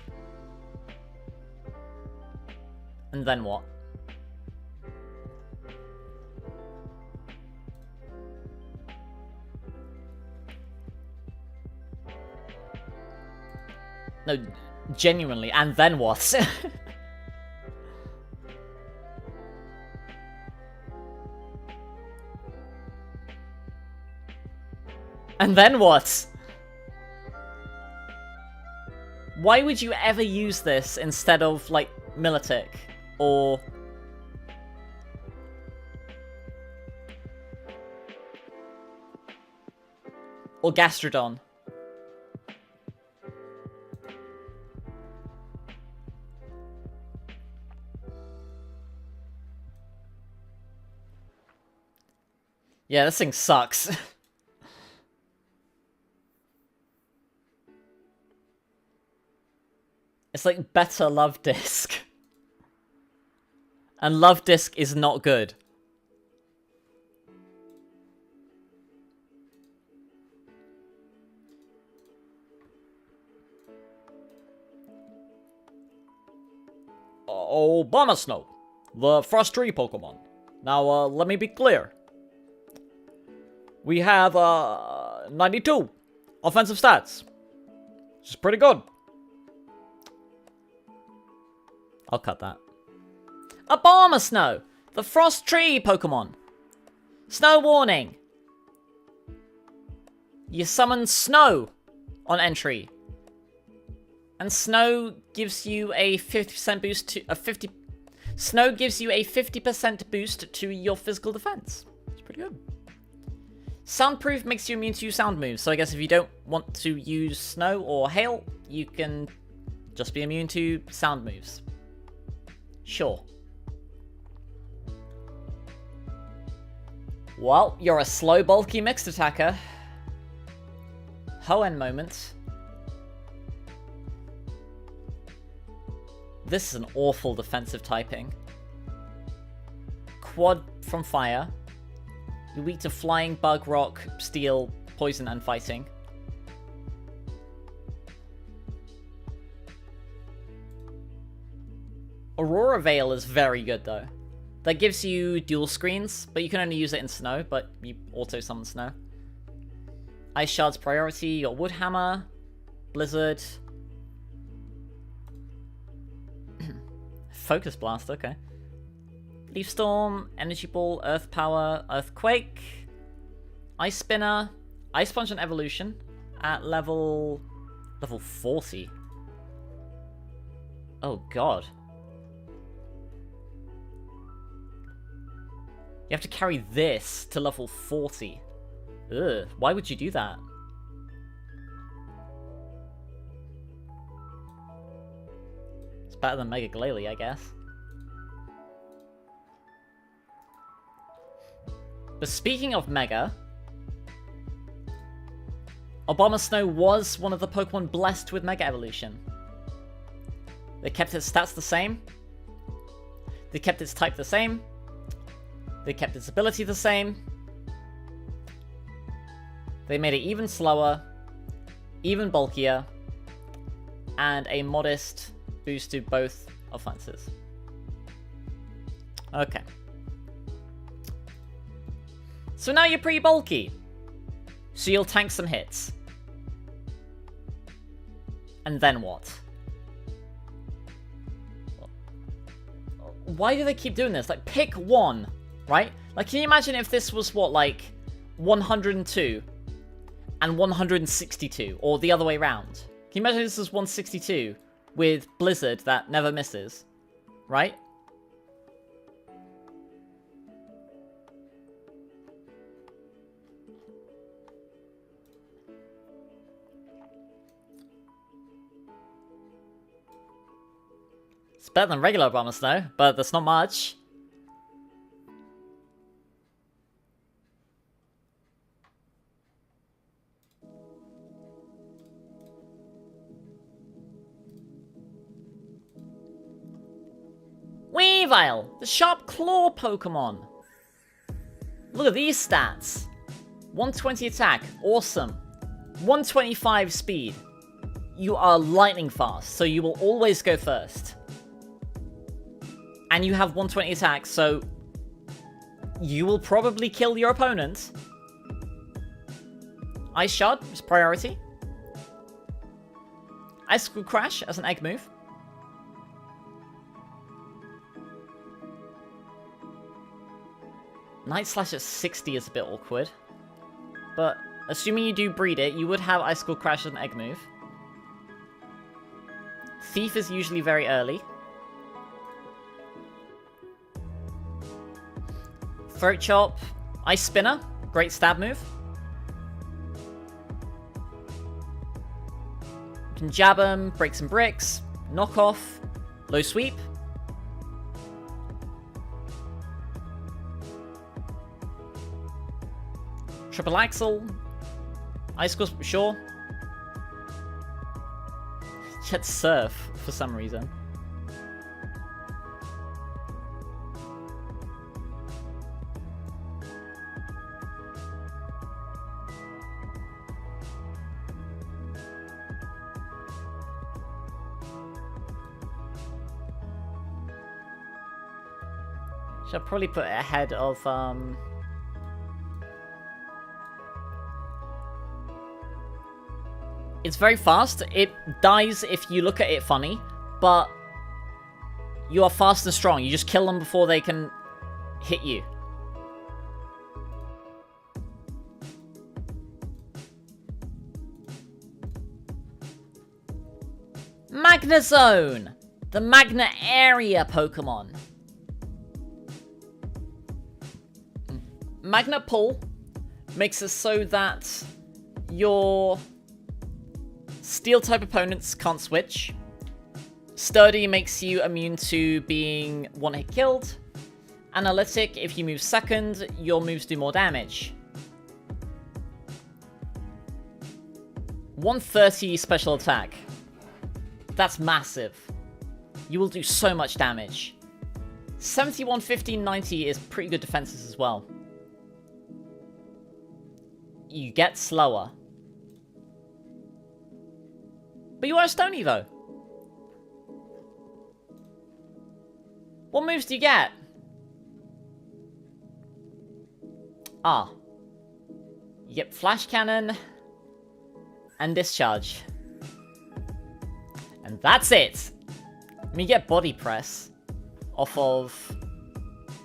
And then what? No, genuinely, and then what? And then what? Why would you ever use this instead of, like, Milotic? Or... Gastrodon? Yeah, this thing sucks. It's like better Love Disc. And Love Disc is not good. Obama Snow, the Frost Tree Pokemon. Now, let me be clear. We have, 92 offensive stats. Which is pretty good. I'll cut that. Abomasnow, the Frost Tree Pokemon. Snow warning! You summon Snow on entry. And Snow gives you a 50% boost to Snow gives you a 50% boost to your physical defense. It's pretty good. Soundproof makes you immune to sound moves, so I guess if you don't want to use Snow or Hail, you can just be immune to sound moves. Sure. Well, you're a slow, bulky mixed attacker. Hoenn moment. This is an awful defensive typing. Quad from fire. You're weak to flying, bug, rock, steel, poison, and fighting. Aurora Veil is very good though. That gives you dual screens, but you can only use it in snow, but you auto summon snow. Ice Shard's priority, your Wood Hammer, Blizzard. Focus Blast, okay. Leaf Storm, Energy Ball, Earth Power, Earthquake, Ice Spinner, Ice Punch and Evolution at level 40. Oh god. You have to carry this to level 40. Ugh, why would you do that? It's better than Mega Glalie, I guess. But speaking of Mega, Abomasnow was one of the Pokemon blessed with Mega Evolution. They kept its stats the same. They kept its type the same. They kept its ability the same. They made it even slower, even bulkier, and a modest boost to both offenses. Okay. So now you're pretty bulky. So you'll tank some hits. And then what? Why do they keep doing this? Like, pick one, right? Like, can you imagine if this was, what, like, 102 and 162, or the other way around? Can you imagine this was 162 with Blizzard that never misses, right? It's better than regular Abomasnow, but that's not much. Weavile, the Sharp Claw Pokemon. Look at these stats. 120 attack, awesome. 125 speed. You are lightning fast, so you will always go first. And you have 120 attack, so you will probably kill your opponent. Ice Shard is priority. Icicle Crash as an egg move. Night Slash at 60 is a bit awkward. But assuming you do breed it, you would have Icicle Crash as an egg move. Thief is usually very early. Throat Chop, Ice Spinner, great stab move. You can jab him, break some bricks, knock off, low sweep. Triple Axle, Icicle, sure. Yet Surf for some reason. Should probably put it ahead of, It's very fast. It dies if you look at it funny, but you are fast and strong. You just kill them before they can hit you. Magnezone! The Magna Area Pokemon. Magna Pull makes it so that your Steel-type opponents can't switch. Sturdy makes you immune to being one-hit killed. Analytic, if you move second, your moves do more damage. 130 special attack. That's massive. You will do so much damage. 71, 15, 90 is pretty good defenses as well. You get slower. But you are a Stone Evo. What moves do you get? Ah. You get Flash Cannon and Discharge. And that's it! I mean, you get Body Press off of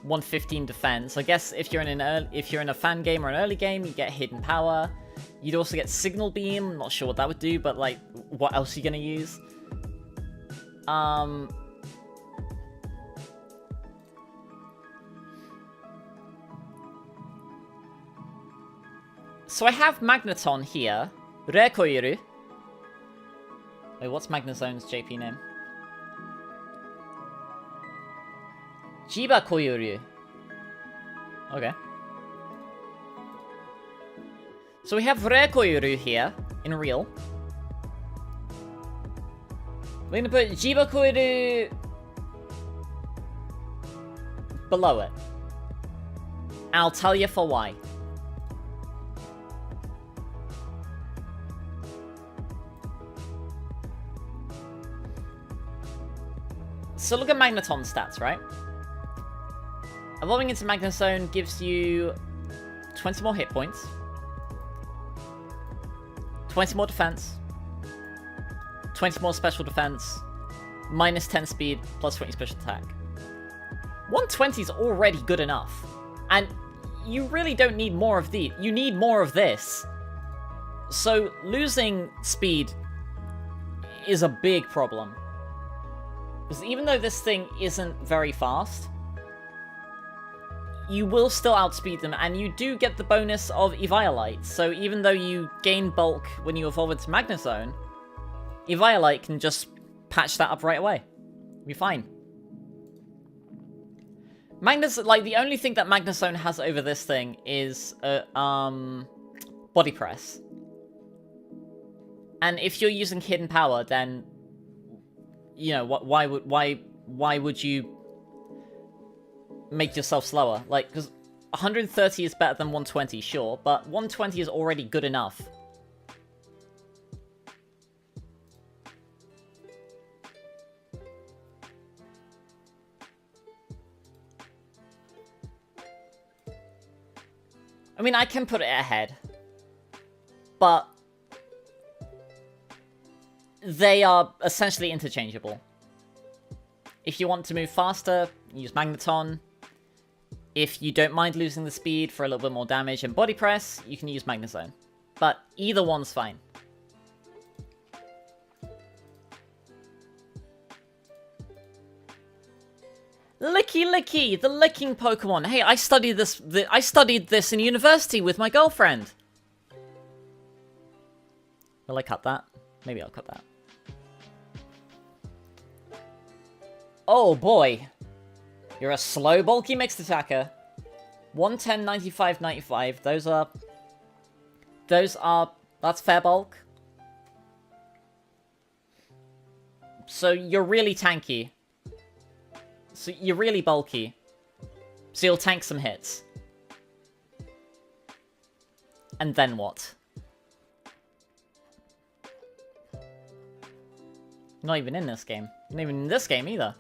115 defense. I guess if you're in a fan game or an early game, you get Hidden Power. You'd also get Signal Beam. Not sure what that would do, but like, what else are you gonna use? So I have Magneton here. Rekoiru. Wait, what's Magnezone's JP name? Jiba Koyuru. Okay. So we have Rekoiru here, in real. We're gonna put Jiba Koyuru below it. I'll tell you for why. So look at Magneton's stats, right? Evolving into Magnezone gives you 20 more hit points, 20 more defense, 20 more special defense, minus 10 speed, plus 20 special attack. 120 is already good enough. And you really don't need more of these. You need more of this. So losing speed is a big problem. Because even though this thing isn't very fast, you will still outspeed them, and you do get the bonus of Eviolite. So even though you gain bulk when you evolve into Magnezone, Eviolite can just patch that up right away. You'll be fine. Like, the only thing that Magnezone has over this thing is Body Press. And if you're using Hidden Power, then you know, why would you make yourself slower? Like, because 130 is better than 120, sure, but 120 is already good enough. I mean, I can put it ahead, but they are essentially interchangeable. If you want to move faster, use Magneton. If you don't mind losing the speed for a little bit more damage and body press, you can use Magnezone. But either one's fine. Licky Licky, the licking Pokemon. Hey, I studied this in university with my girlfriend. Will I cut that? Maybe I'll cut that. Oh boy. You're a slow, bulky mixed attacker. 110, 95, 95. That's fair bulk. So you're really tanky. So you're really bulky. So you'll tank some hits. And then what? You're not even in this game. You're not even in this game either.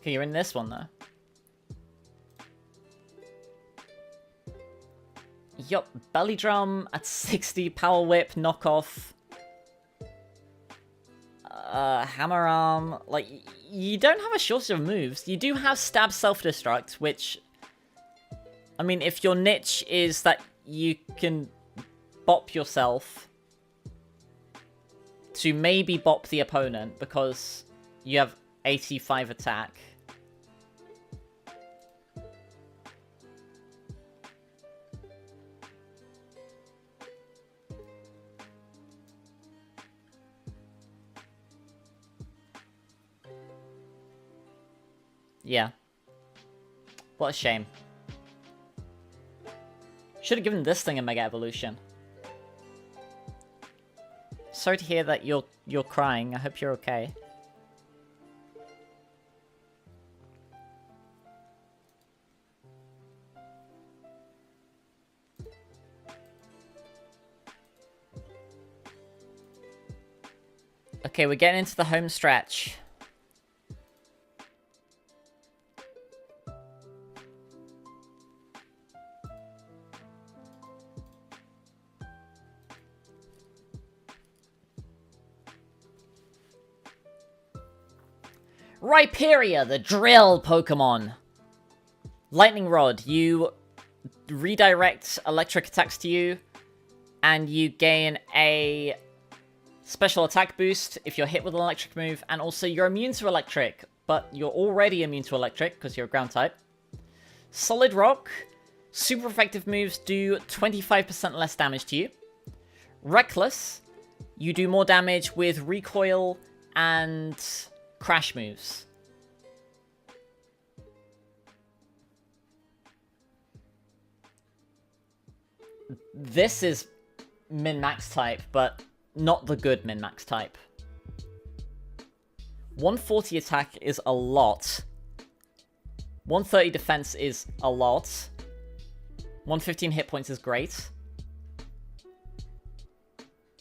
Okay, you're in this one though. Yup, Belly Drum at 60, Power Whip, Knockoff. Hammer Arm. Like, you don't have a shortage of moves. You do have Stab Self-Destruct, which, I mean, if your niche is that you can bop yourself to maybe bop the opponent because you have 85 attack. Yeah. What a shame. Should have given this thing a Mega Evolution. Sorry to hear that you're crying. I hope you're okay. Okay, we're getting into the home stretch. Rhyperia, the drill Pokemon. Lightning Rod, you redirect electric attacks to you, and you gain a special attack boost if you're hit with an electric move, and also you're immune to electric, but you're already immune to electric because you're a ground type. Solid Rock, super effective moves do 25% less damage to you. Reckless, you do more damage with recoil and crash moves. This is min-max type, but not the good min-max type. 140 attack is a lot. 130 defense is a lot. 115 hit points is great.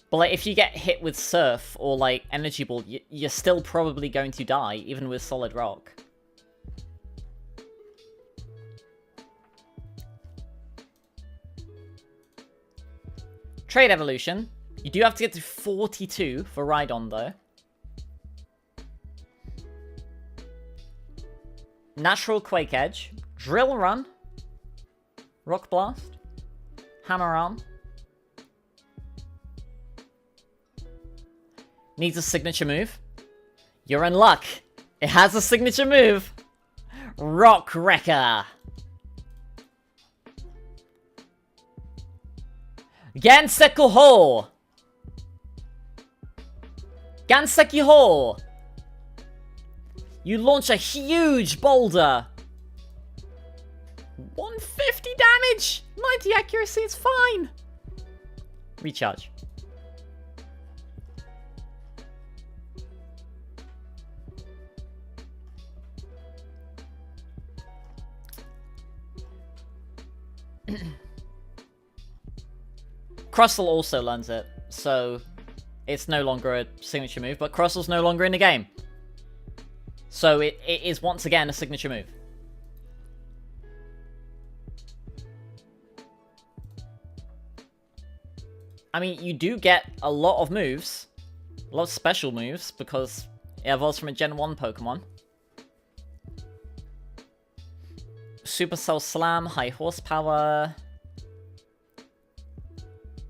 But like, if you get hit with Surf or like Energy Ball, you're still probably going to die, even with Solid Rock. Trade Evolution. You do have to get to 42 for Rhydon, though. Natural Quake Edge. Drill Run. Rock Blast. Hammer Arm. Needs a signature move. You're in luck. It has a signature move. Rock Wrecker. Ganseki Ho. Ganseki Ho. You launch a huge boulder. 150 damage. 90 accuracy, it's fine. Recharge. Crustle also learns it, so it's no longer a signature move, but Crustle's no longer in the game. So it is once again a signature move. I mean, you do get a lot of moves, a lot of special moves, because it evolves from a Gen 1 Pokemon. Supercell Slam, high horsepower.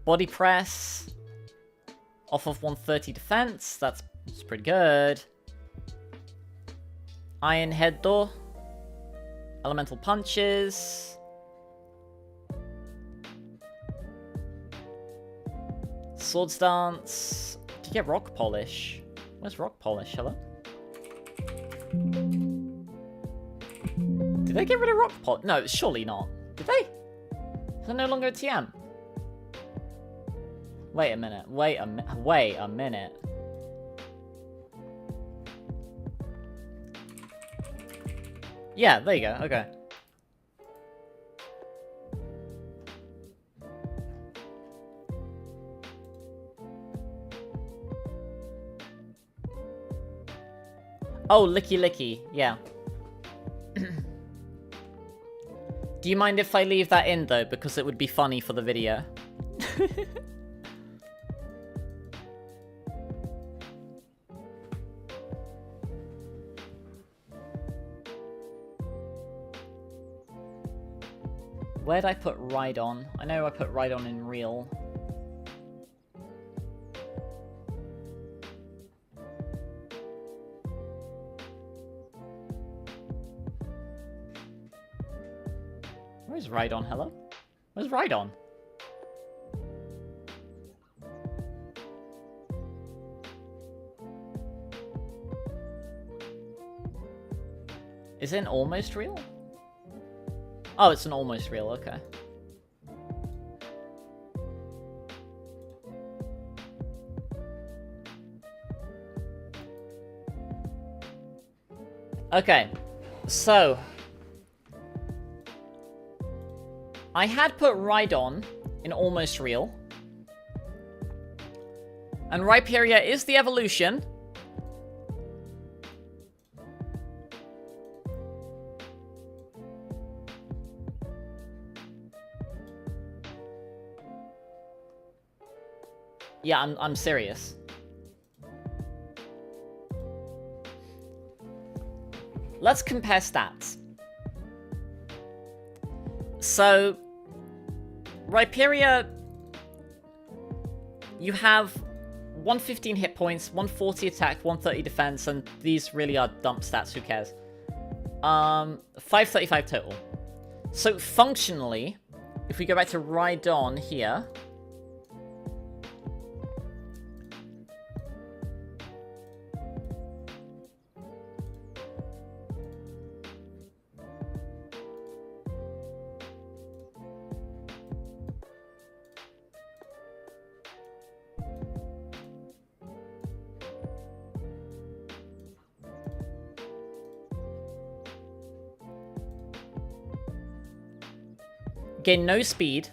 Body Press. Off of 130 defense, that's pretty good. Iron Head Door. Elemental Punches. Swords Dance. Did you get Rock Polish? Where's Rock Polish? Hello? Did they get rid of Rock Polish? No, surely not. Did they? Is it no longer a TM? Wait a minute. Wait a minute. Yeah, there you go. Okay. Oh, Licky Licky. Yeah. Do you mind if I leave that in, though? Because it would be funny for the video. Where'd I put Rhydon? I know I put Rhydon in real. Where's Rhydon? Hello? Where's Rhydon? Is it an almost real? Oh, it's an almost real, okay. Okay, so I had put Rhydon in almost real. And Rhyperior is the evolution. Yeah, I'm serious. Let's compare stats. So, Rhyperior, you have 115 hit points, 140 attack, 130 defense, and these really are dump stats, who cares? 535 total. So, functionally, if we go back to Rhydon here, gain no speed.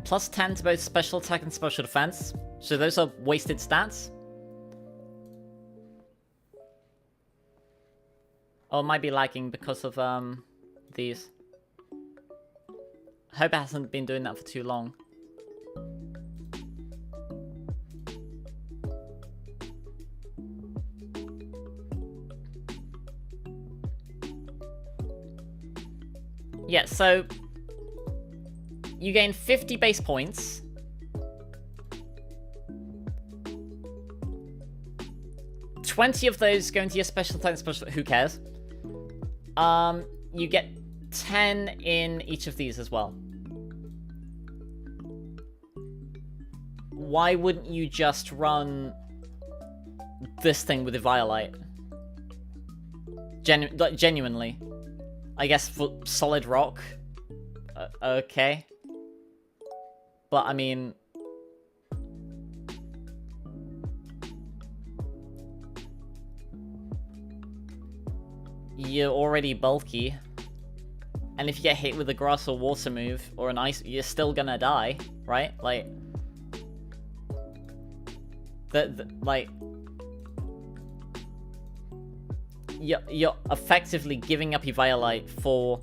Plus 10 to both special attack and special defense. So those are wasted stats. Oh, it might be lagging because of these. I hope it hasn't been doing that for too long. Yeah, so you gain 50 base points. $20 of those go into your special attack, special. Who cares? You get 10 in each of these as well. Why wouldn't you just run this thing with the Violite? Genuinely. I guess for solid rock. Okay. But I mean, you're already bulky. And if you get hit with a grass or water move or an ice, you're still gonna die, right? Like, like, you're effectively giving up your Violite for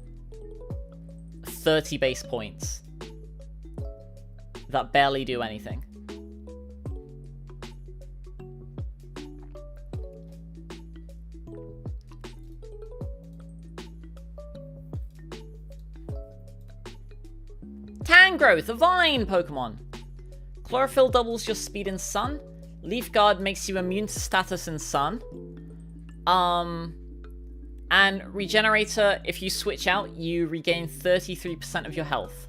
30 base points that barely do anything. Tangrowth, a vine Pokemon. Chlorophyll doubles your speed in Sun. Leaf Guard makes you immune to status in Sun. And Regenerator, if you switch out, you regain 33% of your health.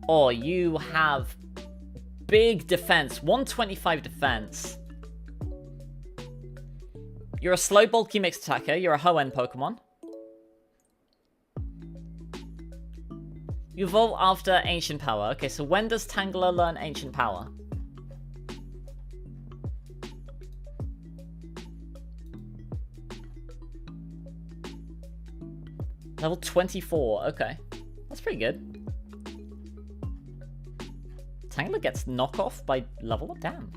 Oh, you have big defense, 125 defense. You're a slow, bulky mixed attacker. You're a Hoenn Pokemon. You evolve after Ancient Power. Okay, so when does Tangela learn Ancient Power? Level 24, okay. That's pretty good. Tangela gets knockoff by level up? Damn.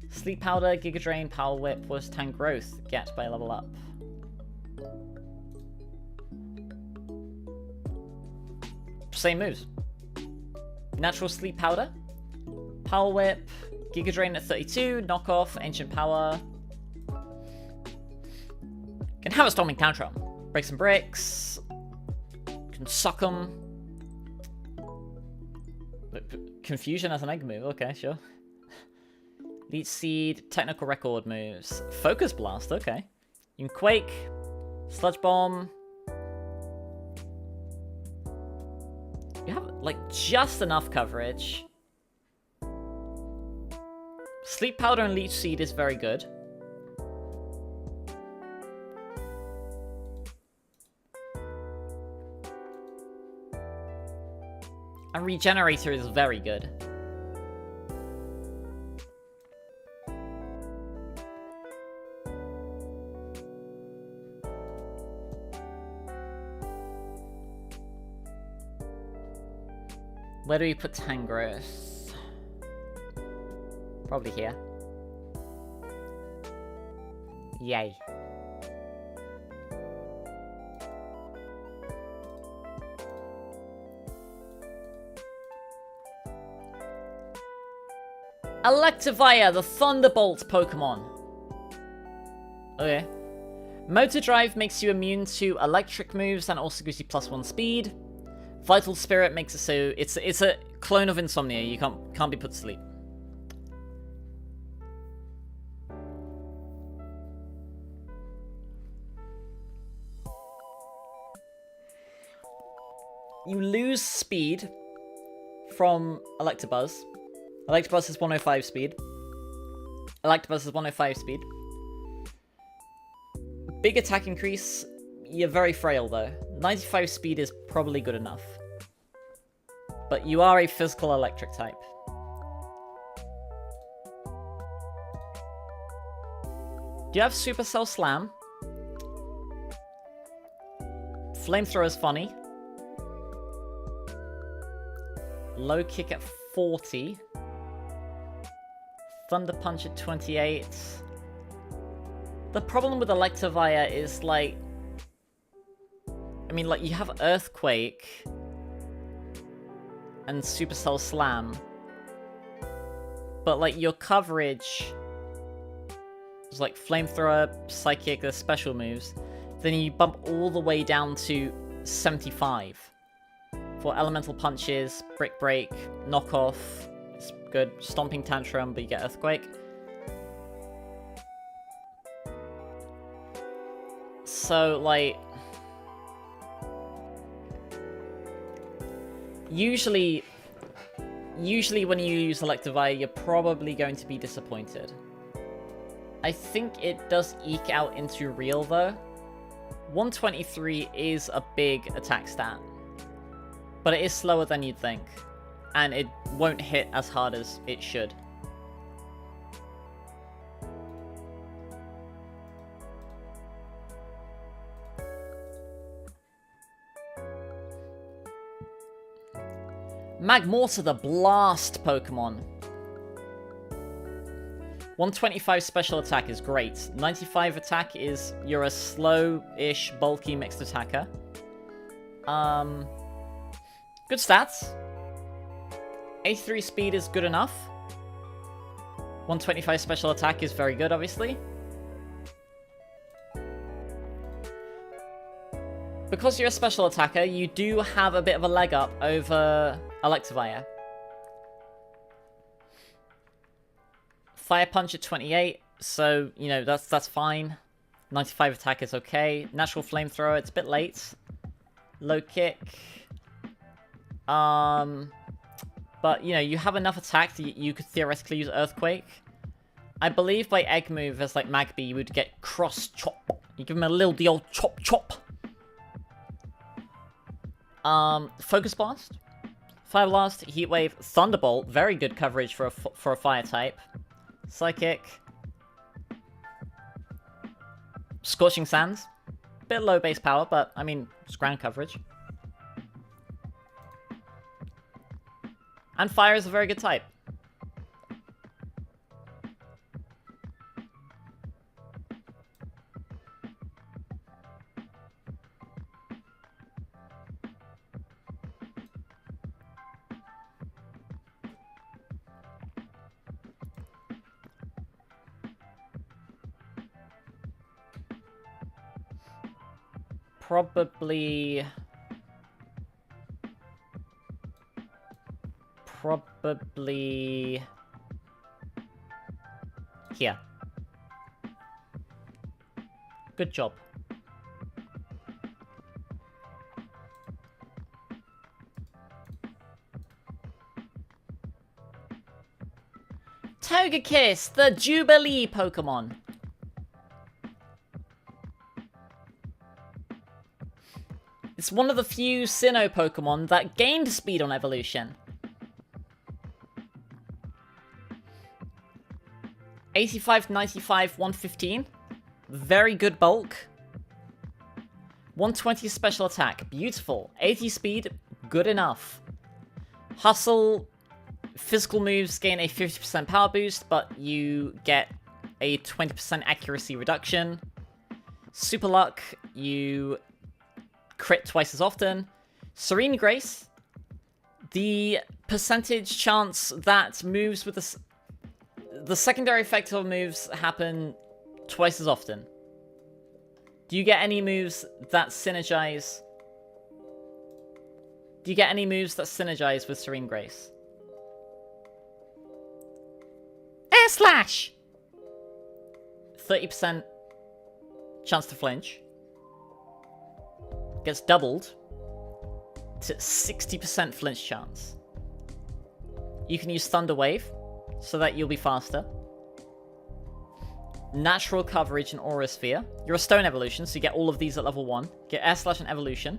Sleep Powder, Giga Drain, Power Whip. What does Tangrowth get by level up? Same moves. Natural Sleep Powder. Power Whip. Giga Drain at 32. Knockoff. Ancient Power. Can have a Storming Tantrum. Break some bricks. Can suck them. Confusion as an egg move. Okay, sure. Leech Seed. Technical Record moves. Focus Blast. Okay. You can Quake. Sludge Bomb. You have, like, just enough coverage. Sleep Powder and Leech Seed is very good. And Regenerator is very good. Where do we put Tangrowth? Probably here. Yay. Electivire, the Thunderbolt Pokemon. Okay. Motor Drive makes you immune to electric moves and also gives you +1 speed. Vital Spirit makes it so it's a clone of Insomnia. You can't be put to sleep. You lose speed from Electabuzz. Electabuzz is 105 speed. Electabuzz is 105 speed. Big attack increase. You're very frail though. 95 speed is probably good enough. But you are a physical electric type. Do you have Supercell Slam? Flamethrower is funny. Low kick at 40. Thunder Punch at 28. The problem with Electivire is, like... I mean, like, you have Earthquake and Supercell Slam. But, like, your coverage is, like, Flamethrower, Psychic, the special moves. Then you bump all the way down to 75. For Elemental Punches, Brick Break, Knockoff. It's good. Stomping Tantrum, but you get Earthquake. So, like... Usually when you use Electivire, you're probably going to be disappointed. I think it does eke out into real, though. 123 is a big attack stat. But it is slower than you'd think. And it won't hit as hard as it should. Magmortar, the Blast Pokemon. 125 special attack is great. 95 attack is you're a slow-ish, bulky mixed attacker. Good stats. 83 speed is good enough. 125 special attack is very good, obviously. Because you're a special attacker, you do have a bit of a leg up over Electivire. Fire Punch at 28, so, you know, that's fine. 95 attack is okay. Natural Flamethrower, it's a bit late. Low Kick. But, you know, you have enough attack that you could theoretically use Earthquake. I believe by Egg Move, as like Magby, you would get Cross Chop. You give him the old Chop Chop. Focus Blast. Fire Blast, Heat Wave, Thunderbolt. Very good coverage for a fire type. Psychic. Scorching Sands. Bit low base power, but, I mean, it's ground coverage. And Fire is a very good type. Probably here. Good job. Togekiss, the Jubilee Pokemon. It's one of the few Sinnoh Pokemon that gained speed on evolution. 85, 95, 115. Very good bulk. 120 special attack. Beautiful. 80 speed. Good enough. Hustle. Physical moves gain a 50% power boost, but you get a 20% accuracy reduction. Super Luck. You crit twice as often. Serene Grace. The percentage chance that moves with the secondary effect of moves happen twice as often. Do you get any moves that synergize? Do you get any moves that synergize with Serene Grace? Air Slash! 30% chance to flinch. Gets doubled to 60% flinch chance. You can use Thunder Wave, so that you'll be faster. Natural coverage and Aura Sphere. You're a Stone Evolution, so you get all of these at level 1. Get Air Slash and Evolution.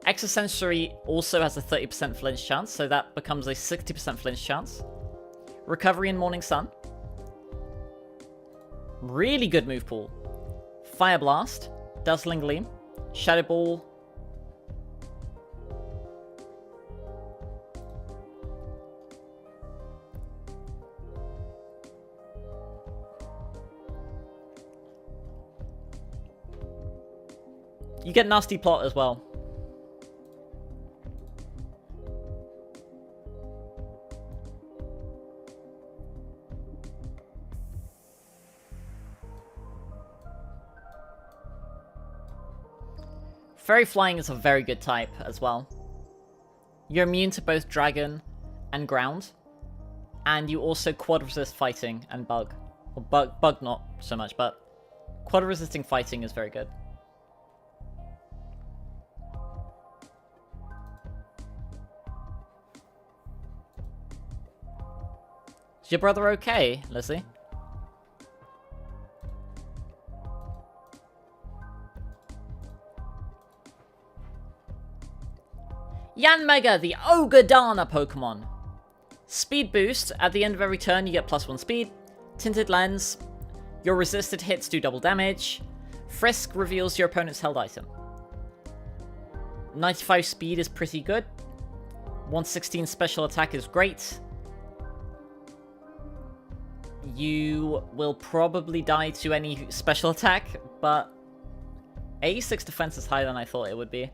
Extrasensory also has a 30% flinch chance, so that becomes a 60% flinch chance. Recovery and Morning Sun. Really good move pool. Fire Blast. Dazzling Gleam. Shadow Ball. You get Nasty Plot as well. Fairy Flying is a very good type as well. You're immune to both Dragon and Ground. And you also quad resist Fighting and Bug. Well, Bug not so much, but quad resisting Fighting is very good. Is your brother okay, Lizzie? Yanmega, the Ogadana Pokemon. Speed boost. At the end of every turn, you get +1 speed. Tinted Lens. Your resisted hits do double damage. Frisk reveals your opponent's held item. 95 speed is pretty good. 116 special attack is great. You will probably die to any special attack, but 86 defense is higher than I thought it would be.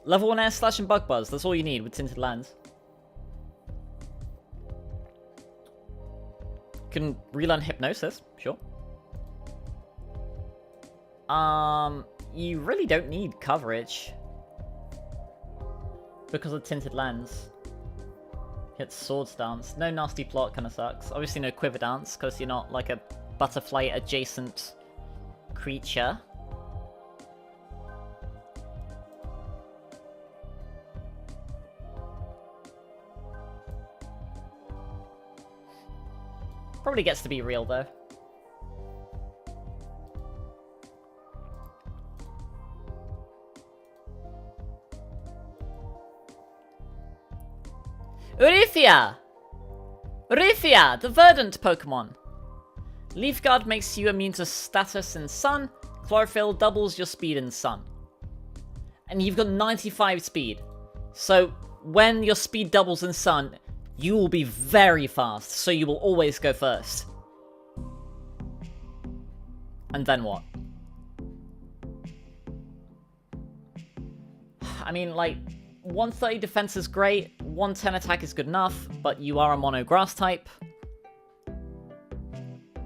Level 1 Air Slash and Bug Buzz, that's all you need with Tinted Lands. Can relearn Hypnosis, sure. You really don't need coverage because of Tinted Lens. Hits Swords Dance. No Nasty Plot, kind of sucks. Obviously no Quiver Dance, because you're not like a butterfly adjacent creature. Probably gets to be real though. Urithia! Urithia, the Verdant Pokemon. Leaf Guard makes you immune to status in Sun. Chlorophyll doubles your speed in Sun. And you've got 95 speed. So when your speed doubles in Sun, you will be very fast, so you will always go first. And then what? I mean, like, 130 defense is great, 110 attack is good enough, but you are a mono grass type.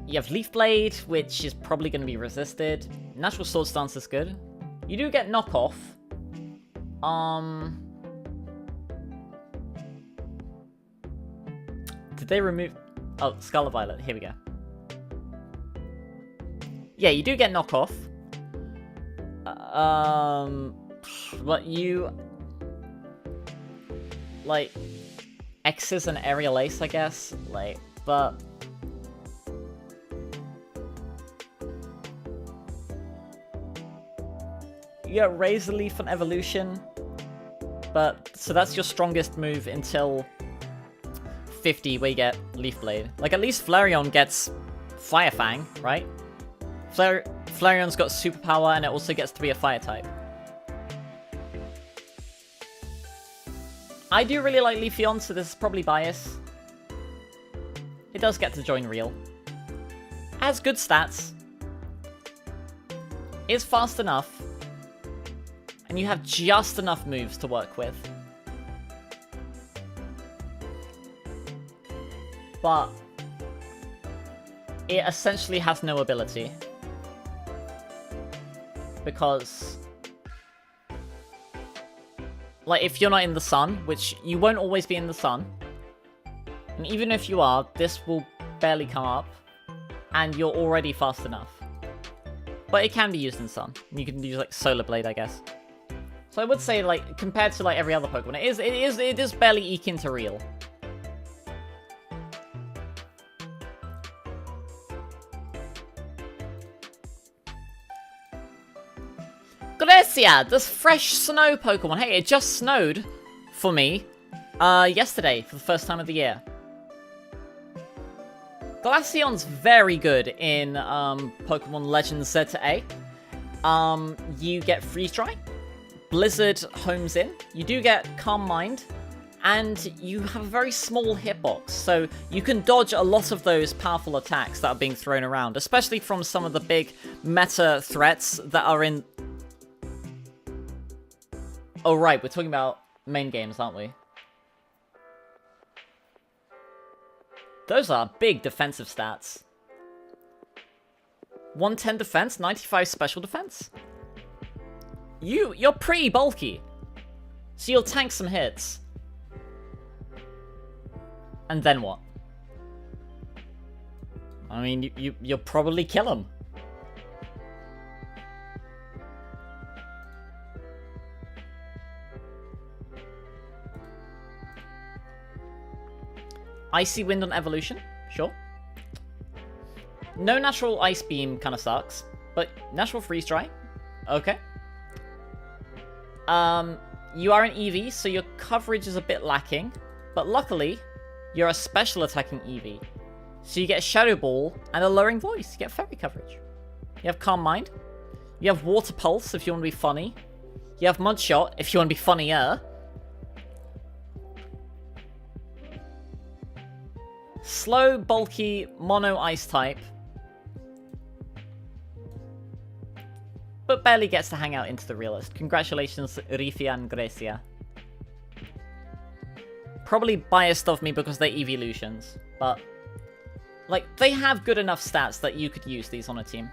You have Leaf Blade, which is probably going to be resisted. Natural Sword Stance is good. You do get knockoff. Did they remove... Oh, Scarlet Violet, here we go. Yeah, you do get knockoff. But you... like, X's and Aerial Ace, I guess. Like, but... You get Razor Leaf on Evolution. But, so that's your strongest move until 50, where you get Leaf Blade. Like, at least Flareon gets Fire Fang, right? Flareon's got Superpower, and it also gets to be a Fire type. I do really like Leafeon, so this is probably bias. It does get to join Real. Has good stats. Is fast enough. And you have just enough moves to work with. But it essentially has no ability. Because... like, if you're not in the sun, which you won't always be in the sun, and even if you are, this will barely come up, and you're already fast enough. But it can be used in sun. You can use, like, Solar Blade, I guess. So I would say, like, compared to, like, every other Pokemon, it is barely eke into Real. Grecia, this fresh snow Pokemon. Hey, it just snowed for me yesterday for the first time of the year. Glaceon's very good in Pokemon Legends Z to A. You get Freeze Dry. Blizzard homes in. You do get Calm Mind. And you have a very small hitbox, so you can dodge a lot of those powerful attacks that are being thrown around, especially from some of the big meta threats that are in... Oh, right, we're talking about main games, aren't we? Those are big defensive stats. 110 defense, 95 special defense. You're pretty bulky. So you'll tank some hits. And then what? I mean, you'll probably kill him. Icy Wind on Evolution? Sure. No Natural Ice Beam kind of sucks, but Natural Freeze Dry? Okay. You are an EV, so your coverage is a bit lacking, but luckily, you're a special attacking EV. So you get Shadow Ball and a lowering voice. You get fairy coverage. You have Calm Mind. You have Water Pulse if you want to be funny. You have Mudshot if you want to be funnier. Slow, bulky, mono ice type. But barely gets to hang out into the realist. Congratulations, Rifia and Grecia. Probably biased of me because they're evolutions, but... like, they have good enough stats that you could use these on a team.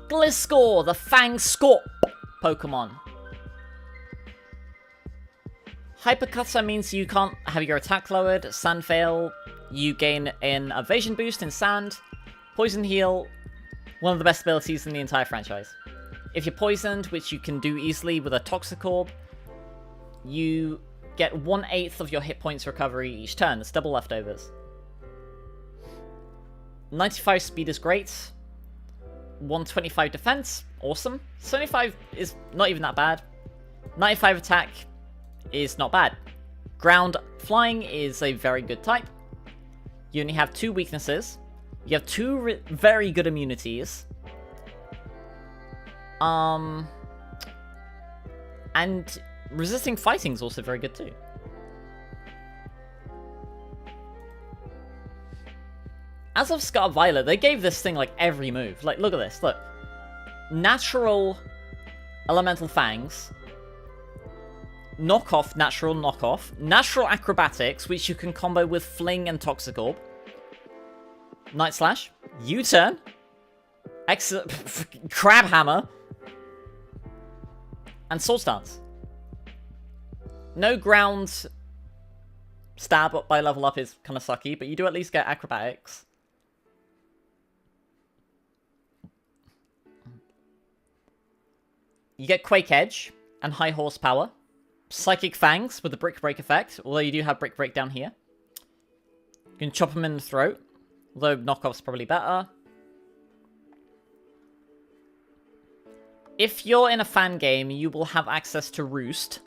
Gliscor, the Fang Scorp Pokemon. Hypercutter means you can't have your attack lowered. Sand Fail, you gain an evasion boost in sand. Poison Heal, one of the best abilities in the entire franchise. If you're poisoned, which you can do easily with a Toxic Orb, you get 1/8 of your hit points recovery each turn. It's double leftovers. 95 speed is great. 125 defense, awesome. 75 is not even that bad. 95 attack is not bad. Ground Flying is a very good type. You only have 2 weaknesses. You have 2 very good immunities. And resisting fighting is also very good too. As of Scarlet Violet, they gave this thing like every move. Like, look at this, look. Natural Elemental Fangs. Knockoff, natural knockoff. Natural Acrobatics, which you can combo with Fling and Toxic Orb. Night Slash. U-Turn. Crab Hammer. And Sword Stance. No ground stab up by level up is kind of sucky, but you do at least get Acrobatics. You get Quake Edge and high horsepower. Psychic Fangs with the Brick Break effect, although you do have Brick Break down here. You can chop them in the throat, although knockoff's probably better. If you're in a fan game, you will have access to Roost.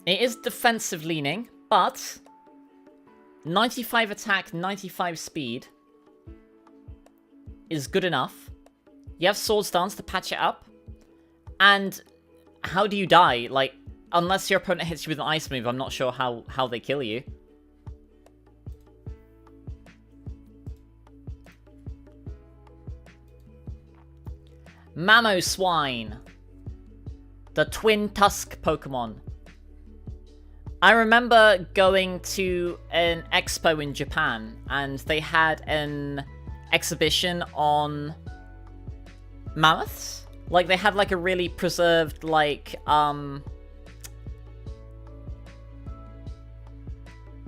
It is defensive leaning, but 95 attack, 95 speed is good enough. You have Sword Stance to patch it up. And how do you die? Like, unless your opponent hits you with an ice move, I'm not sure how they kill you. Mamoswine. The Twin Tusk Pokemon. I remember going to an expo in Japan, and they had an exhibition on mammoths. Like, they had, like, a really preserved, like,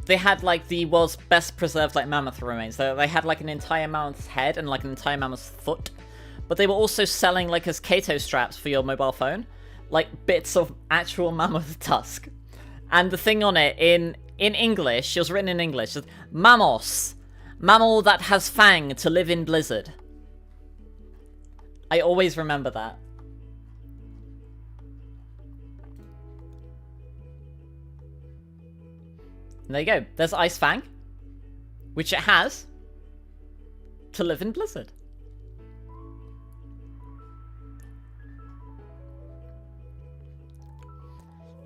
they had, like, the world's best preserved, like, mammoth remains. They had, like, an entire mammoth's head and, like, an entire mammoth's foot. But they were also selling, like, as Kato straps for your mobile phone. Like, bits of actual mammoth tusk. And the thing on it, in English, it was written in English, Mamos. Mammal that has fang to live in blizzard. I always remember that. And there you go. There's Ice Fang, which it has to live in blizzard.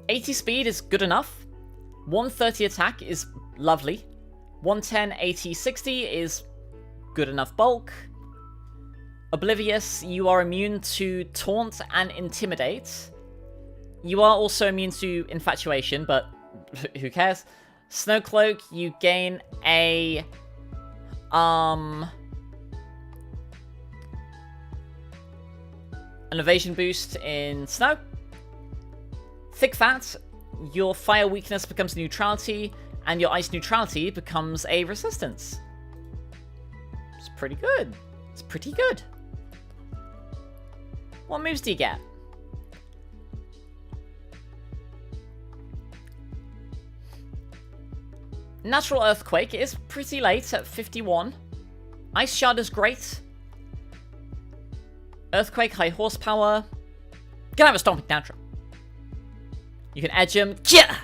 $80 speed is good enough. 130 attack is lovely. 110, 80, 60 is good enough bulk. Oblivious, you are immune to Taunt and Intimidate. You are also immune to Infatuation, but who cares? Snowcloak, you gain a... an evasion boost in Snow. Thick Fat, your fire weakness becomes neutrality, and your ice neutrality becomes a resistance. It's pretty good. It's pretty good. What moves do you get? Natural Earthquake is pretty late at 51. Ice Shard is great. Earthquake, high horsepower. Gonna have a Stomping Tantrum. You can edge him. Yeah!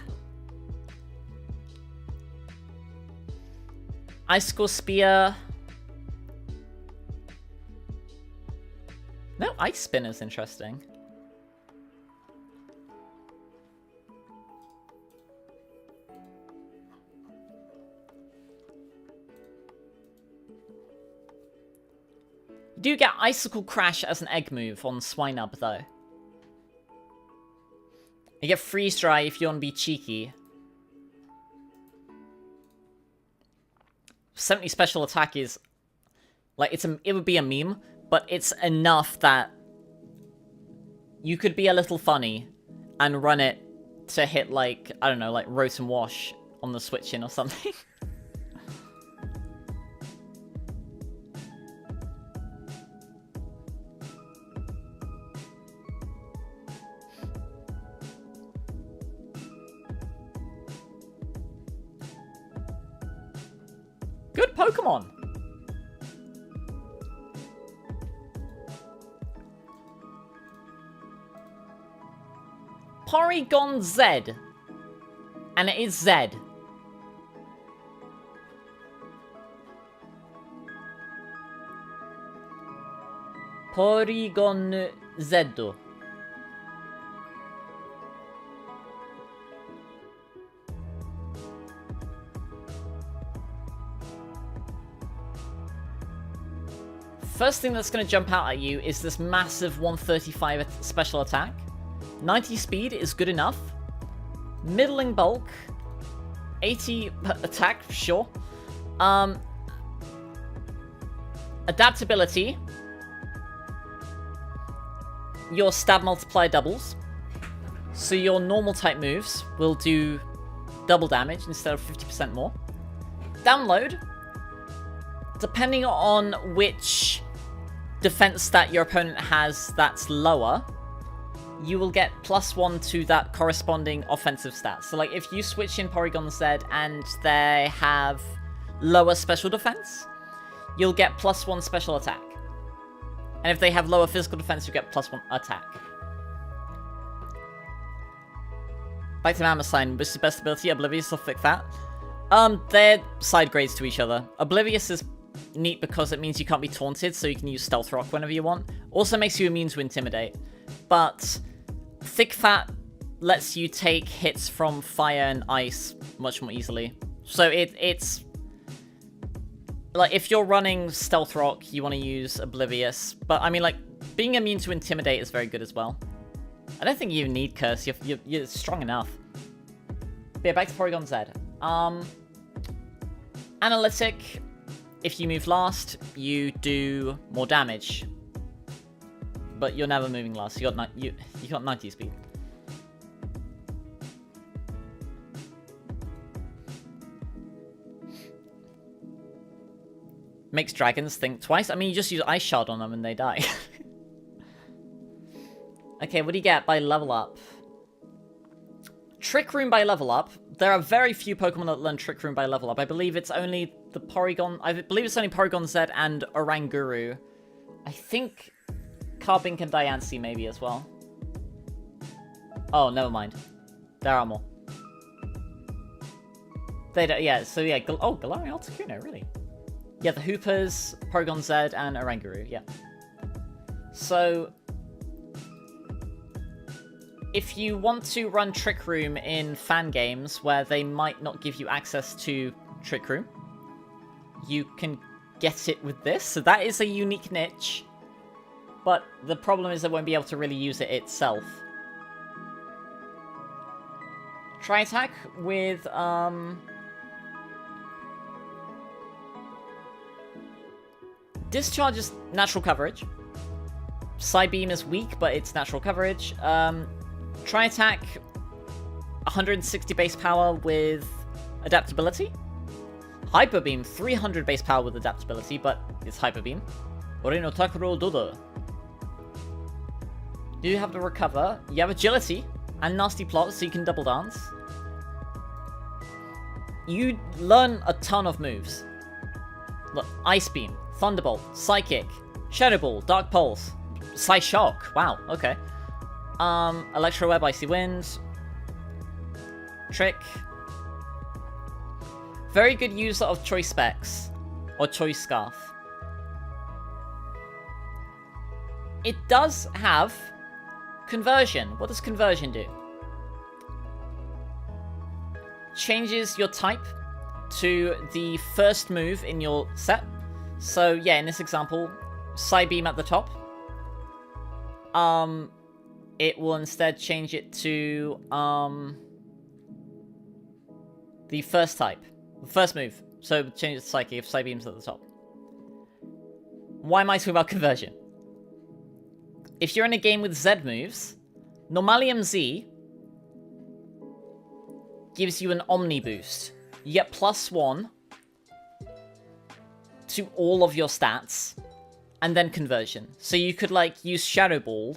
Icicle Spear. No, Ice Spin is interesting. You do get Icicle Crash as an egg move on Swinub, though. You get Freeze Dry if you want to be cheeky. 70 special attack is... like, it would be a meme, but it's enough that you could be a little funny and run it to hit, like, I don't know, like Rote and Wash on the Switch in or something. Good Pokemon! Porygon Z. And it is Z. Porygon Z. First thing that's going to jump out at you is this massive 135 special attack. 90 speed is good enough. Middling bulk. 80 attack, sure. Adaptability. your stab multiplier doubles. So your normal type moves will do double damage instead of 50% more. Download, depending on which defense stat your opponent has that's lower, you will get +1 to that corresponding offensive stat. So like if you switch in Porygon Z and they have lower special defense, you'll get +1 special attack. And if they have lower physical defense, you get +1 attack. Back to Mammoth Sign, which is the best ability? Oblivious or Thick Fat? They're side grades to each other. Oblivious is neat because it means you can't be taunted, so you can use Stealth Rock whenever you want. Also makes you immune to Intimidate. But Thick Fat lets you take hits from fire and ice much more easily. So it's... like, if you're running Stealth Rock, you want to use Oblivious. But, I mean, like, being immune to Intimidate is very good as well. I don't think you need Curse. You're strong enough. But yeah, back to Porygon Z. Analytic. If you move last, you do more damage. But you're never moving last. You got 90 speed. Makes dragons think twice. I mean, you just use Ice Shard on them and they die. Okay, what do you get by level up? Trick Room by level up. There are very few Pokemon that learn Trick Room by level up. I believe it's only the Porygon... I believe it's only Porygon Z and Oranguru. I think Carbink and Diancie maybe as well. Oh, never mind. There are more. They don't... Yeah, so yeah. Oh, Galarian Articuno, really? Yeah, the Hoopers, Porygon Z, and Oranguru, yeah. So... if you want to run Trick Room in fan games where they might not give you access to Trick Room, you can get it with this. So that is a unique niche. But the problem is it won't be able to really use it itself. Try attack with, Discharge is natural coverage. Psybeam is weak, but it's natural coverage. Try attack, 160 base power with adaptability. Hyper Beam, 300 base power with adaptability, but it's Hyper Beam. Oreno Takuro Dodo. You have to recover. You have agility and nasty plot, so you can double dance. You learn a ton of moves. Look, Ice Beam, Thunderbolt, Psychic, Shadow Ball, Dark Pulse, Psyshock. Wow, okay. Electro Web, Icy Wind, Trick. Very good user of Choice Specs, or Choice Scarf. It does have Conversion. What does Conversion do? Changes your type to the first move in your set. So yeah, in this example, Psybeam at the top. It will instead change it to the first type, the first move. So change it to Psyche if Psybeam's at the top. Why am I talking about Conversion? If you're in a game with Z moves, Normalium Z gives you an Omni boost. You get +1 to all of your stats, and then Conversion. So you could like use Shadow Ball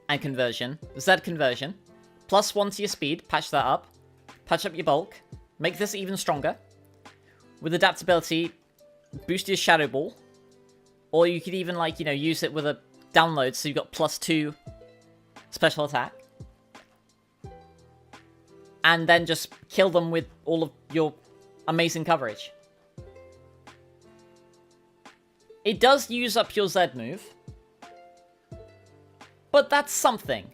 and Conversion, Z Conversion, +1 to your speed, patch that up, patch up your bulk, make this even stronger. With adaptability, boost your Shadow Ball, or you could even like, you know, use it with a download, so you've got +2 special attack. And then just kill them with all of your amazing coverage. It does use up your Z move, but that's something.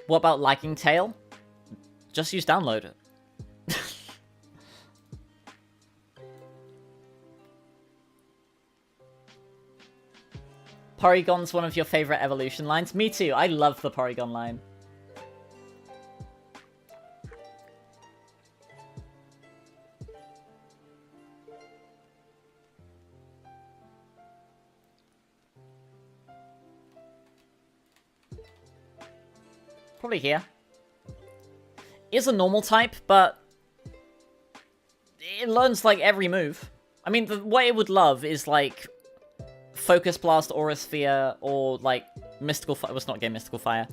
What about Lagging Tail? Just use download. Porygon's one of your favorite evolution lines? Me too, I love the Porygon line. Probably here. Is a normal type, but it learns like every move. I mean, what it would love is like Focus Blast, Aura Sphere, or like Mystical Fire. Well, it's not getting Mystical Fire.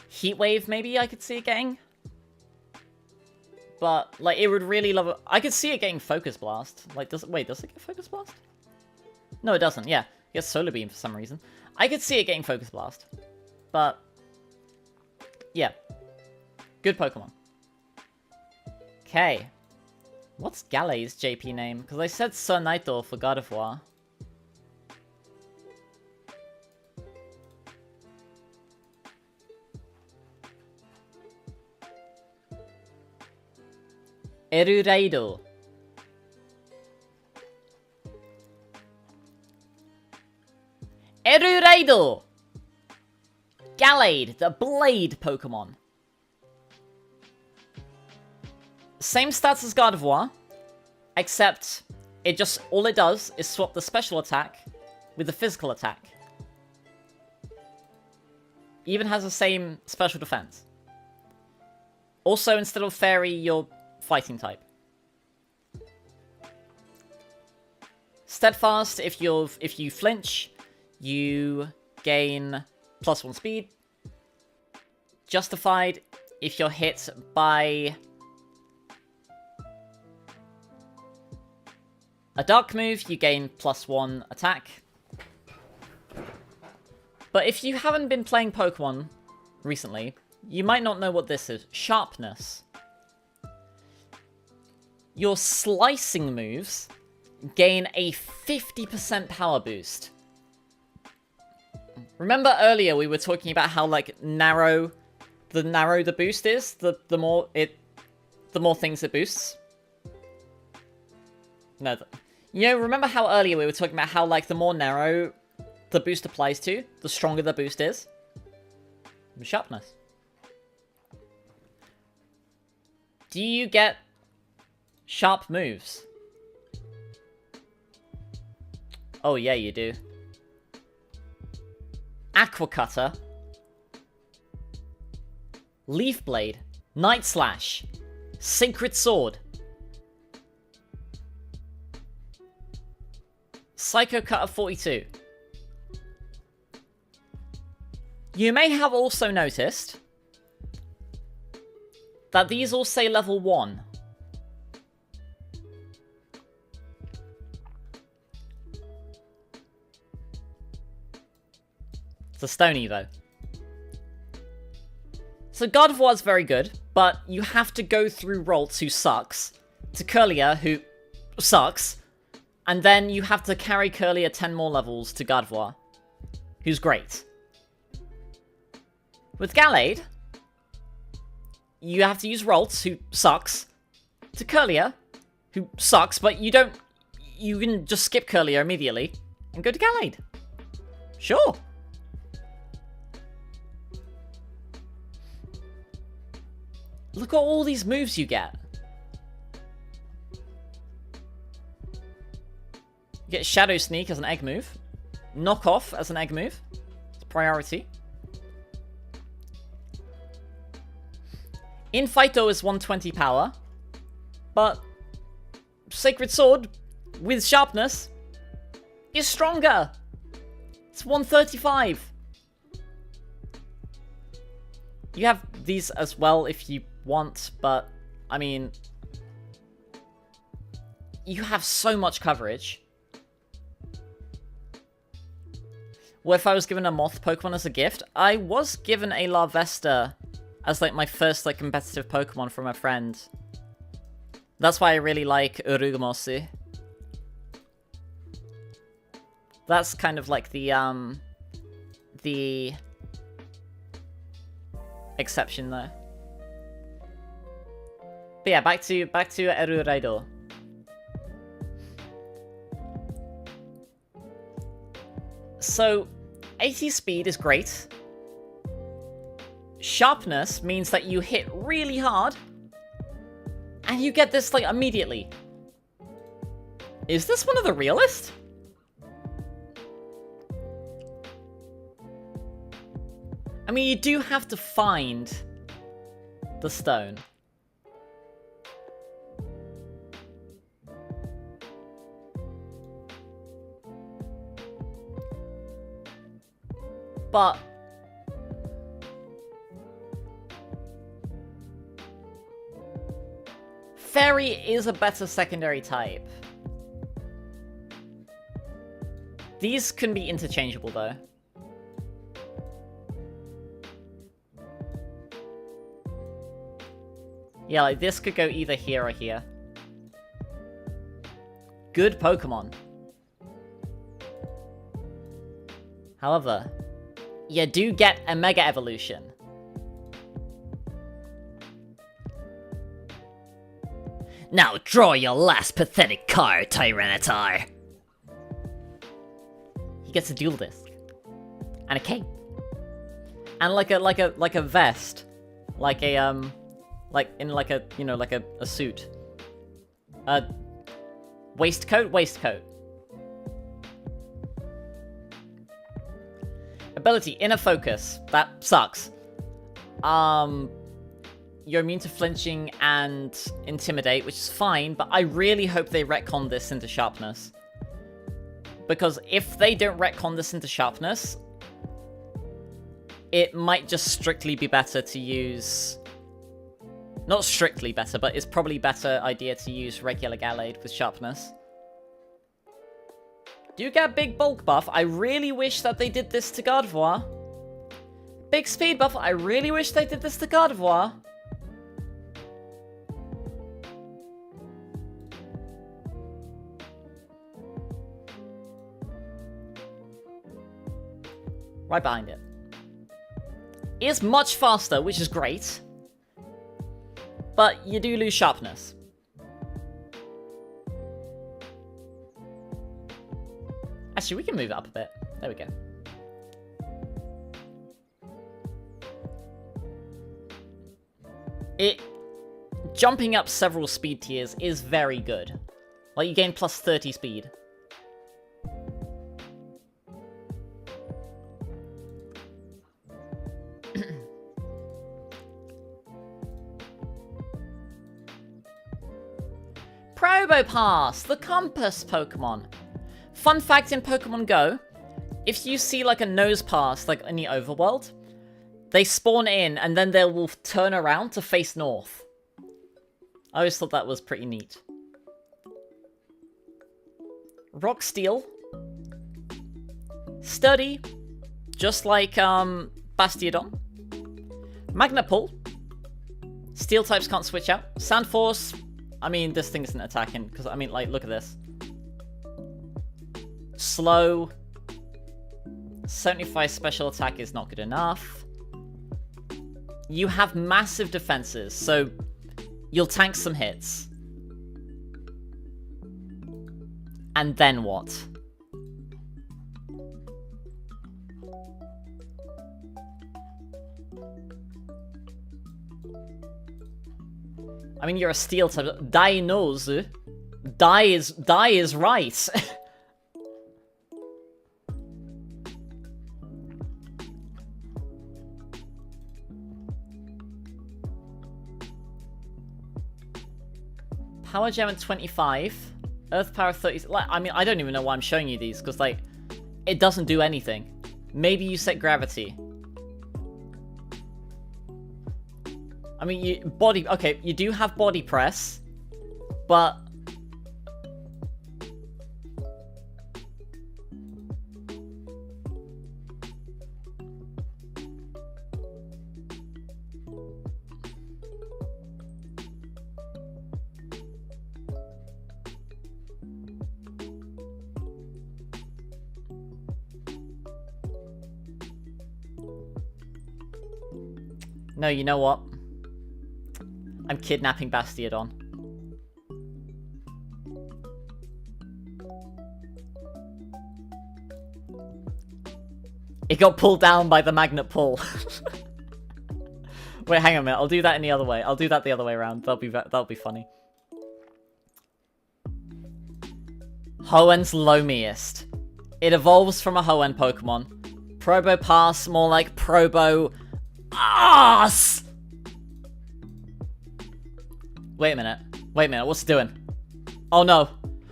Heat Wave, maybe I could see it getting. But like, it would really love it. I could see it getting Focus Blast. Like, does it get Focus Blast? No, it doesn't. Yeah, it gets Solar Beam for some reason. I could see it getting Focus Blast, but yeah, good Pokemon. Okay, what's Galay's JP name? Because I said Sir Naito for God of War. Eruraido. Eruraido! Gallade, the Blade Pokemon. Same stats as God of War, except all it does is swap the special attack with the physical attack. Even has the same special defense. Also, instead of Fairy, you're fighting type. Steadfast, if you flinch, you gain +1 speed. Justified, if you're hit by a dark move, you gain +1 attack. But if you haven't been playing Pokemon recently, you might not know what this is. Sharpness. Your slicing moves gain a 50% power boost. Remember earlier we were talking about how like narrow the boost is, the more things it boosts? No, remember how earlier we were talking about how like the more narrow the boost applies to, the stronger the boost is? Sharpness. Do you get sharp moves? Oh yeah, you do. Aqua Cutter, Leaf Blade, Night Slash, Sacred Sword, Psycho Cutter 42. You may have also noticed that these all say level 1. It's a Stony, though. So God of War is very good, but you have to go through Ralts, who sucks, to Curlier, who sucks, and then you have to carry Curlier 10 more levels to God of War, who's great. With Gallade, you have to use Ralts, who sucks, to Curlier, who sucks, but you can just skip Curlier immediately and go to Gallade. Sure. Look at all these moves you get. You get Shadow Sneak as an egg move. Knock Off as an egg move. It's priority. Infighto is 120 power. But Sacred Sword with Sharpness is stronger. It's 135. You have these as well if you want, but I mean, you have so much coverage. Well, if I was given a Moth Pokemon as a gift, I was given a Larvesta as like my first like competitive Pokemon from a friend. That's why I really like Urugumosi. That's kind of like the exception though. But yeah, back to Eruraido. So 80 speed is great. Sharpness means that you hit really hard and you get this like immediately. Is this one of the realest? I mean, you do have to find the stone. But Fairy is a better secondary type. These can be interchangeable though. Yeah, like this could go either here or here. Good Pokemon. However, you do get a Mega Evolution. Now draw your last pathetic card, Tyranitar. He gets a dual disc. And a cape. And like a vest. Like a like in like a, you know, like a suit. Waistcoat. Ability, Inner Focus. That sucks. You're immune to flinching and intimidate, which is fine, but I really hope they retcon this into sharpness. Because if they don't retcon this into sharpness, it might just strictly be better to use... Not strictly better, but it's probably better idea to use regular Gallade with sharpness. Do you get a big bulk buff? I really wish that they did this to Gardevoir. Big speed buff? I really wish they did this to Gardevoir. Right behind it. Is much faster, which is great. But you do lose sharpness. Actually, we can move it up a bit. There we go. Jumping up several speed tiers is very good. Like, you gain plus 30 speed. Probopass, the compass Pokemon. Fun fact in Pokemon Go, if you see like a nose pass like in the overworld, they spawn in and then they will turn around to face north. I always thought that was pretty neat. Rock Steel. Sturdy, just like Bastiodon. Magnet Pull. Steel types can't switch out. Sand Force. I mean, this thing isn't attacking, because, I mean, like, look at this. Slow. 75 special attack is not good enough. You have massive defenses, so you'll tank some hits. And then what? I mean, you're a steel type. Die knows. Die is right. Power Gem at 25. Earth Power 30. Like, I mean, I don't even know why I'm showing you these, because, like, it doesn't do anything. Maybe you set Gravity. I mean, okay, you do have Body Press, but... No, you know what? I'm kidnapping Bastiodon. It got pulled down by the magnet pull. Wait, hang on a minute. I'll do that in the other way. I'll do that the other way around. That'll be funny. Hoenn's Lomiest. It evolves from a Hoenn Pokemon. Probo pass, more like Probo ass! Wait a minute, what's it doing? Oh no.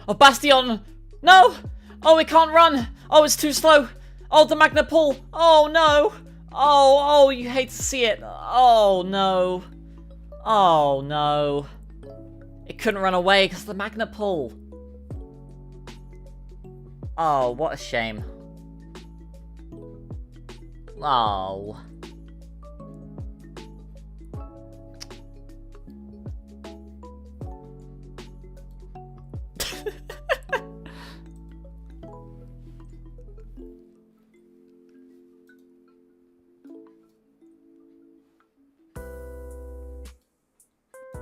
Oh, Bastion! No! Oh, it can't run! Oh, it's too slow! Oh, the Magna Pull! Oh no! Oh, you hate to see it. Oh no. Oh no. It couldn't run away because of the Magna Pull. Oh, what a shame. Oh.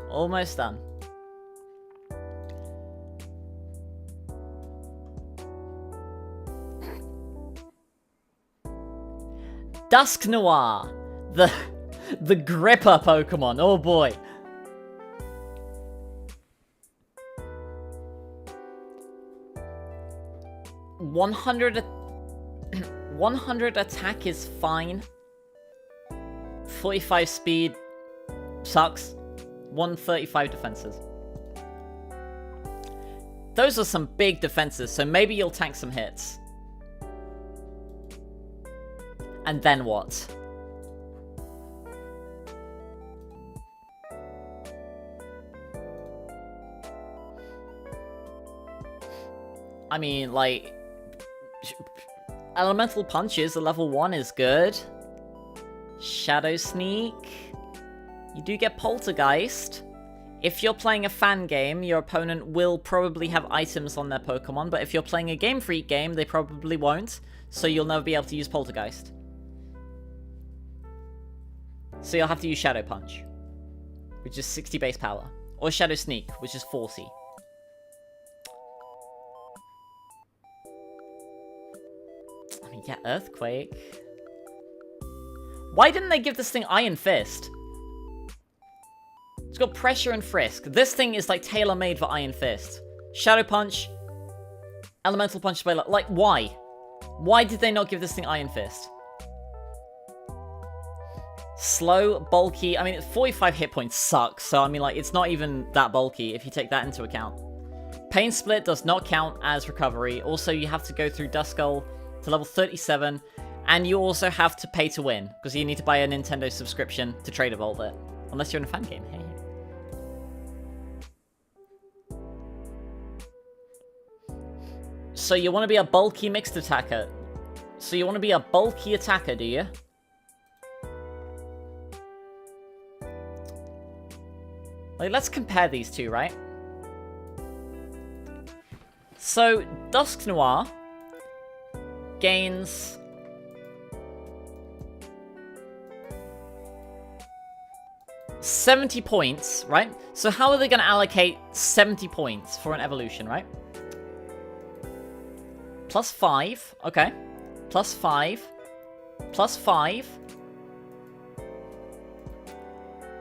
Almost done. Dusk Noir, the Gripper Pokemon. Oh boy. $100 attack is fine. 45 speed sucks. 135 defenses. Those are some big defenses, so maybe you'll tank some hits. And then what? I mean, like, Elemental Punches, a level 1 is good. Shadow Sneak. You do get Poltergeist. If you're playing a fan game, your opponent will probably have items on their Pokemon, but if you're playing a Game Freak game, they probably won't, so you'll never be able to use Poltergeist. So you'll have to use Shadow Punch, which is 60 base power, or Shadow Sneak, which is 40. I mean, yeah, Earthquake. Why didn't they give this thing Iron Fist? It's got Pressure and Frisk. This thing is like tailor-made for Iron Fist. Shadow Punch, Elemental Punch, like why? Why did they not give this thing Iron Fist? Slow, bulky. I mean, 45 hit points sucks, so I mean, like, it's not even that bulky if you take that into account. Pain Split does not count as recovery. Also, you have to go through Duskull to level 37, and you also have to pay to win, because you need to buy a Nintendo subscription to trade evolve it. Unless you're in a fan game. Hey. So you want to be a bulky mixed attacker. So you want to be a bulky attacker, do you? Like, let's compare these two, right? So, Dusk Noir gains 70 points, right? So how are they going to allocate 70 points for an evolution, right? Plus 5, okay. Plus 5. Plus 5.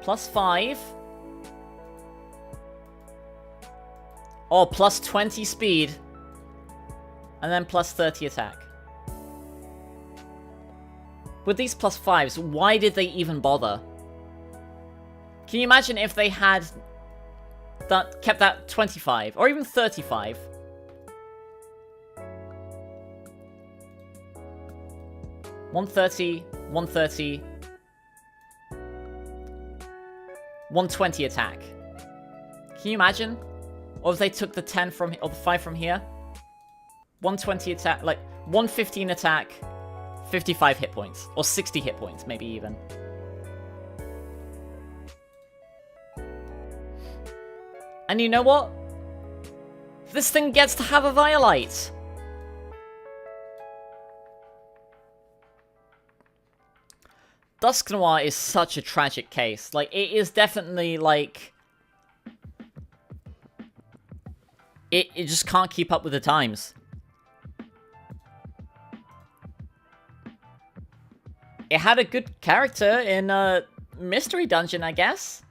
Plus 5. Oh, plus 20 speed. And then plus 30 attack. With these plus 5s, why did they even bother? Can you imagine if they had kept that 25 or even 35? $130, $130, $120 attack. Can you imagine? Or if they took the 10 from or the 5 from here, 120 attack, like 115 attack, 55 hit points or 60 hit points, maybe even. And you know what? This thing gets to have a Violite. Dusk Noir is such a tragic case. Like, it is definitely, like... It just can't keep up with the times. It had a good character in a Mystery Dungeon, I guess.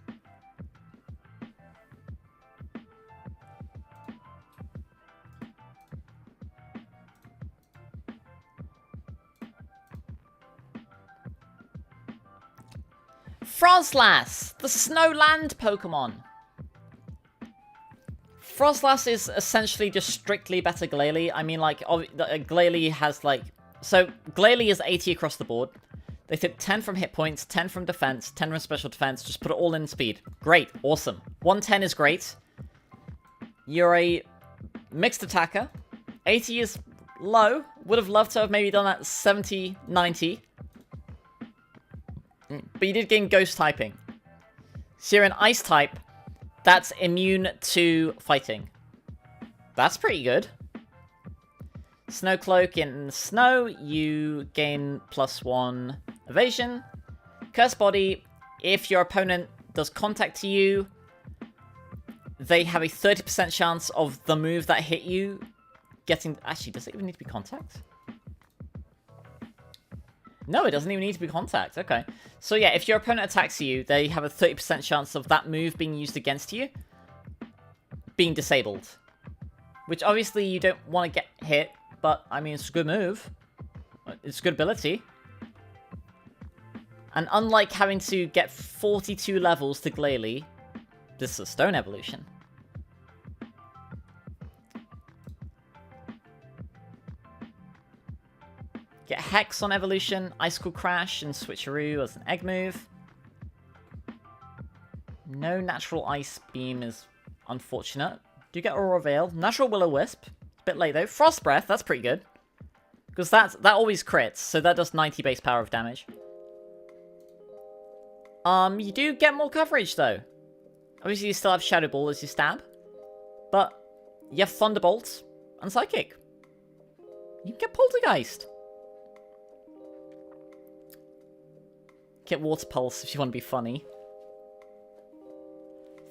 Frostlass, the Snowland Pokemon. Frostlass is essentially just strictly better Glalie. I mean, like, Glalie has, like... So, Glalie is 80 across the board. They took 10 from hit points, 10 from defense, 10 from special defense. Just put it all in speed. Great. Awesome. 110 is great. You're a mixed attacker. 80 is low. Would have loved to have maybe done that 70, 90. But you did gain ghost typing. So you're an ice type that's immune to fighting. That's pretty good. Snow Cloak in snow, you gain +1 evasion. Curse Body, if your opponent does contact to you, they have a 30% chance of the move that hit you getting... Actually, does it even need to be contact? No, it doesn't even need to be contact. Okay. So yeah, if your opponent attacks you, they have a 30% chance of that move being used against you being disabled. Which obviously you don't want to get hit, but I mean, it's a good move. It's a good ability. And unlike having to get 42 levels to Glalie, this is a stone evolution. Get Hex on evolution, Icicle Crash, and Switcheroo as an egg move. No natural Ice Beam is unfortunate. Do get Aurora Veil. Natural Will-O-Wisp. It's a bit late though. Frost Breath, that's pretty good. Because that always crits, so that does 90 base power of damage. You do get more coverage though. Obviously you still have Shadow Ball as your stab. But you have Thunderbolt and Psychic. You can get Poltergeist. Get Water Pulse if you want to be funny.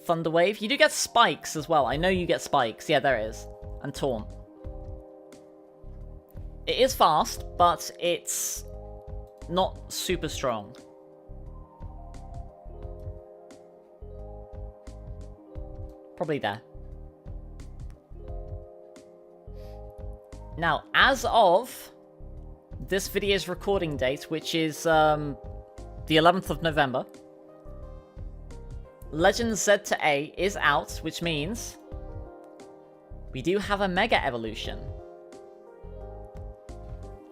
Thunder Wave. You do get Spikes as well. I know you get Spikes. Yeah, there it is. And Taunt. It is fast, but it's not super strong. Probably there. Now, as of this video's recording date, which is the 11th of November, Legend Z to A is out, which means we do have a Mega Evolution.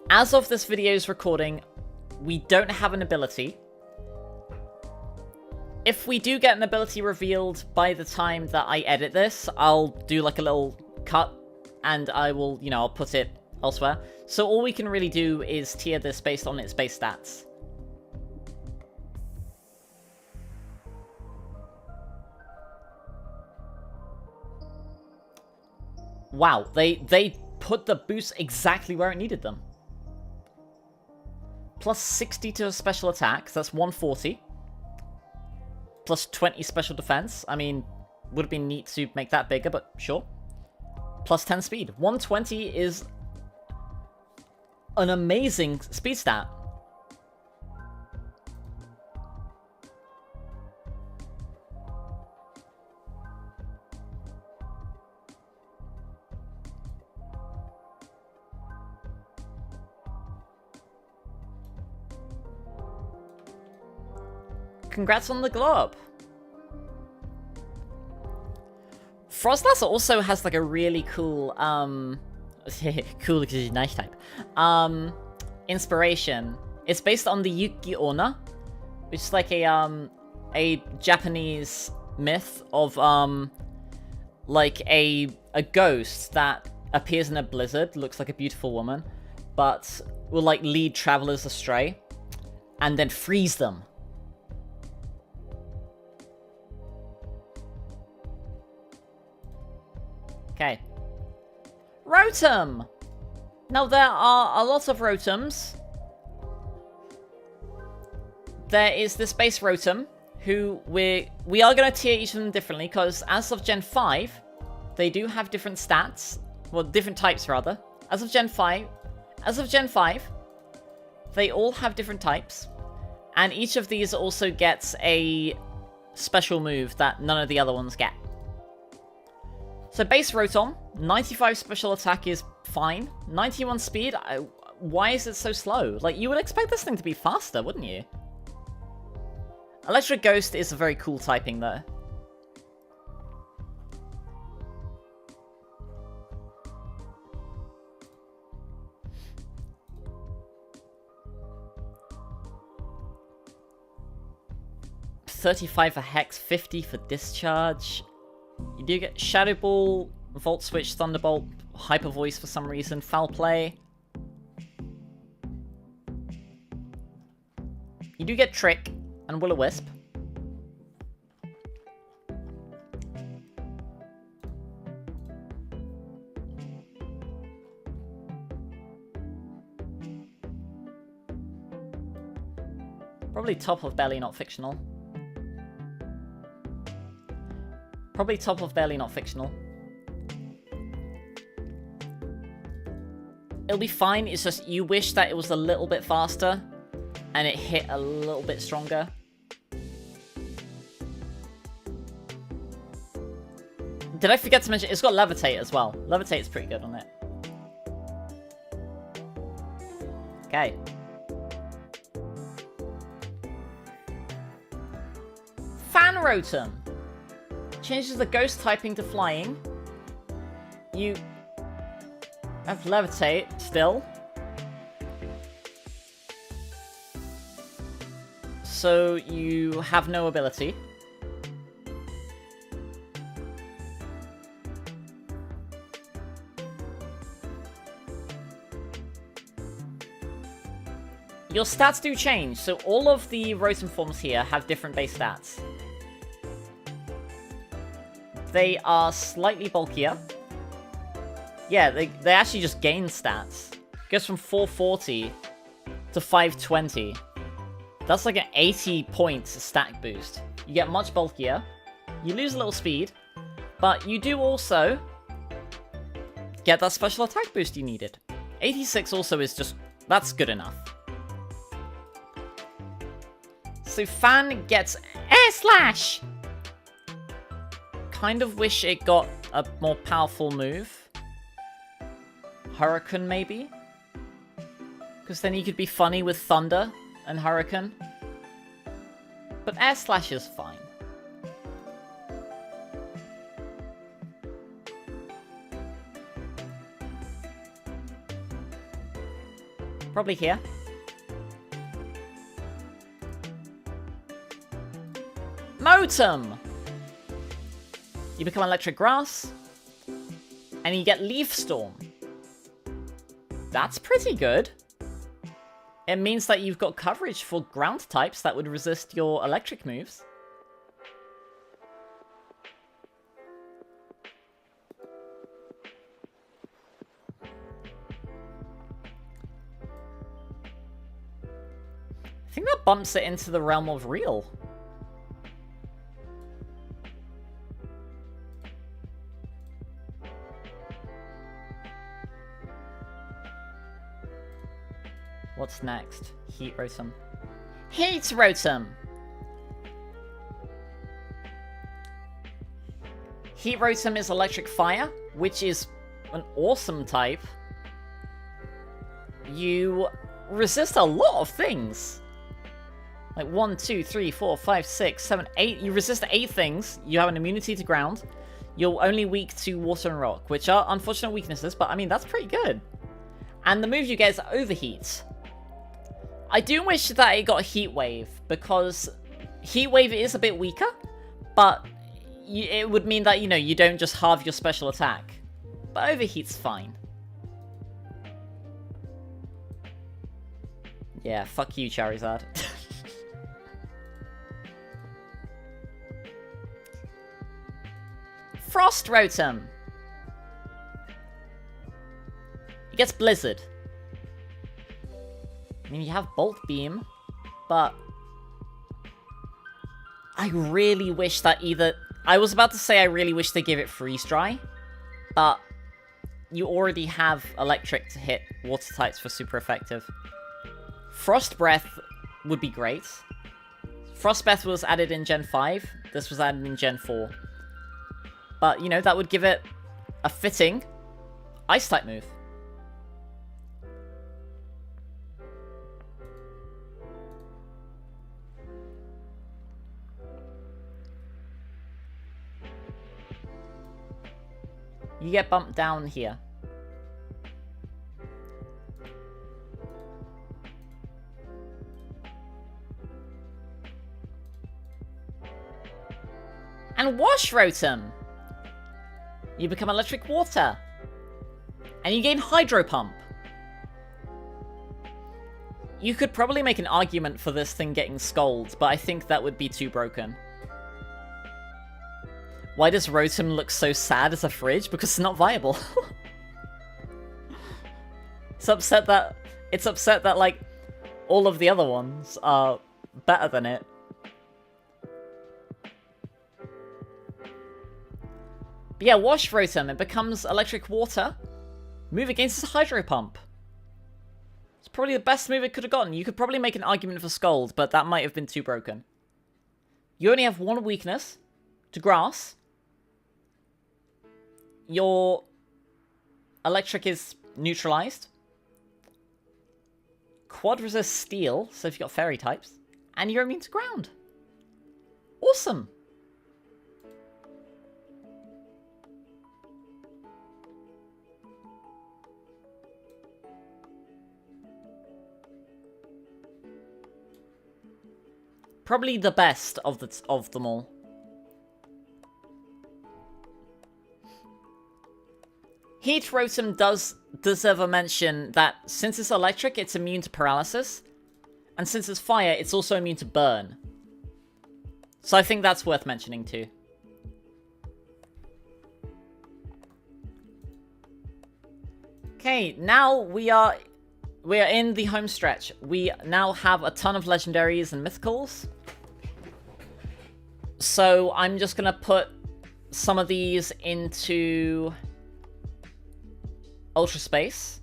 As of this video's recording, we don't have an ability. If we do get an ability revealed by the time that I edit this, I'll do like a little cut and I will, you know, I'll put it elsewhere. So all we can really do is tier this based on its base stats. Wow, they put the boost exactly where it needed them. Plus 60 to special attacks, that's 140. Plus 20 special defense. I mean, would have been neat to make that bigger, but sure. Plus 10 speed. 120 is an amazing speed stat. Congrats on the globe. Frostlass also has like a really cool, cool because he's nice type, inspiration. It's based on the Yuki Onna, which is like a Japanese myth of, like a ghost that appears in a blizzard, looks like a beautiful woman, but will like lead travelers astray and then freeze them. Okay. Rotom! Now, there are a lot of Rotoms. There is this base Rotom, who we are going to tier each of them differently, because as of Gen 5, they do have different stats. Well, different types, rather. As of Gen 5, they all have different types. And each of these also gets a special move that none of the other ones get. So base Rotom, 95 special attack is fine. 91 speed, why is it so slow? Like, you would expect this thing to be faster, wouldn't you? Electric Ghost is a very cool typing, though. $35 for Hex, $50 for Discharge. You do get Shadow Ball, Volt Switch, Thunderbolt, Hyper Voice for some reason, Foul Play. You do get Trick and Will-O-Wisp. Probably top of Barely Not Fictional. Probably top of Barely Not Fictional. It'll be fine, it's just you wish that it was a little bit faster and it hit a little bit stronger. Did I forget to mention, it's got Levitate as well. Levitate's pretty good on it. Okay. Fan Rotom. Changes the ghost typing to flying. You have Levitate still. So you have no ability. Your stats do change, so all of the Rotom forms here have different base stats. They are slightly bulkier. Yeah, they actually just gain stats. Goes from 440 to 520. That's like an 80 points stat boost. You get much bulkier. You lose a little speed. But you do also get that special attack boost you needed. 86 also is just... that's good enough. So Fan gets Air Slash! Kind of wish it got a more powerful move. Hurricane, maybe? Because then you could be funny with Thunder and Hurricane. But Air Slash is fine. Probably here. Motom! You become Electric Grass, and you get Leaf Storm. That's pretty good. It means that you've got coverage for ground types that would resist your electric moves. I think that bumps it into the realm of real. What's next? Heat Rotom. Heat Rotom! Heat Rotom is Electric Fire, which is an awesome type. You resist a lot of things. Like 1, 2, 3, 4, 5, 6, 7, 8. You resist 8 things. You have an immunity to ground. You're only weak to water and rock, which are unfortunate weaknesses, but I mean, that's pretty good. And the move you get is Overheat. I do wish that it got Heat Wave, because Heat Wave is a bit weaker, but it would mean that, you know, you don't just halve your special attack. But Overheat's fine. Yeah, fuck you, Charizard. Frost Rotom! It gets Blizzard. I mean, you have Bolt Beam, but I really wish that either... I was about to say I really wish they give it Freeze Dry, but you already have Electric to hit water types for super effective. Frost Breath would be great. Frost Breath was added in Gen 5, this was added in Gen 4. But, you know, that would give it a fitting Ice-type move. You get bumped down here. And Wash Rotom! You become Electric Water. And you gain Hydro Pump. You could probably make an argument for this thing getting Scald, but I think that would be too broken. Why does Rotom look so sad as a fridge? Because it's not viable. It's upset that like all of the other ones are better than it. But yeah, Wash Rotom, it becomes Electric Water. Move against its Hydro Pump. It's probably the best move it could have gotten. You could probably make an argument for Scald, but that might have been too broken. You only have one weakness to Grass. Your Electric is neutralized. Quad resist Steel, so if you've got Fairy types. And you're immune to Ground. Awesome! Probably the best of them all. Heat Rotom does deserve a mention that since it's electric, it's immune to paralysis. And since it's fire, it's also immune to burn. So I think that's worth mentioning too. Okay, now we are in the home stretch. We now have a ton of legendaries and mythicals. So I'm just gonna put some of these into Ultra Space.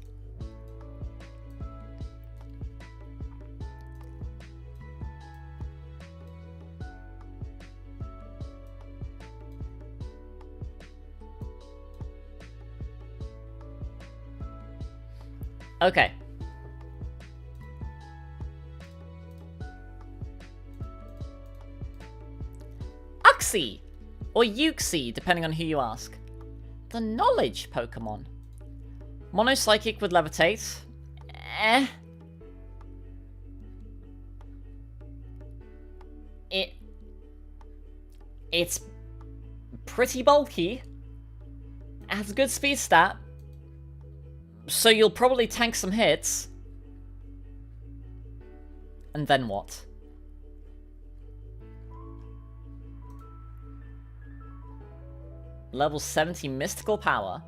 Okay. Uxie, or Uxie, depending on who you ask. The Knowledge Pokemon. Mono Psychic with Levitate. It's pretty bulky. It has a good speed stat. So you'll probably tank some hits. And then what? Level 70 Mystical Power.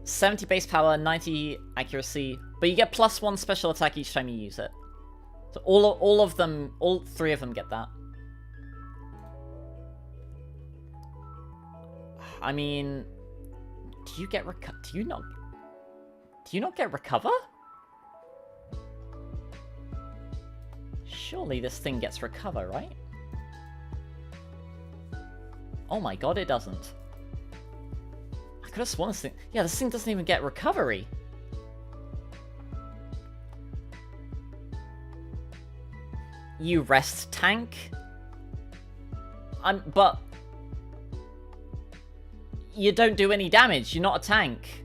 70 base power, 90 accuracy. But you get +1 special attack each time you use it. So all three of them get that. I mean, do you not get recover? Surely this thing gets recover, right? Oh my god, it doesn't. I could have sworn this thing... Yeah, this thing doesn't even get recovery. You rest tank. But... You don't do any damage. You're not a tank.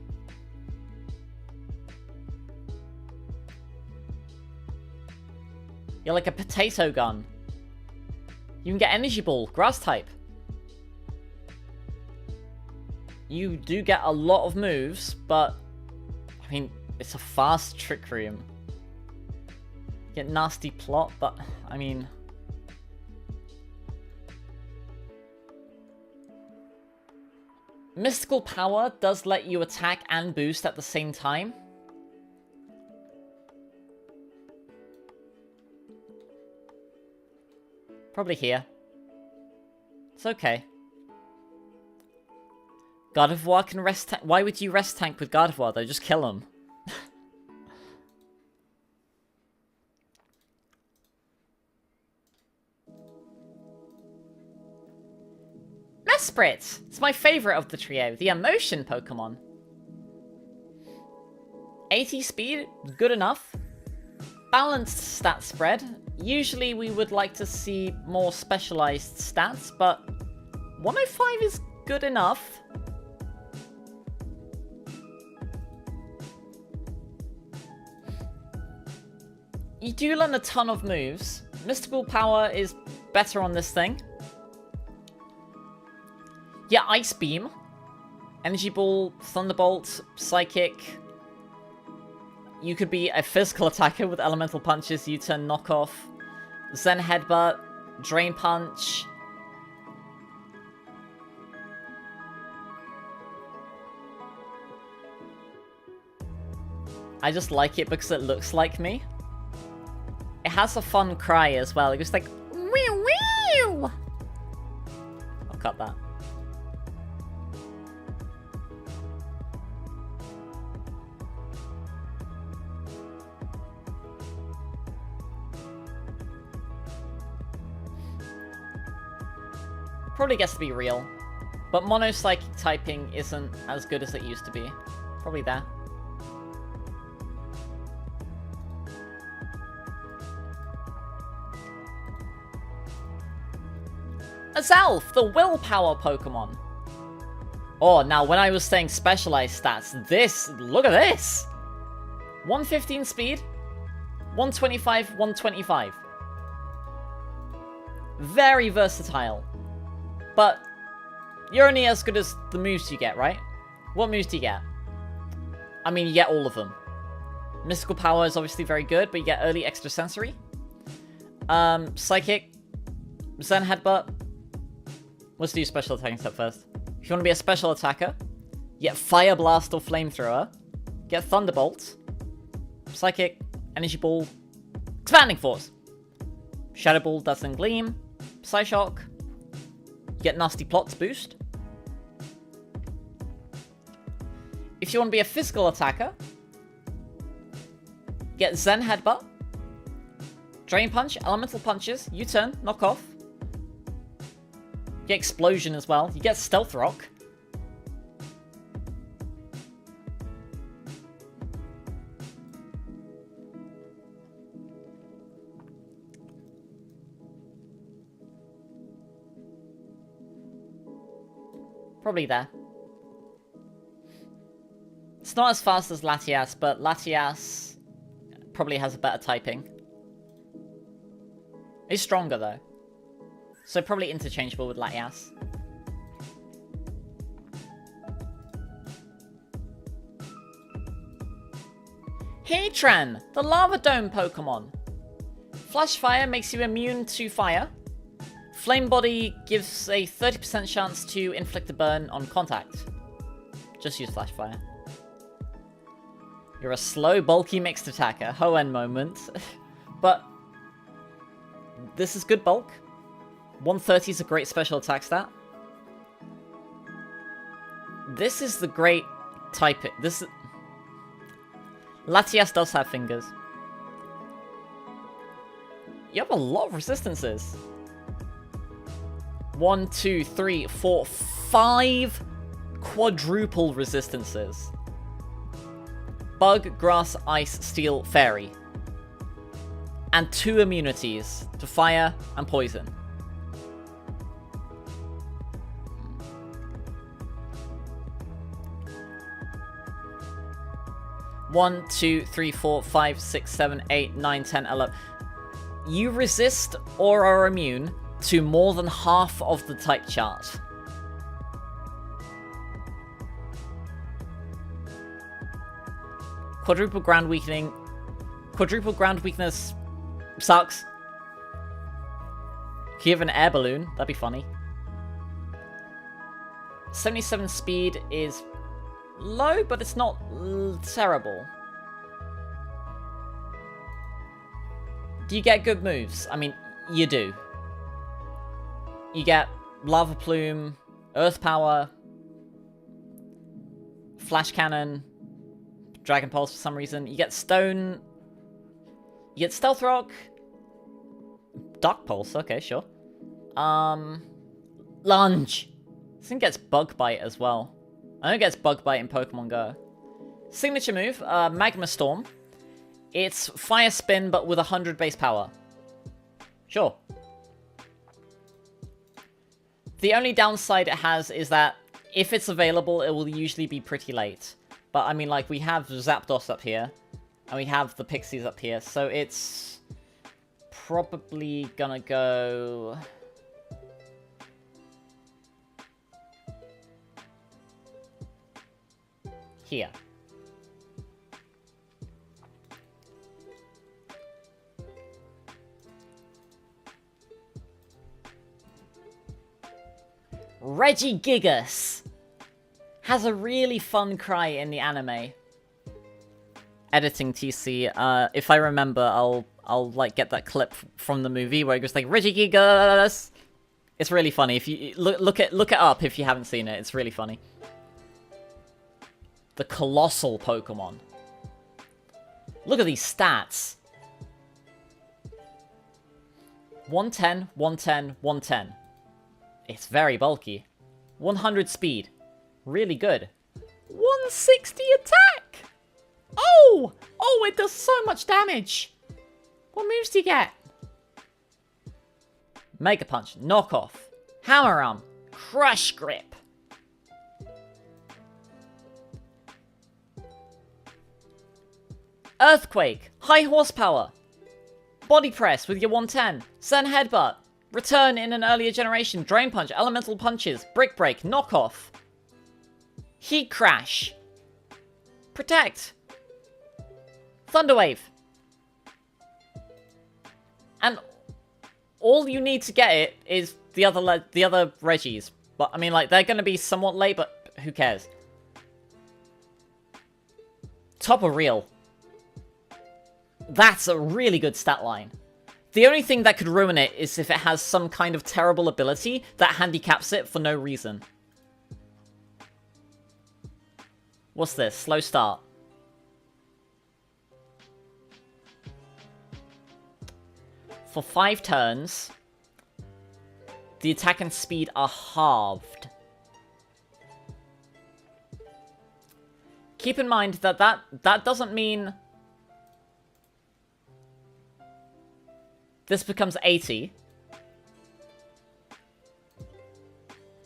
You're like a potato gun. You can get Energy Ball, Grass type. You do get a lot of moves, but... I mean, it's a fast Trick Room. You get Nasty Plot, but... I mean... Mystical Power does let you attack and boost at the same time. Probably here. It's okay. Gardevoir can rest tank. Why would you rest tank with Gardevoir though? Just kill him. Mesprit! It's my favorite of the trio. The Emotion Pokemon. 80 speed, good enough. Balanced stat spread. Usually we would like to see more specialized stats, but 105 is good enough. you do learn a ton of moves. Mystical Power is better on this thing. Yeah, Ice Beam. Energy Ball, Thunderbolt, Psychic. You could be a physical attacker with Elemental Punches, U-turn, Knockoff. Zen Headbutt, Drain Punch. I just like it because it looks like me. It has a fun cry as well. It goes like, wee wee. I'll cut that. Probably gets to be real. But mono psychic typing isn't as good as it used to be. Probably there. Azalf, the willpower Pokemon. Oh, now when I was saying specialized stats, look at this! 115 speed, 125, 125. Very versatile. But you're only as good as the moves you get, right? What moves do you get? I mean, you get all of them. Mystical Power is obviously very good, but you get early extrasensory. Psychic, Zen Headbutt. Let's do special attacking step first. If you want to be a special attacker, you get Fire Blast or Flamethrower. Get Thunderbolt. Psychic, Energy Ball, Expanding Force. Shadow Ball, Dazzling Gleam, Psyshock. You get Nasty Plots boost. If you want to be a physical attacker, get Zen Headbutt, Drain Punch, Elemental Punches, U-turn, Knock Off. You get Explosion as well. You get Stealth Rock. Probably there. It's not as fast as Latias, but Latias probably has a better typing. It's stronger though. So probably interchangeable with Latias. Heatran, the Lava Dome Pokemon. Flash Fire makes you immune to fire. Flame Body gives a 30% chance to inflict a burn on contact. Just use Flash Fire. You're a slow, bulky mixed attacker. Ho-En moment. But this is good bulk. 130 is a great special attack stat. This is the great typing. Latias does have fingers. You have a lot of resistances. 1, 2, 3, 4, 5 quadruple resistances. Bug, Grass, Ice, Steel, Fairy. And 2 immunities to Fire and Poison. One, 2, 3, 4, 5, 6, 7, 8, 9, 10, 11. You resist or are immune to more than half of the type chart. Quadruple ground weakening. Quadruple ground weakness sucks. Can you have an air balloon? That'd be funny. 77 speed is low, but it's not terrible. Do you get good moves? I mean, you do. You get Lava Plume, Earth Power, Flash Cannon, Dragon Pulse for some reason. You get Stone. You get Stealth Rock. Dark Pulse, okay, sure. Lunge. This thing gets Bug Bite as well. I know it gets Bug Bite in Pokemon Go. Signature move, Magma Storm. It's Fire Spin, but with 100 base power. Sure. The only downside it has is that if it's available, it will usually be pretty late. But I mean, like, we have Zapdos up here. And we have the pixies up here, so it's probably gonna go... here. Regigigas has a really fun cry in the anime. Editing TC, if I remember, I'll like get that clip from the movie where it goes like Regigigas. It's really funny. If you look it up if you haven't seen it, it's really funny. The colossal Pokemon. Look at these stats. 110, 110, 110. It's very bulky. 100 speed. Really good. 160 attack! Oh! Oh, it does so much damage! What moves do you get? Mega Punch, Knockoff, Hammer Arm, Crush Grip. Earthquake, High Horsepower. Body Press with your 110. Sun Headbutt. Return in an earlier generation. Drain Punch, Elemental Punches, Brick Break, Knockoff. Heat Crash. Protect. Thunderwave. And all you need to get it is the other Reggies. But I mean, like, they're going to be somewhat late, but who cares? Top of Reel. That's a really good stat line. The only thing that could ruin it is if it has some kind of terrible ability that handicaps it for no reason. What's this? Slow start. For 5 turns, the attack and speed are halved. Keep in mind that that doesn't mean this becomes 80.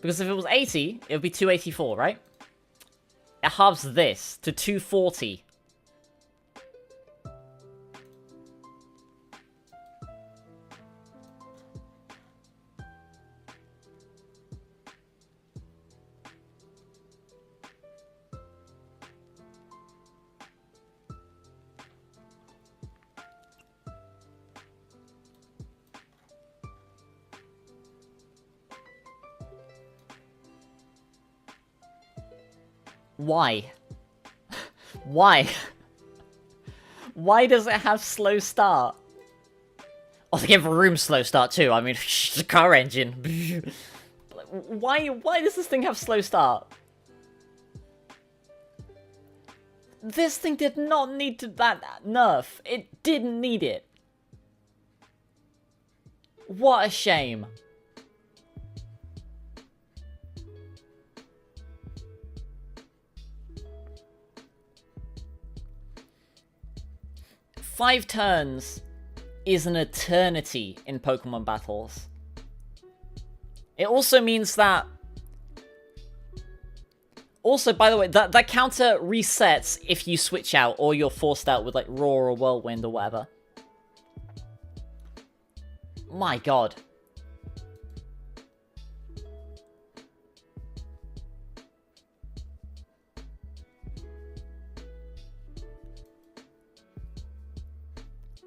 Because if it was 80, it would be 284, right? It halves this to 240. Why? Why? Why does it have slow start? Oh, they give room slow start too. I mean, it's a car engine. Why does this thing have slow start? This thing did not need that nerf. It didn't need it. What a shame. Five turns is an eternity in Pokemon battles. It also means that... Also, by the way, that counter resets if you switch out or you're forced out with, like, Roar or Whirlwind or whatever. My god.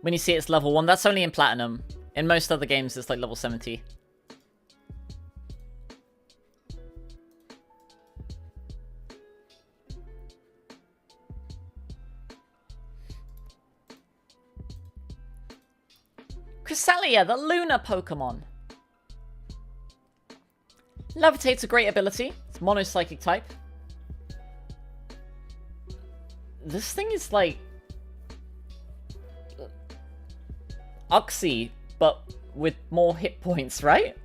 When you see it's level 1, that's only in Platinum. In most other games, it's like level 70. Cresselia, the Lunar Pokemon. Levitate's a great ability. It's mono-psychic type. This thing is like... Uxie, but with more hit points, right?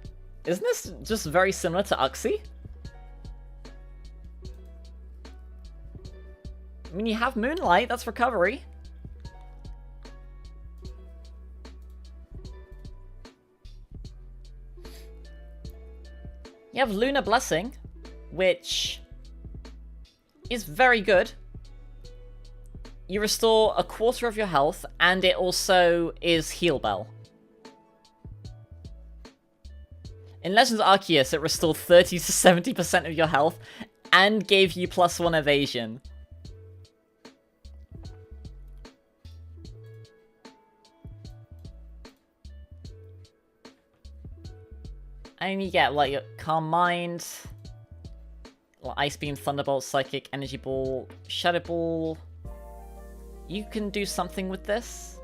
Isn't this just very similar to Uxie? I mean, you have Moonlight, that's recovery. You have Lunar Blessing, which is very good. you restore a quarter of your health, and it also is Heal Bell. In Legends Arceus, it restored 30 to 70% of your health, and gave you +1 evasion. And you get, like, your Calm Mind, like, Ice Beam, Thunderbolt, Psychic, Energy Ball, Shadow Ball. You can do something with this.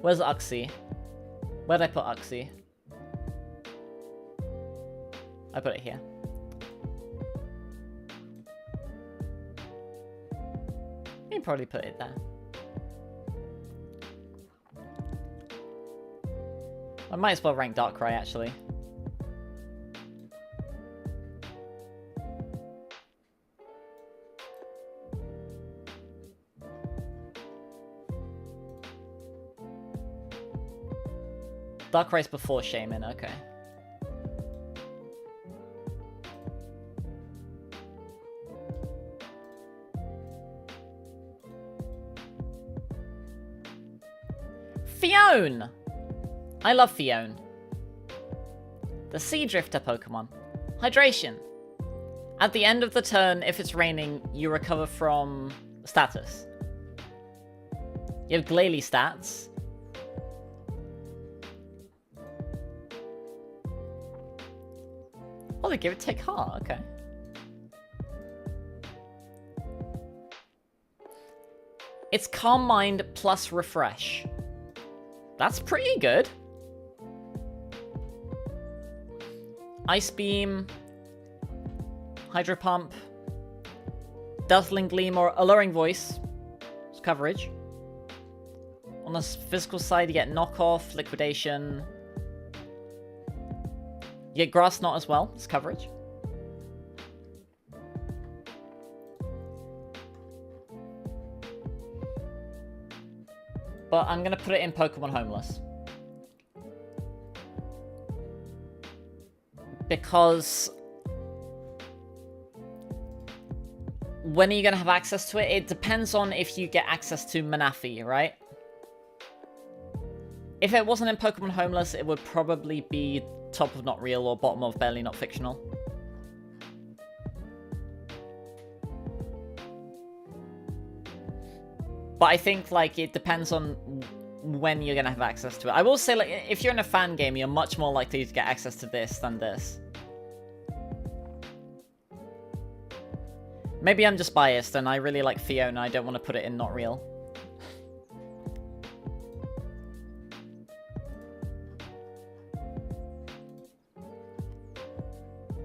Where's Uxie? Where'd I put Uxie? I put it here. You probably put it there. I might as well rank Darkrai, actually. Darkrai's before Shaman, okay. Fione! I love Fione. The Sea Drifter Pokemon. Hydration. At the end of the turn, if it's raining, you recover from status. You have Glalie stats. Oh, they give it Take Heart, okay. It's Calm Mind plus Refresh. That's pretty good. Ice Beam, Hydro Pump, Dazzling Gleam or Alluring Voice. It's coverage. On the physical side, you get Knockoff, Liquidation. You get Grass Knot as well. It's coverage. But I'm going to put it in Pokemon Homeless. Because when are you going to have access to it? It depends on if you get access to Manaphy, right? If it wasn't in Pokemon Homeless, it would probably be top of Not Real or bottom of Barely Not Fictional. But I think, like, it depends on when you're gonna have access to it. I will say, like, if you're in a fan game, you're much more likely to get access to this than this. Maybe I'm just biased and I really like Fiona. I don't want to put it in Not Real.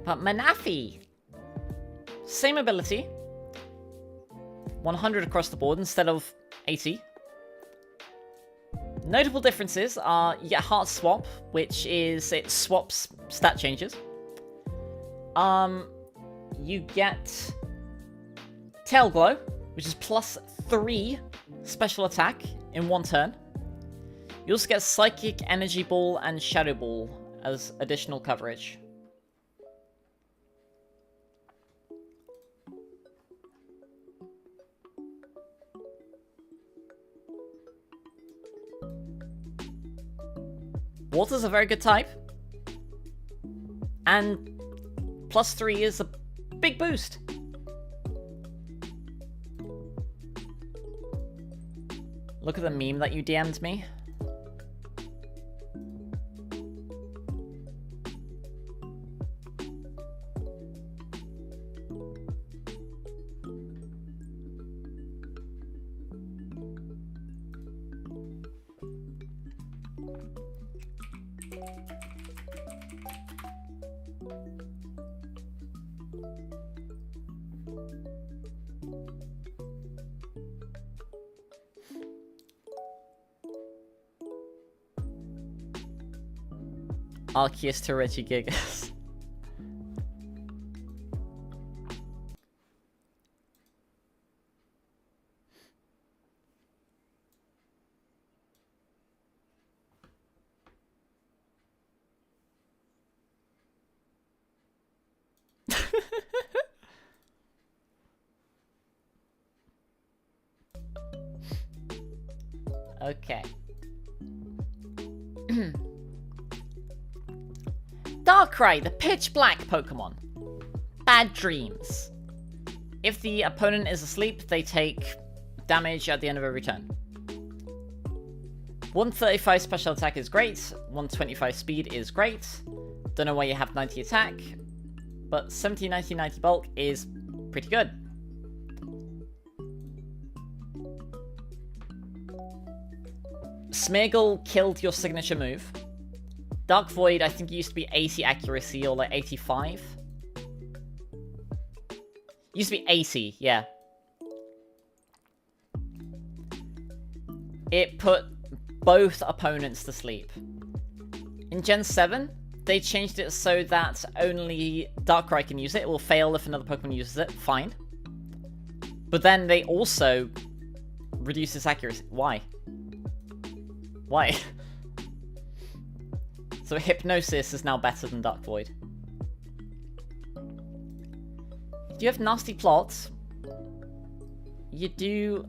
But Manaphy! Same ability. 100 across the board instead of 80. Notable differences are you get Heart Swap, which is it swaps stat changes. You get Tail Glow, which is +3 special attack in one turn. You also get Psychic, Energy Ball, and Shadow Ball as additional coverage. Water's a very good type. And +3 is a big boost. Look at the meme that you DM'd me. Arceus to Regigigas. Okay. Darkrai, the pitch black Pokemon. Bad dreams. If the opponent is asleep, they take damage at the end of every turn. 135 special attack is great. 125 speed is great. Don't know why you have 90 attack. But 70, 90, 90 bulk is pretty good. Smeargle killed your signature move. Dark Void, I think it used to be 80 accuracy or like 85. Used to be 80, yeah. It put both opponents to sleep. In Gen 7, they changed it so that only Darkrai can use it. It will fail if another Pokemon uses it. Fine. But then they also reduce its accuracy. Why? Why? So Hypnosis is now better than Dark Void. Do you have nasty plots? You do.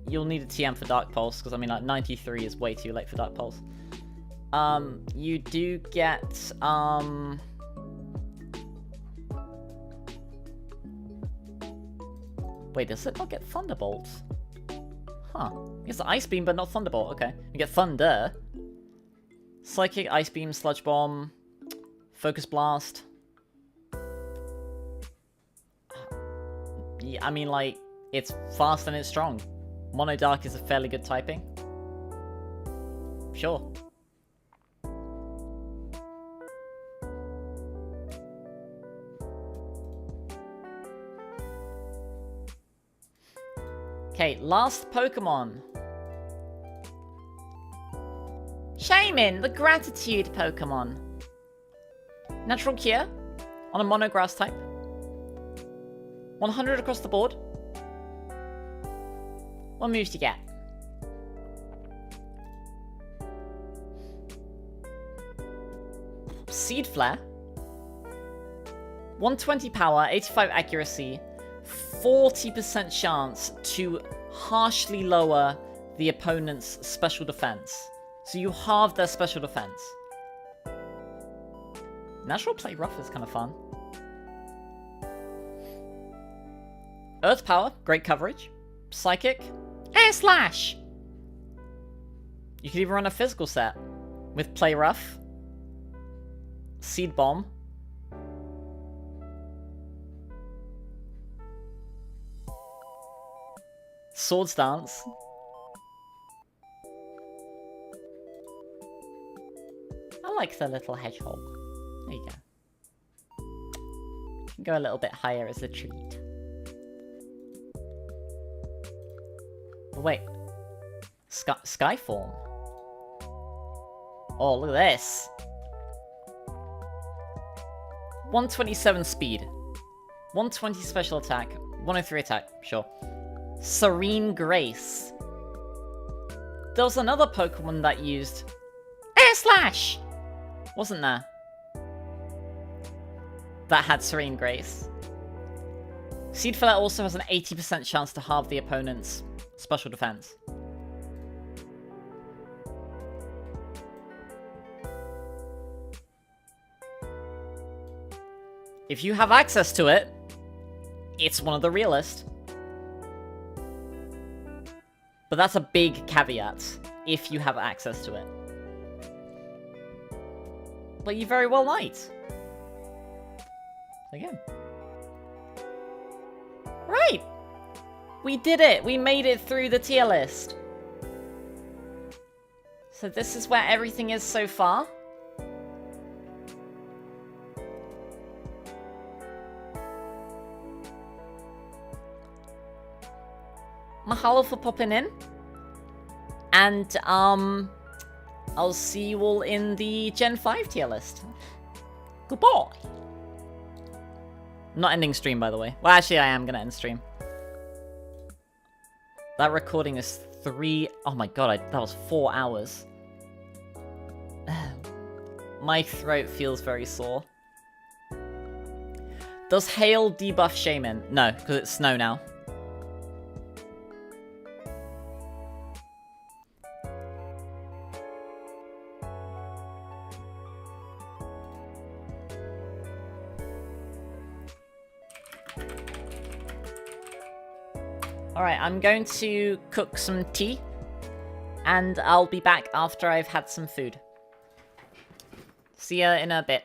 You'll need a TM for Dark Pulse, because I mean, like 93 is way too late for Dark Pulse. You do get wait, does it not get Thunderbolt? Huh. It's Ice Beam, but not Thunderbolt. Okay. You get Thunder. Psychic, Ice Beam, Sludge Bomb, Focus Blast. Yeah, I mean, like, it's fast and it's strong. Mono Dark is a fairly good typing. Sure. Okay, last Pokemon. Shaman, the Gratitude Pokemon. Natural Cure on a Mono Grass type. 100 across the board. What moves do you get? Seed Flare. 120 power, 85 accuracy, 40% chance to harshly lower the opponent's special defense. So you halve their special defense. Natural Play Rough is kind of fun. Earth Power, great coverage. Psychic, Air Slash! You could even run a physical set with Play Rough, Seed Bomb, Swords Dance, I like the little hedgehog. There you go. You can go a little bit higher as a treat. Oh, wait. Skyform. Oh, look at this. 127 speed. 120 special attack. 103 attack, sure. Serene Grace. There was another Pokemon that used Air Slash! Wasn't there? That had Serene Grace. Seed Flare also has an 80% chance to halve the opponent's special defense. If you have access to it, it's one of the realest. But that's a big caveat, if you have access to it. But you very well might. Again. Right! We did it! We made it through the tier list. So this is where everything is so far. Mahalo for popping in. And, I'll see you all in the Gen 5 tier list. Goodbye! I'm not ending stream, by the way. Well, actually, I am gonna end stream. That recording is 3... Oh my god, that was 4 hours. My throat feels very sore. Does hail debuff Shaman? No, because it's snow now. Alright, I'm going to cook some tea. And I'll be back after I've had some food. See ya in a bit.